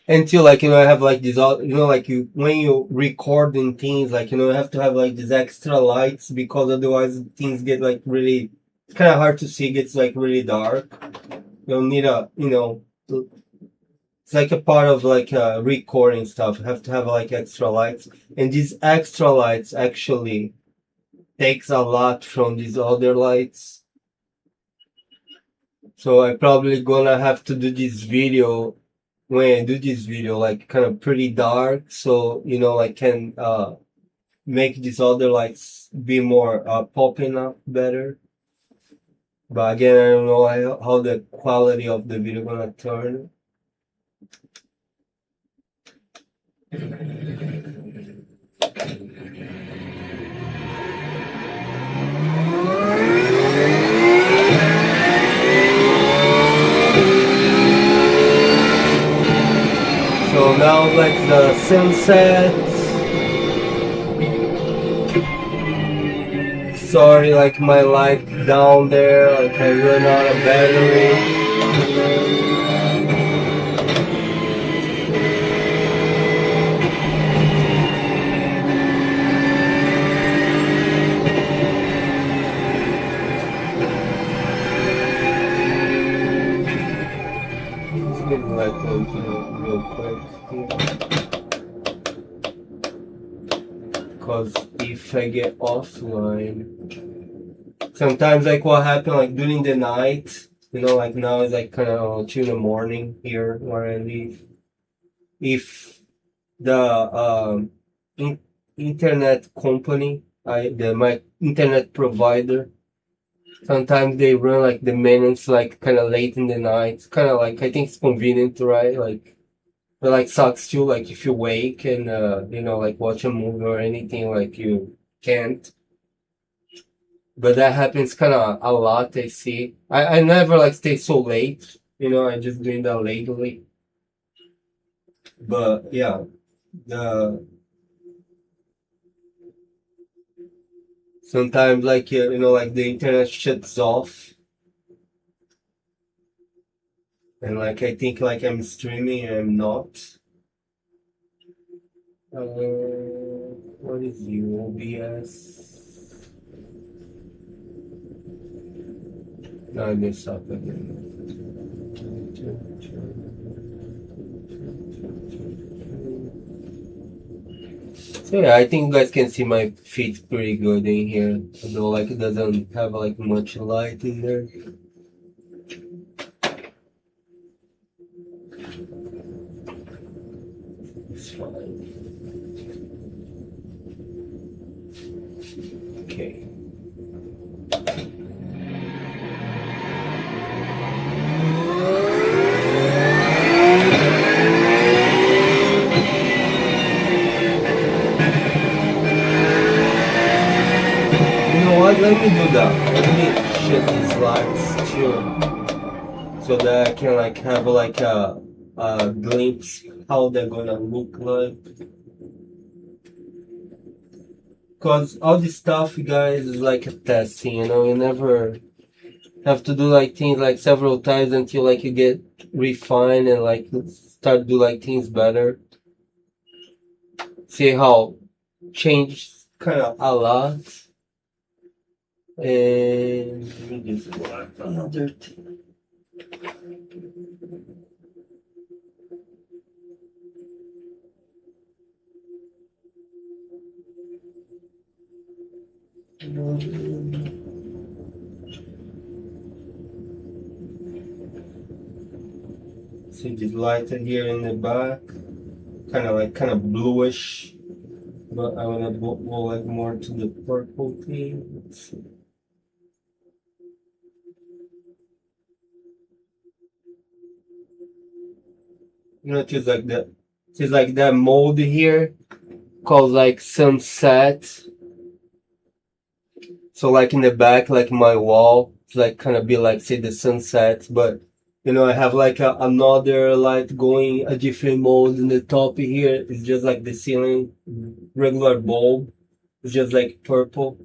Until like, you know, I have like these all, you know, like you when you recording things, like, you know, you have to have like these extra lights because otherwise things get like really kind of hard to see. It gets like really dark. You'll need a, you know, it's like a part of like recording stuff. You have to have like extra lights, and these extra lights actually takes a lot from these other lights. So I probably gonna have to do this video when I do this video, like kind of pretty dark, so you know I can make these other lights be more popping up better. But again, I don't know how the quality of the video gonna turn. So now like the sunset. Sorry, like my light down there, like I run out of battery. Let's get the light on real quick. Because if I get offline, sometimes like what happened like during the night, you know, like now it's like kind of 2 in the morning here where I live. If the internet company, my internet provider. Sometimes they run like the maintenance like kind of late in the night. Kind of like, I think it's convenient, right? Like, but like sucks too. Like if you wake and you know, like watch a movie or anything, like you can't. But that happens kind of a lot. I see. I never like stay so late. You know, I just doing that lately. But yeah, the sometimes like you know, like the internet shuts off, and like I think like I'm streaming and I'm not. What is you OBS? No, I messed up again. So yeah, I think you guys can see my feet pretty good in here, although like it doesn't have like much light in there. It's fine. Okay. Let me do that. Let me shut these lights too, so that I can like have like a glimpse how they're gonna look like. Cause all this stuff, guys, is like a testing. You know, you never have to do like things like several times until like you get refined and like start do like things better. See how change kind of a lot. And let me just grab another thing. See this light here in the back, kind of bluish, but I wanna go like more to the purple thing. Let's see. You know, just like that. It's like that mold here called like sunset. So like in the back, like my wall, it's like kind of be like say the sunset, but you know I have like another light going a different mode in the top here. It's just like the ceiling, regular bulb. It's just like purple.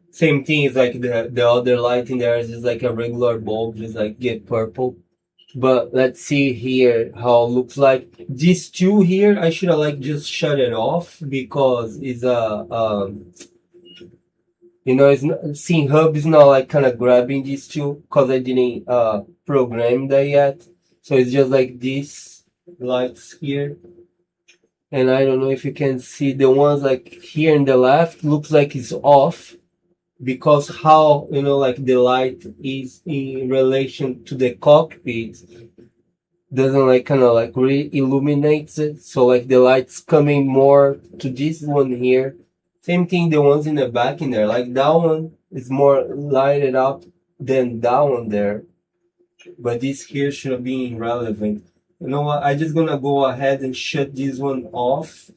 Same thing is like the other light in there is just like a regular bulb, just like get purple. But let's see here how it looks like. These two here, I should have like just shut it off because it's you know, it's not, Simhub is not like kind of grabbing these two because I didn't program that yet. So it's just like these lights here. And I don't know if you can see the ones like here in the left looks like it's off because how, you know, like the light is in relation to the cockpit doesn't like kind of like re-illuminates it. So like the light's coming more to this one here. Same thing, the ones in the back in there, like that one is more lighted up than that one there. But this here should be irrelevant. You know what, I'm just gonna go ahead and shut this one off.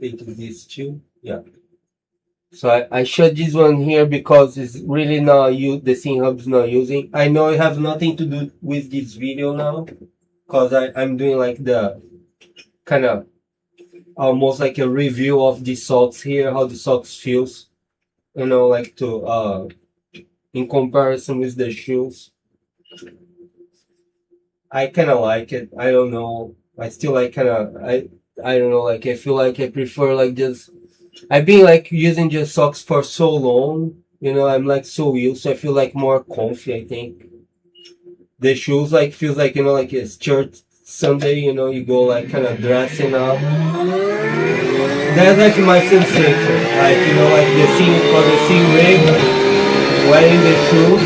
Take these two, yeah. So I shut this one here because it's really not the Simhub is not using. I know it have nothing to do with this video now. Because I'm doing like the kind of almost like a review of the socks here, how the socks feels, you know, like to in comparison with the shoes. I kind of like it. I don't know. I still like kind of I don't know. Like I feel like I prefer like just I've been like using just socks for so long. You know, I'm like so used. So I feel like more comfy. I think. The shoes like feels like, you know, like it's church Sunday, you know, you go like kind of dressing up. That's like my sensation. Like, you know, like the scene for the scene rig, wearing the shoes.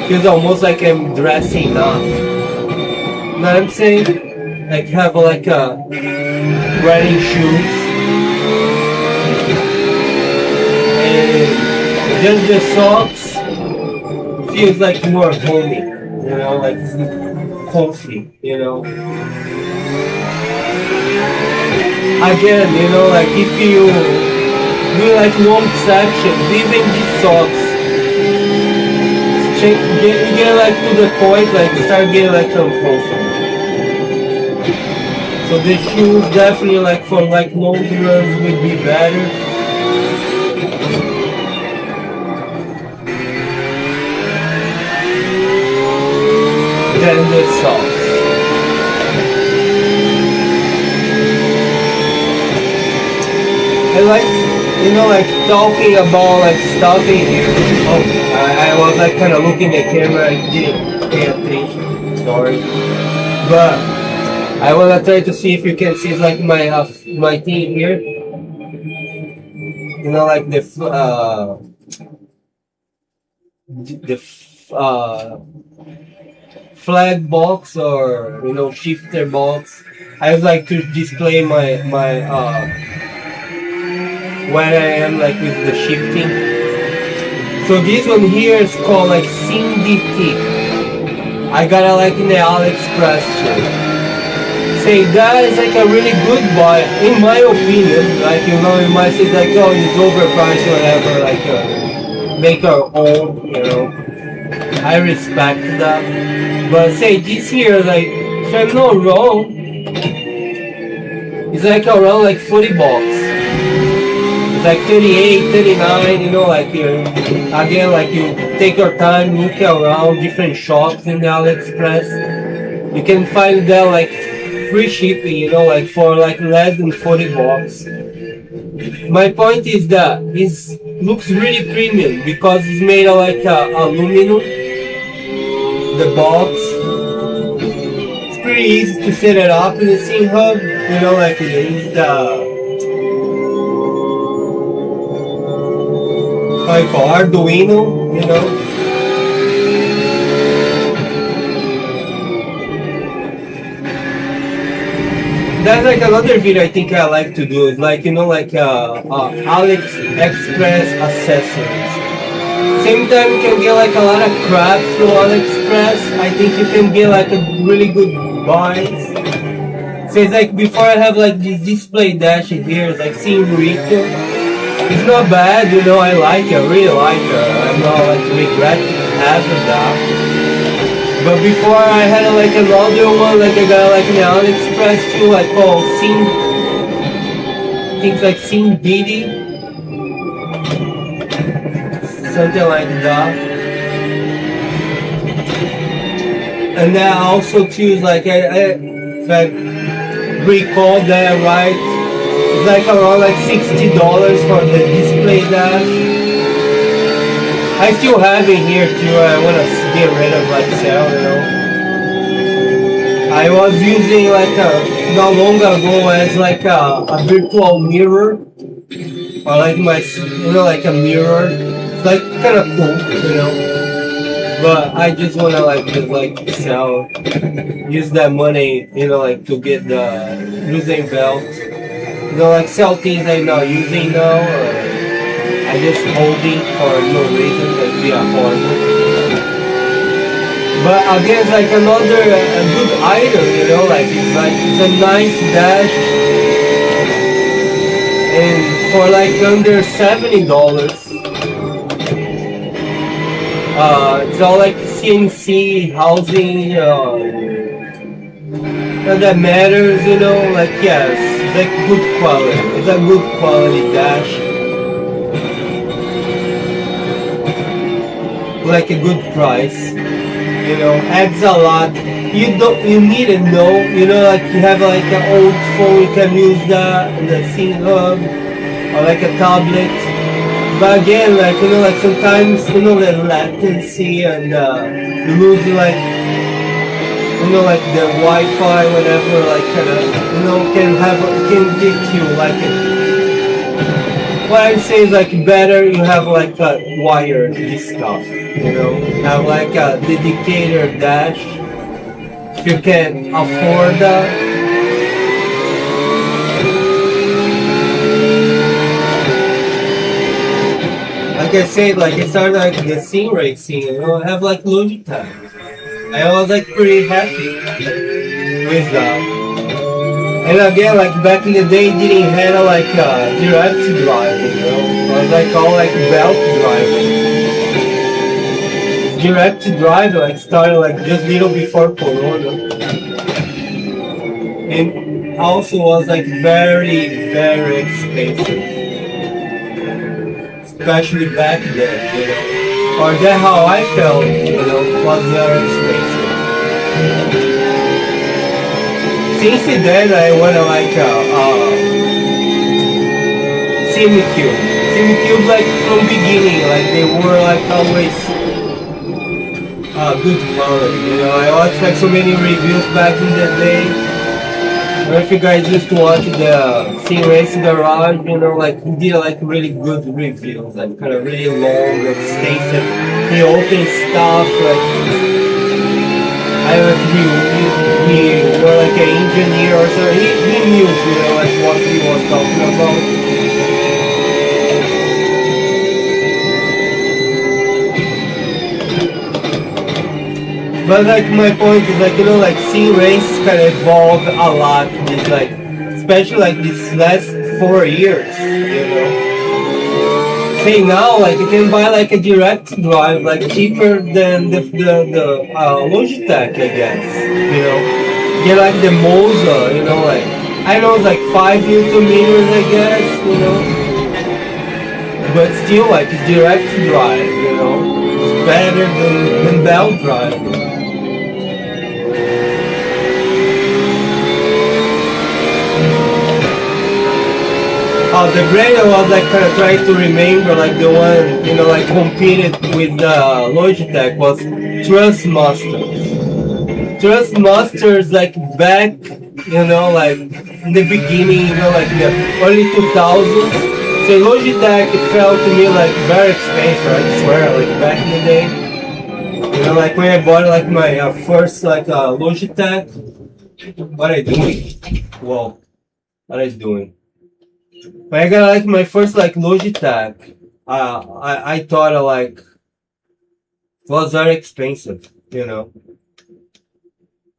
Feels almost like I'm dressing up. know what I'm saying? Like have like a running shoes, and just the socks feels like more homey, you know, like comfy, you know. Again, you know, like if you do like long sections, even these socks, get like to the point, like start getting like uncomfortable. So the shoes definitely like for like long runs would be better. Than the socks. I like, you know, like talking about like stuff in here. Oh, I was like kind of looking at the camera and didn't pay attention. Sorry, but I wanna try to see if you can see like my my thing here. You know, like the flag box, or you know, shifter box. I would like to display my where I am like with the shifting. So this one here is called like CDT. I got it like in the AliExpress too. Say that is like a really good buy in my opinion. Like, you know, you might say like, oh, it's overpriced or whatever, like make our own, you know. I respect that. But say this here, like, if I'm not wrong, it's like around like 40 bucks. It's like 38, 39, you know, like you, again, like you take your time, look around different shops in the AliExpress. You can find that like free shipping, you know, like for like less than 40 bucks. My point is that it looks really premium because it's made of like aluminum. The box, it's pretty easy to set it up in the scene hub, you know, like it is the like Arduino, you know. That's like another video I think I like to do, is like, you know, like AliExpress accessories. Same time you can get like a lot of crap through AliExpress. I think you can get like a really good buys. So it's like before I have like this display dash in here, it's like Simracing. It's not bad, you know, I like it, I really like it. I'm not like regretting having that. But before I had like another one, like I got like an AliExpress too, like called things like Diddy. Something like that. And then I also choose like if I recall that right, it's like around like $60 for the display dash. I still have it here too. I want to get rid of like sell, you know. I was using like not long ago as like a virtual mirror, or like my, you know, like a mirror. It's like kind of cool, you know. But I just want to like just like sell, use that money, you know, like to get the using belt. You know, like sell things I'm not using now, or I just holding for no reason, like be a horrible. But again, it's like another a good item, you know, like it's a nice dash, and for like under $70. It's all like CNC housing, that matters, you know, like yes, it's like good quality. It's a good quality dash. Like a good price, you know, adds a lot. You need to know, you know, like you have like an old phone, you can use that in the scene hub, or like a tablet. But again, like, you know, like sometimes, you know, the latency and you lose like, you know, like the Wi-Fi, whatever, like kind of, you know, can get you like what I say is like better you have like a wired this stuff, you know, have like a dedicated dash if you can afford that. Like I said, like I started like the Simracing, you know, I have like Logitech. I was like pretty happy with that. And again, like back in the day, didn't have like direct driving, you know. It was like all like belt driving. Direct drive like started like just little before Corona, and also was like very expensive, especially back then, you know, or that's how I felt, you know, was very expensive. Since then I went like Simucube like from beginning, like they were like always good quality, you know. I watched like so many reviews back in the day. I don't know if you guys used to watch the Simrace Garage, you know, like he did like really good reviews, like kind of really long, extensive. He opened stuff like I don't know if he were like an engineer or something. He knew, you know, like what he was talking about. But like my point is like, you know, like Simrace kind of evolved a lot this like, especially like this last 4 years, you know. Say now like you can buy like a direct drive like cheaper than the Logitech, I guess, you know. Get like the Moza, you know, like I know it's like 5 Nm, I guess, you know. But still like it's direct drive, you know. It's better than belt drive. The brand I was like kind of trying to remember, like the one, you know, like competed with Logitech was Trustmasters. Trustmasters like back, you know, like in the beginning, you know, like the early 2000s. So Logitech, it felt to me like very expensive, I swear, like back in the day. You know, like when I bought like my first like Logitech. What I doing? Whoa, what I doing? When I got like my first like Logitech, I thought like it was very expensive, you know,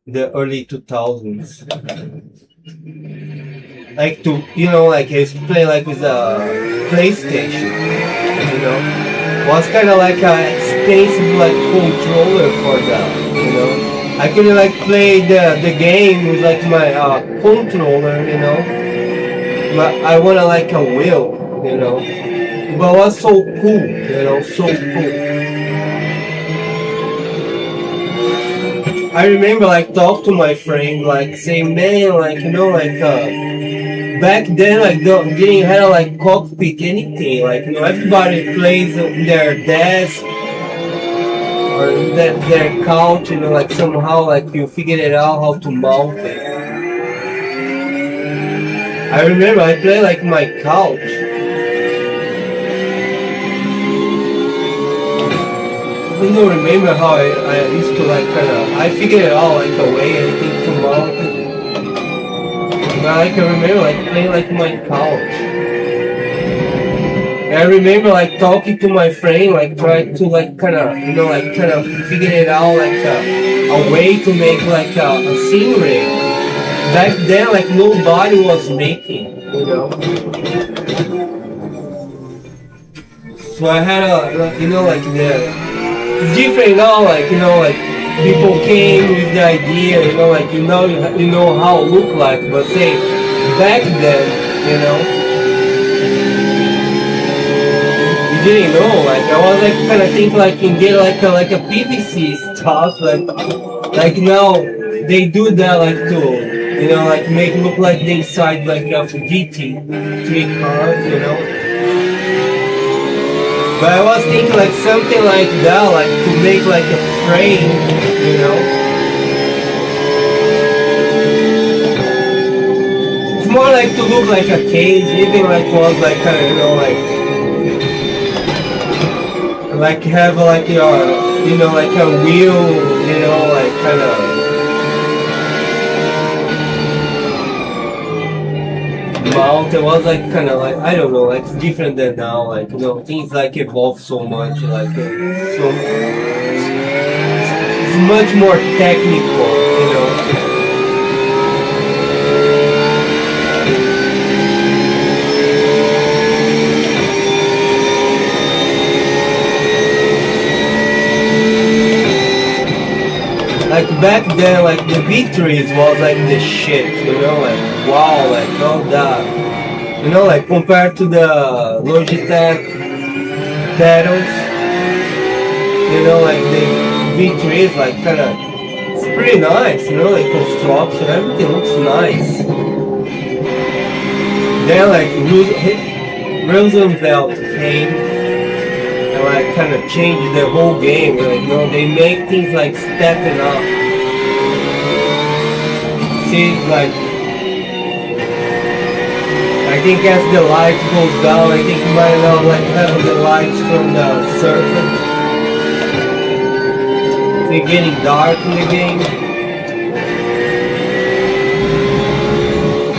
the early 2000s. Like to, you know, like I used to play like with a PlayStation, you know, was kind of like an expensive like controller for that, you know. I couldn't like play the game with like my controller, you know. But I wanted like a wheel, you know. But it was so cool, you know, so cool. I remember like talk to my friend, like saying, man, like, you know, like back then like didn't have like cockpit anything, like, you know, everybody plays in their desk or their couch, you know, like somehow like you figured it out how to mount it. I remember I played like my couch. I don't remember how I used to like I figured it out like a way anything to mount it. But I can remember like playing like my couch. And I remember like talking to my friend, like trying to like you know, like figure it out like a way to make like a scenery. Back then, like nobody was making, you know. So I had you know, like it's different now, like, you know, like people came with the idea, you know, like you know how it look like, but say back then, you know, you didn't know. Like I was like kind of think like in get like a PVC stuff, like now they do that like to. You know, like make look like the inside like of GT3 cars, you know. But I was thinking like something like that, like to make like a frame, you know. It's more like to look like a cage, even like was like you know, like have like your, you know, like a wheel, you know, like mountain was like kind of like, I don't know, like it's different than now. Like, you know, things like evolve so much. Like it's much more technical, you know. Like back then, like the V3s was like the shit, you know, like wow, like all that, you know, like compared to the Logitech pedals, you know, like the V3s, like kind of, it's pretty nice, you know, like construction, everything looks nice. Then like Roosevelt came. Like kind of change the whole game. Like, you know, they make things like stepping up. See, like I think as the light goes down, I think you might not like have the lights from the circuit. It's getting dark in the game.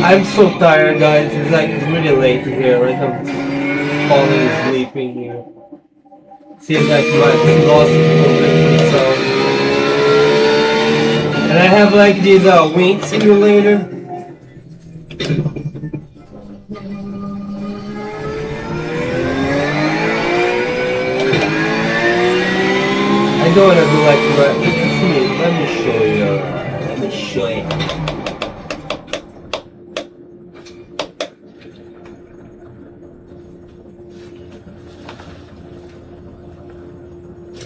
I'm so tired, guys. It's like really late here. Like I'm falling asleep in here. Seems like my lost completely, so. And I have like this wing simulator. I don't wanna do like let me show you. Let me show you.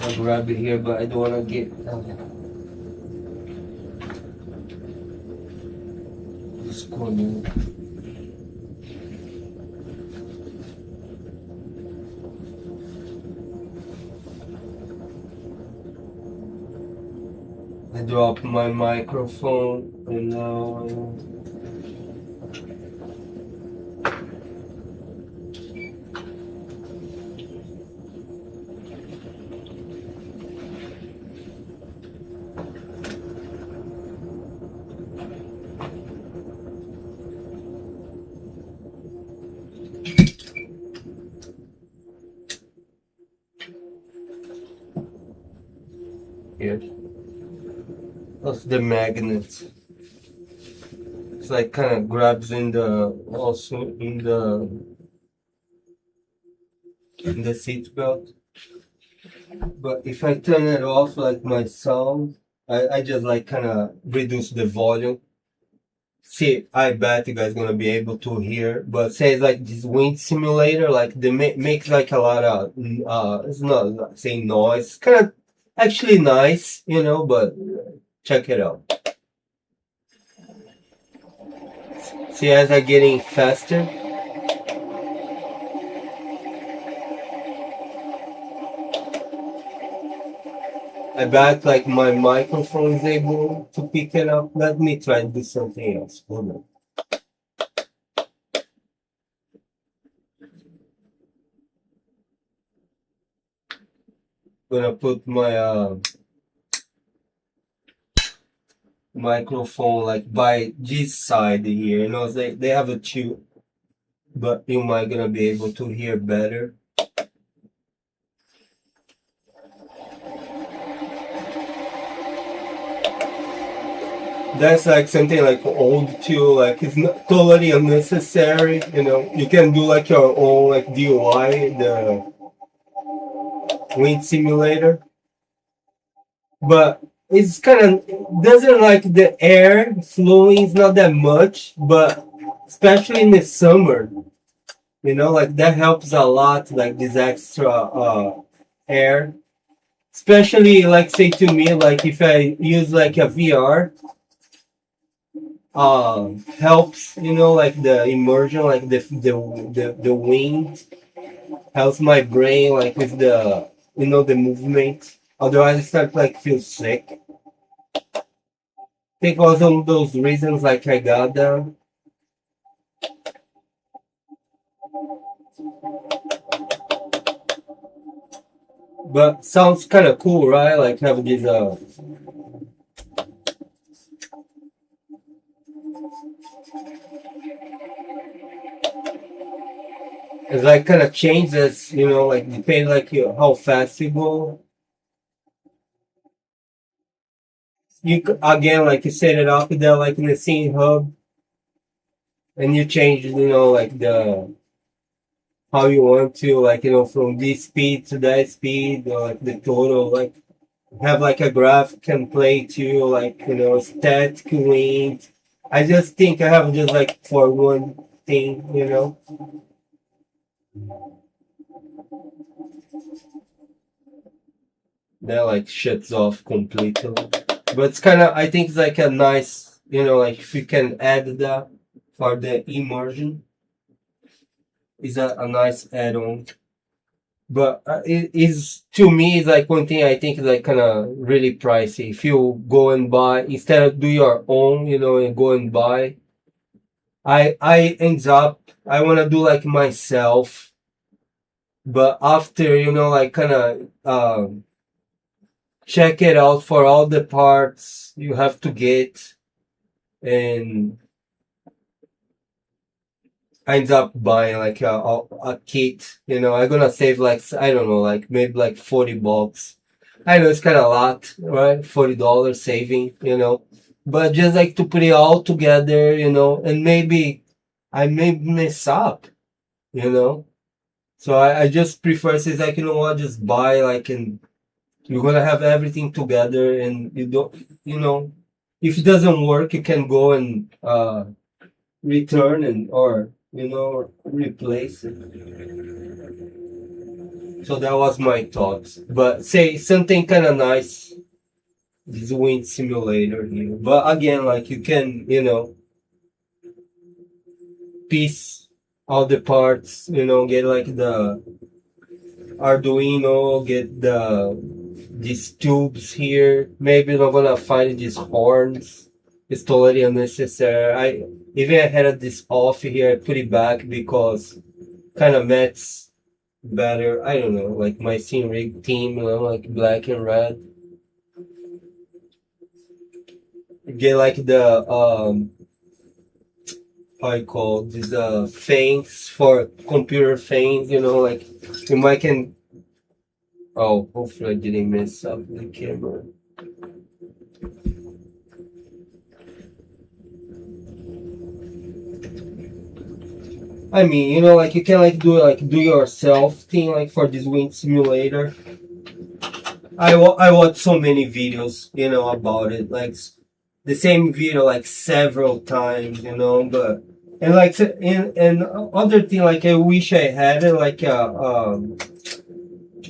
I'll grab it here, but I don't want to get this corner. I dropped my microphone and now here. That's the magnet. It's like kind of grabs in the also in the seat belt. But if I turn it off, like my sound, I just like kind of reduce the volume. See, I bet you guys gonna be able to hear. But says like this wind simulator, like they makes like a lot of it's not saying noise. It's kind of actually nice, you know. But check it out. See, as I'm getting faster. I bet like my microphone is able to pick it up. Let me try to do something else. Hold on. Gonna put my microphone like by this side here. You know, they have a tube, but you might gonna be able to hear better. That's like something like old too, like it's not totally unnecessary, you know. You can do like your own like DIY, the wind simulator. But it's kind of doesn't like the air flowing is not that much, but especially in the summer, you know, like that helps a lot, like this extra air. Especially like say to me, like if I use like a VR, helps, you know, like the immersion, like the wind helps my brain like with the, you know, the movement. Otherwise I start like feel sick. I think also those reasons like I got them. But sounds kind of cool, right? Like have this It's like kind of changes, you know, like depending like how fast you go. Again, like you set it up there like in the scene hub, and you change, you know, like the how you want to, like, you know, from this speed to that speed, or like the total, like have like a graph can play to, like, you know, static wind. I just think I have just like for one thing, you know. That like shuts off completely. But it's kind of, I think it's like a nice, you know, like if you can add that for the immersion, is a nice add-on. But it is, to me, it's like one thing I think is like kind of really pricey. If you go and buy, instead of do your own, you know, and go and buy, I ends up, I want to do like myself, but after, you know, like kind of check it out for all the parts you have to get, and I end up buying like a kit, you know. I'm gonna save like, I don't know, like maybe like $40. I know it's kind of a lot, right? $40 saving, you know, but just like to put it all together, you know, and maybe I may mess up, you know. So I just prefer, says like, you know what, just buy like, and you're gonna have everything together, and you don't, you know, if it doesn't work, you can go and return and, or, you know, replace it. So that was my thoughts. But say something kind of nice, this wind simulator here. But again, like you can, you know, piece all the parts, you know, get like the Arduino, get these tubes here. Maybe you're not gonna find these horns. It's totally unnecessary. I had this off here, I put it back because kind of matches better. I don't know, like my Simracing team, you know, like black and red. Get like the how I call these things for computer things, you know, like you might can. Oh, hopefully I didn't mess up the camera. I mean, you know, like you can like do yourself thing like for this wind simulator. I watched so many videos, you know, about it, like the same video like several times, you know, but and like and other thing like I wish I had it, like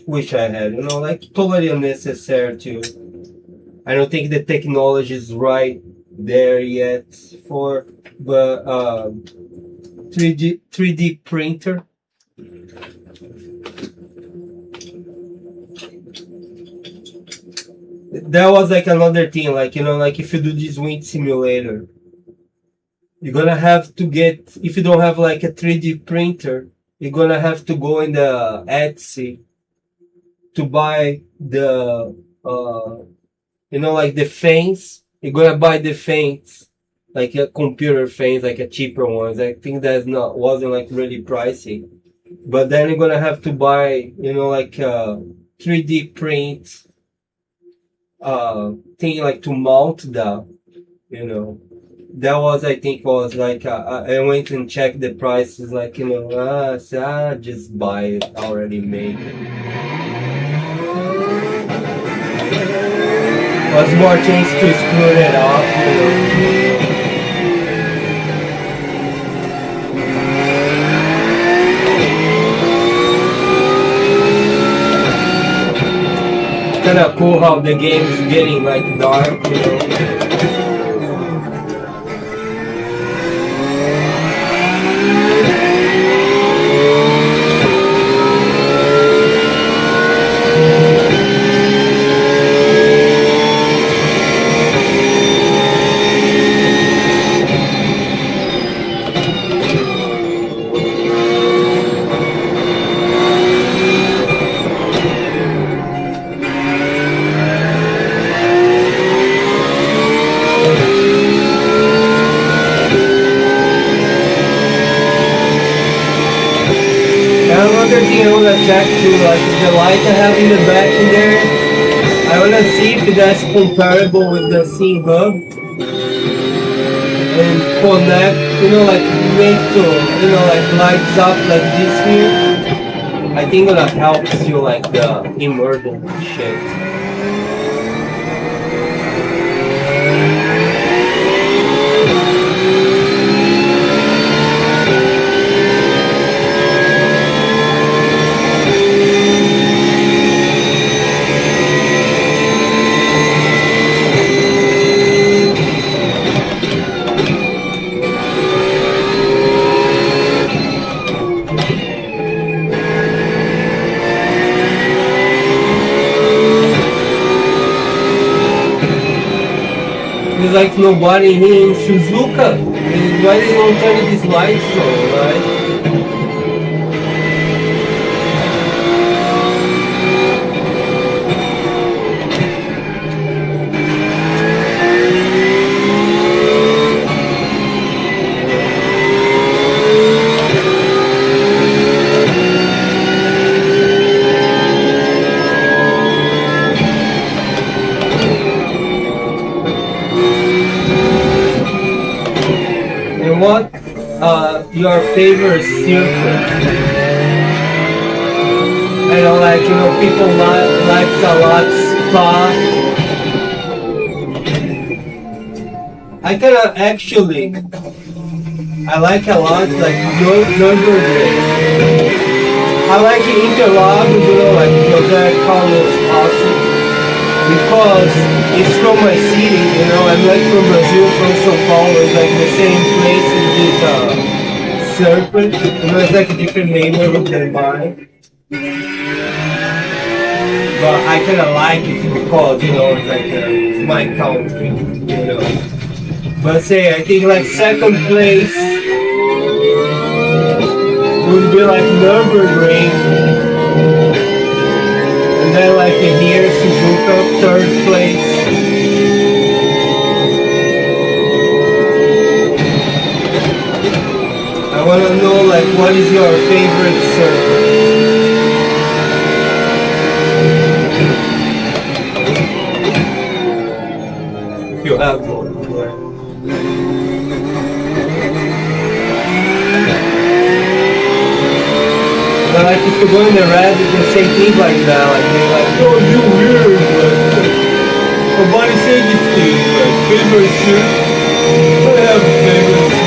wish I had, you know, like totally unnecessary too. I don't think the technology is right there yet for, but 3D printer. That was like another thing, like, you know, like if you do this wind simulator, you're gonna have to get, if you don't have like a 3D printer, you're gonna have to go in the Etsy to buy the you know, like the fans. You're gonna buy the fans, like a computer fans, like a cheaper ones. I think that's not, wasn't like really pricey, but then you're gonna have to buy, you know, like 3D print thing, like to mount that, you know. That was, I think, was like I went and checked the prices, like, you know, so just buy it already made. Was more chance to screw it up, you know. Kind of cool how the game is getting like dark, you know. back to like the light I have in the back in there. I wanna see if that's comparable with the Sim Hub and connect, you know, like make to, you know, like lights up like this here. I think that helps you like the immersion shit. There's like nobody here in Suzuka. Why they don't turn these lights on, right? What your favorite circuit? I know, like, you know, people like a lot Spa. I kinda actually, I like a lot like Nürburgring. I like Interlagos, you know, like José Carlos Passi, because it's from my city, you know. I'm like from Brazil, from São Paulo. It's like the same place as this circuit, you know. It's like a different neighborhood than mine, but I kind of like it because, you know, it's like it's my country, you know. But say I think like second place would be like Nürburgring. And then like here, Suzuka, third place. I want to know like what is your favorite circuit? If you have one. Right? But like if you go in the red, you can say things like that, like they're like, oh, you weird, like, nobody say this thing, like, favorite suit, I have a favorite suit.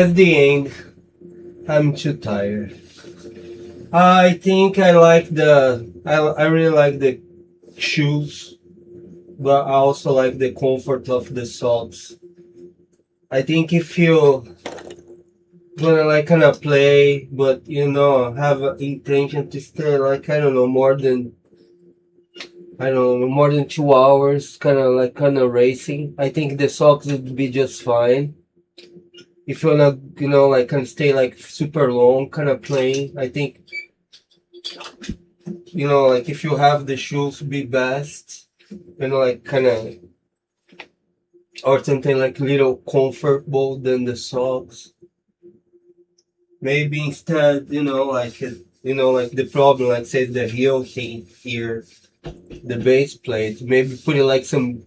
that's the end. I'm too tired. I think I like I really like the shoes, but I also like the comfort of the socks. I think if you gonna like kind of play, but you know, have an intention to stay like, I don't know, more than, I don't know, more than 2 hours, kind of racing, I think the socks would be just fine. If you wanna, you know, like kind of stay like super long, kind of playing, I think, you know, like if you have the shoes, be best, you know, like kind of, or something like little comfortable than the socks. Maybe instead, you know, like the problem, like says the heel thing here, the base plate. Maybe put it like some,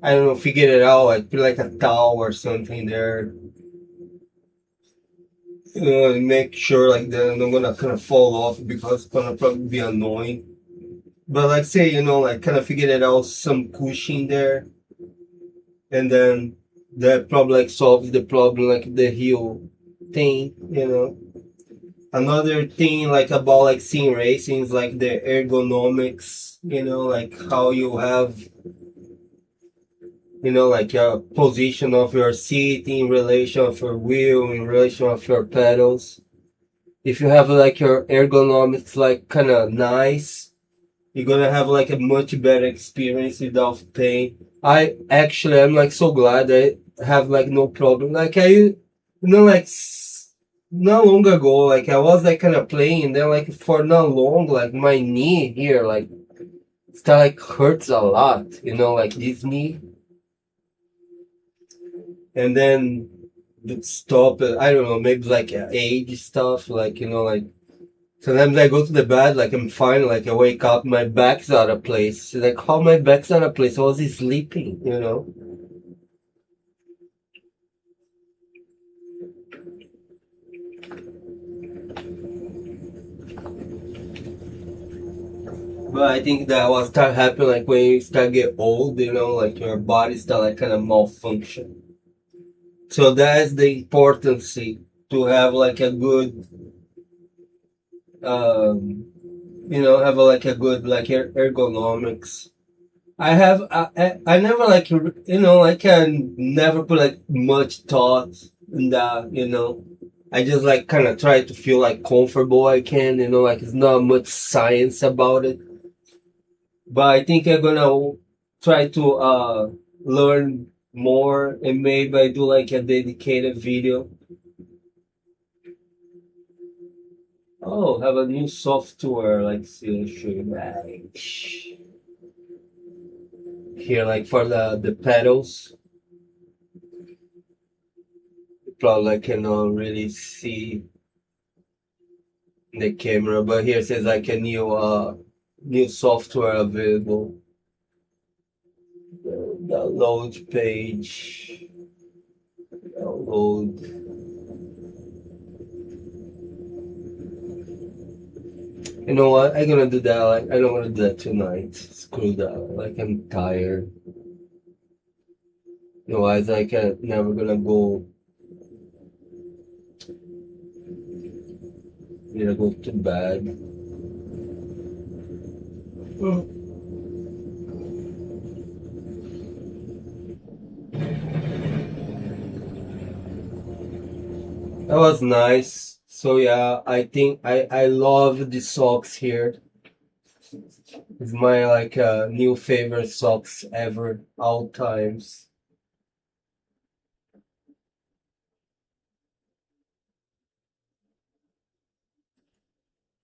I don't know, figure it out. Like put like a towel or something there. Make sure like they're not gonna kind of fall off because it's gonna probably be annoying. But like say, you know, like kind of figure it out, some cushion there, and then that probably like solves the problem, like the heel thing, you know. Another thing like about like sim racing is like the ergonomics, you know, like how you have, you know, like your position of your seat in relation of your wheel, in relation of your pedals. If you have like your ergonomics like kind of nice, you're gonna have like a much better experience without pain. I'm like so glad I have like no problem. Like you know, like not long ago, like I was like kind of playing, and then like for not long, like my knee here, like it like hurts a lot, you know, like this knee, and then stop. I don't know, maybe like age stuff, like you know, like sometimes I go to the bed, like I'm fine, like I wake up, my back's out of place. Like how my back's out of place? I was sleeping, you know. But I think that will start happening like when you start get old, you know, like your body start like kind of malfunction. So that's the importance to have like a good, you know, have like a good like ergonomics. I never like, you know, like I never put like much thought in that, you know. I just like kind of try to feel like comfortable I can, you know, like it's not much science about it. But I think I'm gonna try to learn more, and maybe I do like a dedicated video. Oh, have a new software, like see, I'll show you back. Here, like for the pedals. Probably cannot really see the camera, but here says like a new software available. Download page. Download. You know what? I'm gonna do that. Like I don't wanna do that tonight. Screw that. Like I'm tired. Otherwise, I can never gonna go. Gonna go to bed. That was nice. So yeah, I think I love the socks here. It's my like new favorite socks ever, all times.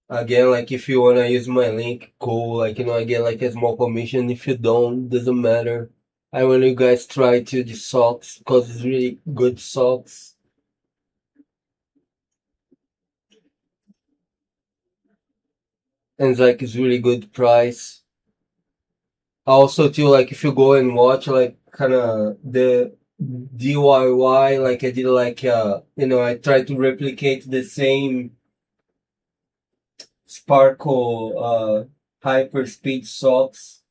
Again, like if you wanna use my link, cool. Like you know, I get like a small commission. If you don't, doesn't matter. I want you guys try to the socks because it's really good socks. And it's really good price. Also too, like if you go and watch like kind of the DIY, like I did like you know, I tried to replicate the same sparkle hyper speed socks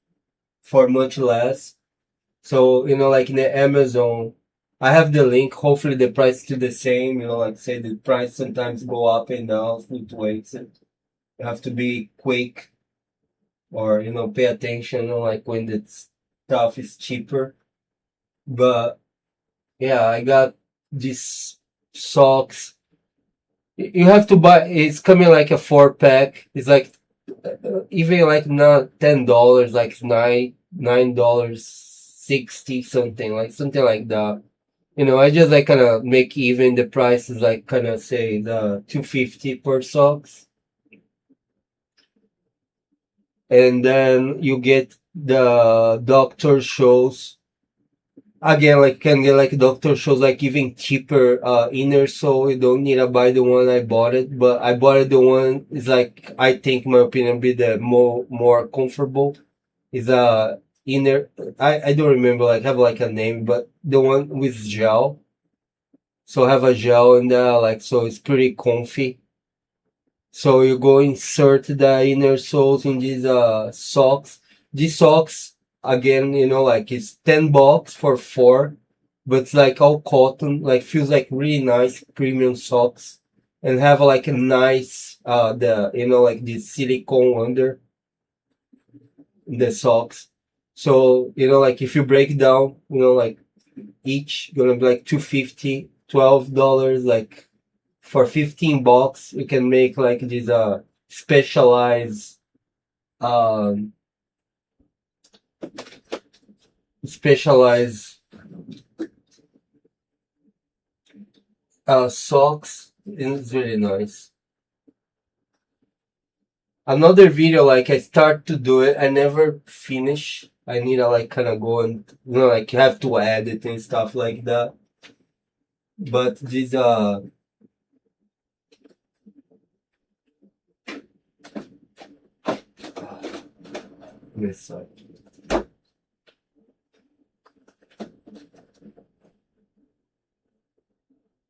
for much less. So you know, like in the Amazon, I have the link. Hopefully the price is still the same. You know, like say the price sometimes go up and down, fluctuates. And you have to be quick or, you know, pay attention, you know, like when the stuff is cheaper. But yeah, I got these socks. You have to buy, it's coming like a 4-pack. It's like, even like not $10, like $9.60 something, like something like that. You know, I just like kind of make even the prices, like kind of say the $2.50 per socks. And then you get the doctor shows. Again, like can get like doctor shows like even cheaper inner sole. You don't need to buy the one I bought it, but I bought it the one is like I think in my opinion be the more comfortable. Is a inner I don't remember like have like a name, but the one with gel. So have a gel in there, like so it's pretty comfy. So you go insert the inner soles in these socks. These socks again, you know, like it's $10 for 4, but it's like all cotton, like feels like really nice premium socks, and have like a nice the you know like the silicone under the socks. So you know like if you break down, you know like each gonna be like $2.50, $12, like for $15 you can make like these specialized um specialized socks, and it's really nice. Another video, like I start to do it, I never finish. I need to like kind of go and you know like have to edit and stuff like that. But these this side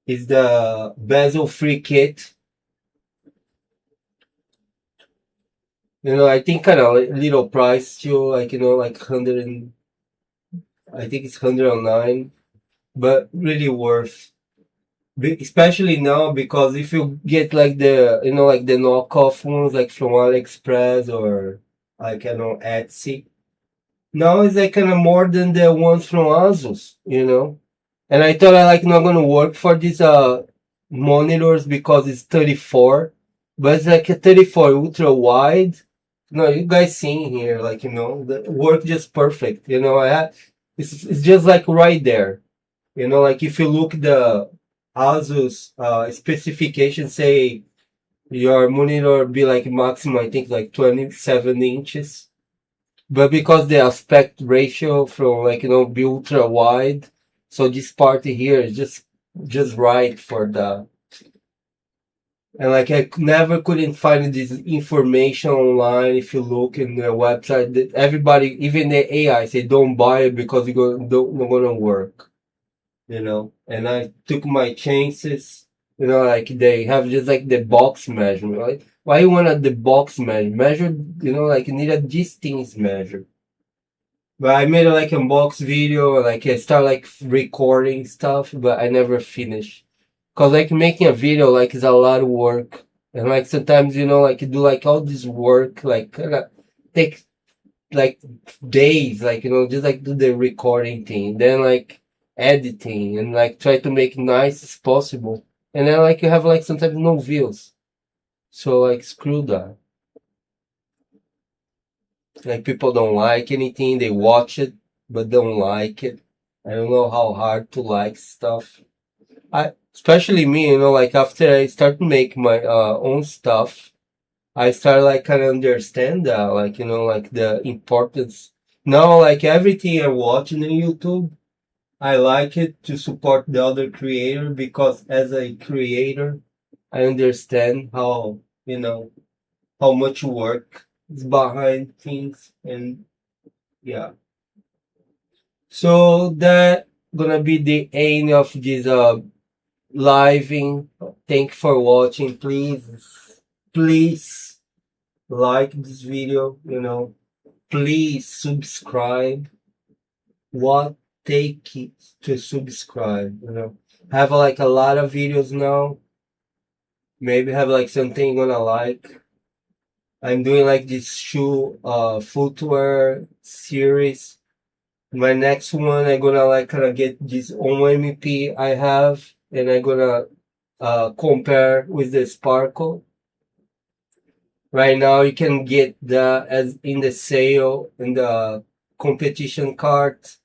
is the bezel free kit. You know, I think kind of little price too, like you know, like 100 and I think it's 109, but really worth. Especially now because if you get like the you know like the knockoff ones like from AliExpress or like you know Etsy, now it's like kind of more than the ones from Asus, you know. And I thought I like not gonna work for these monitors because it's 34, but it's like a 34 ultra wide. No, you guys seeing here, like you know, the work just perfect. You know, it's just like right there. You know, like if you look the Asus specifications say your monitor be like maximum, I think like 27 inches. But because the aspect ratio from like, you know, be ultra wide, so this part here is just right for the, and like I never couldn't find this information online. If you look in the website, that everybody, even the AI, say don't buy it because it's not gonna work. You know, and I took my chances. You know, like they have just like the box measurement, right? Why you want the box measure? You know, like you need a distance measure. But I made like a box video, like I start like recording stuff, but I never finish. Cause like making a video like is a lot of work, and like sometimes you know like you do like all this work like take like days, like you know just like do the recording thing, then like editing and like try to make nice as possible, and then like you have like sometimes no views, so like screw that. Like people don't like anything, they watch it but don't like it. I don't know how hard to like stuff. Especially me, you know, like after I start to make my own stuff, I start like kind of understand that, like you know, like the importance. Now, like everything I watch on YouTube, I like it to support the other creator because as a creator, I understand how you know how much work is behind things, and yeah. So that gonna be the end of this living. Thank you for watching. Please like this video, you know, please subscribe. What take it to subscribe, you know. I have like a lot of videos now. Maybe have like something you're gonna like. I'm doing like this shoe footwear series. My next one, I'm gonna like kind of get this OMP I have, and I'm gonna compare with the Sparkle. Right now, you can get the as in the sale in the competition cart,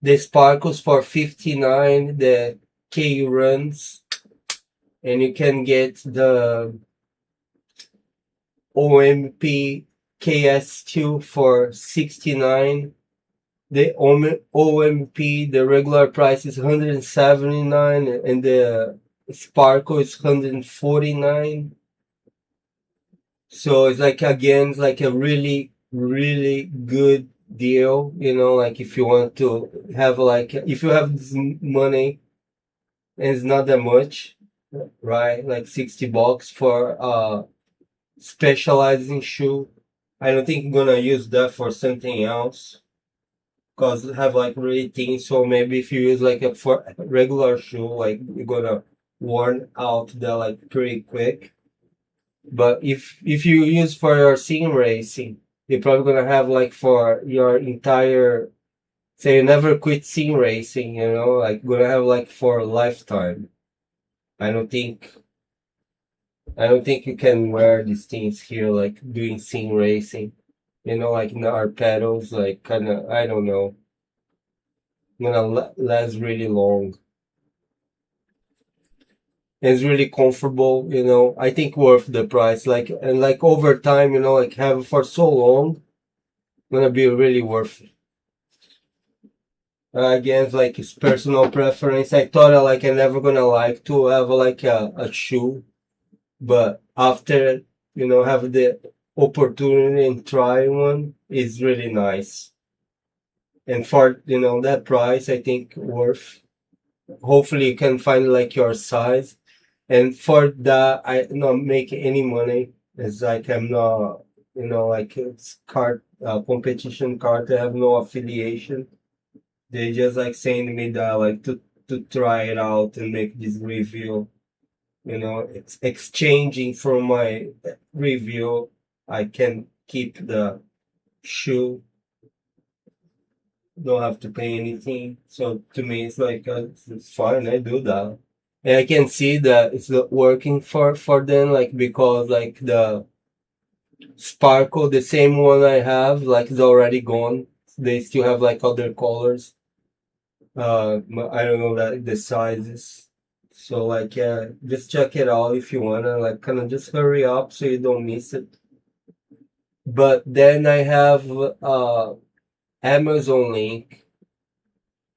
the Sparkles for 59, the K runs, and you can get the OMP KS-2 for 69. The OMP, the regular price is 179, and the Sparkle is 149. So it's like, again, it's like a really, really good deal, you know, like if you want to have like, if you have this money and it's not that much, right? Like $60 for specializing shoe. I don't think I'm gonna use that for something else, because I have like really thin, so maybe if you use like a for regular shoe, like you're gonna worn out that like pretty quick. But if you use for your sim racing, you're probably gonna have like for your entire, say you never quit sim racing, you know, like gonna have like for a lifetime. I don't think you can wear these things here like doing sim racing. You know, like in our pedals, like kind of, I don't know, gonna last really long. It's really comfortable, you know. I think worth the price. Like, and like over time, you know, like have it for so long, gonna be really worth it. Again, like it's personal preference. I thought like I'm never gonna like to have like a shoe, but after, you know, have the opportunity and try one, it's really nice. And for, you know, that price, I think worth. Hopefully you can find like your size. And for that, I not make any money. It's like I'm not, you know, like it's cart competition cart. I have no affiliation. They just like send me that like to try it out and make this review. You know, it's exchanging from my review. I can keep the shoe. Don't have to pay anything. So to me, it's like it's fine. I do that. And I can see that it's not working for them, like because like the Sparkle, the same one I have, like is already gone. They still have like other colors. I don't know that the sizes. So like yeah, just check it out if you wanna. Like kind of just hurry up so you don't miss it. But then I have Amazon link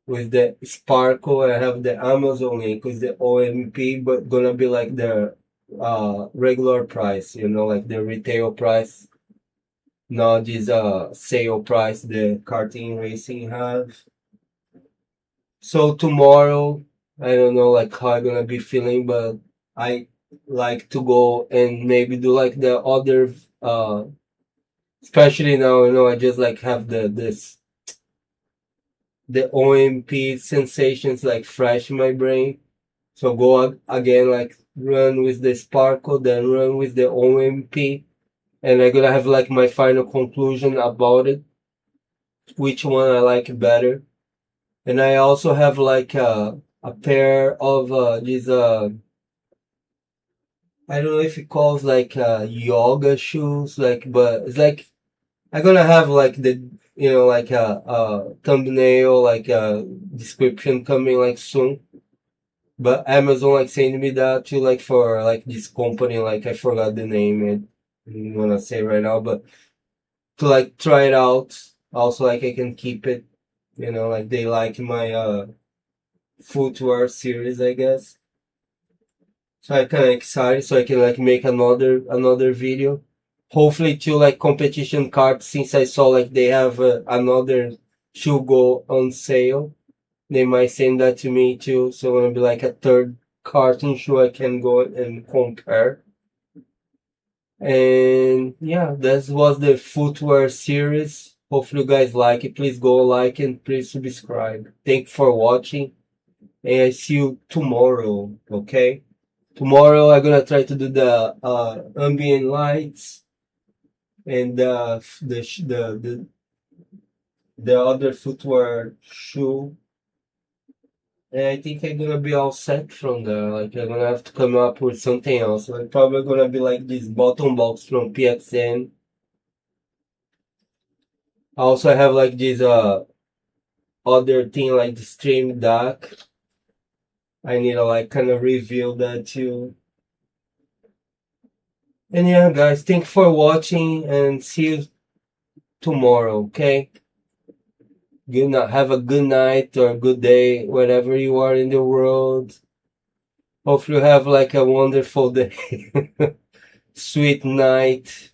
with the Sparkle. I have the Amazon link with the OMP, but gonna be like the regular price, you know, like the retail price, not this sale price the Karting Racing have. So tomorrow, I don't know like how I'm gonna be feeling, but I like to go and maybe do like the other especially now, you know, I just like have the OMP sensations like fresh in my brain. So go again, like run with the Sparkle, then run with the OMP, and I'm gonna have like my final conclusion about it, which one I like better. And I also have like a pair of these I don't know if it calls like yoga shoes, like, but it's like I'm gonna have like the, you know, like a thumbnail, like a description coming like soon. But Amazon like sent me that too, like for like this company, like I forgot the name it. I don't wanna say right now, but to like try it out. Also like I can keep it, you know, like they like my footwear series, I guess. So I'm kind of excited, so I can like make another video. Hopefully to like competition cards, since I saw like they have another shoe go on sale. They might send that to me too, so it'll be like a third carton shoe I can go and compare. And yeah, that was the footwear series. Hopefully you guys like it. Please go like and please subscribe. Thank you for watching, and I see you tomorrow. Okay, tomorrow I'm gonna try to do the ambient lights and the other footwear shoe. And I think I'm gonna be all set from there. Like I'm gonna have to come up with something else. Like probably gonna be like this bottom box from PXN. I also have like this other thing like the stream deck. I need to like kind of reveal that too. And yeah, guys, thank you for watching and see you tomorrow. Okay. Good night. Have a good night or a good day wherever you are in the world. Hopefully you have like a wonderful day. Sweet night.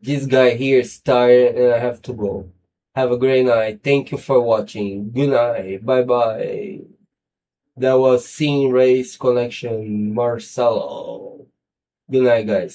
This guy here is tired and I have to go. Have a great night. Thank you for watching. Good night. Bye bye. That was Simrace Collection Marcelo. Good night, guys.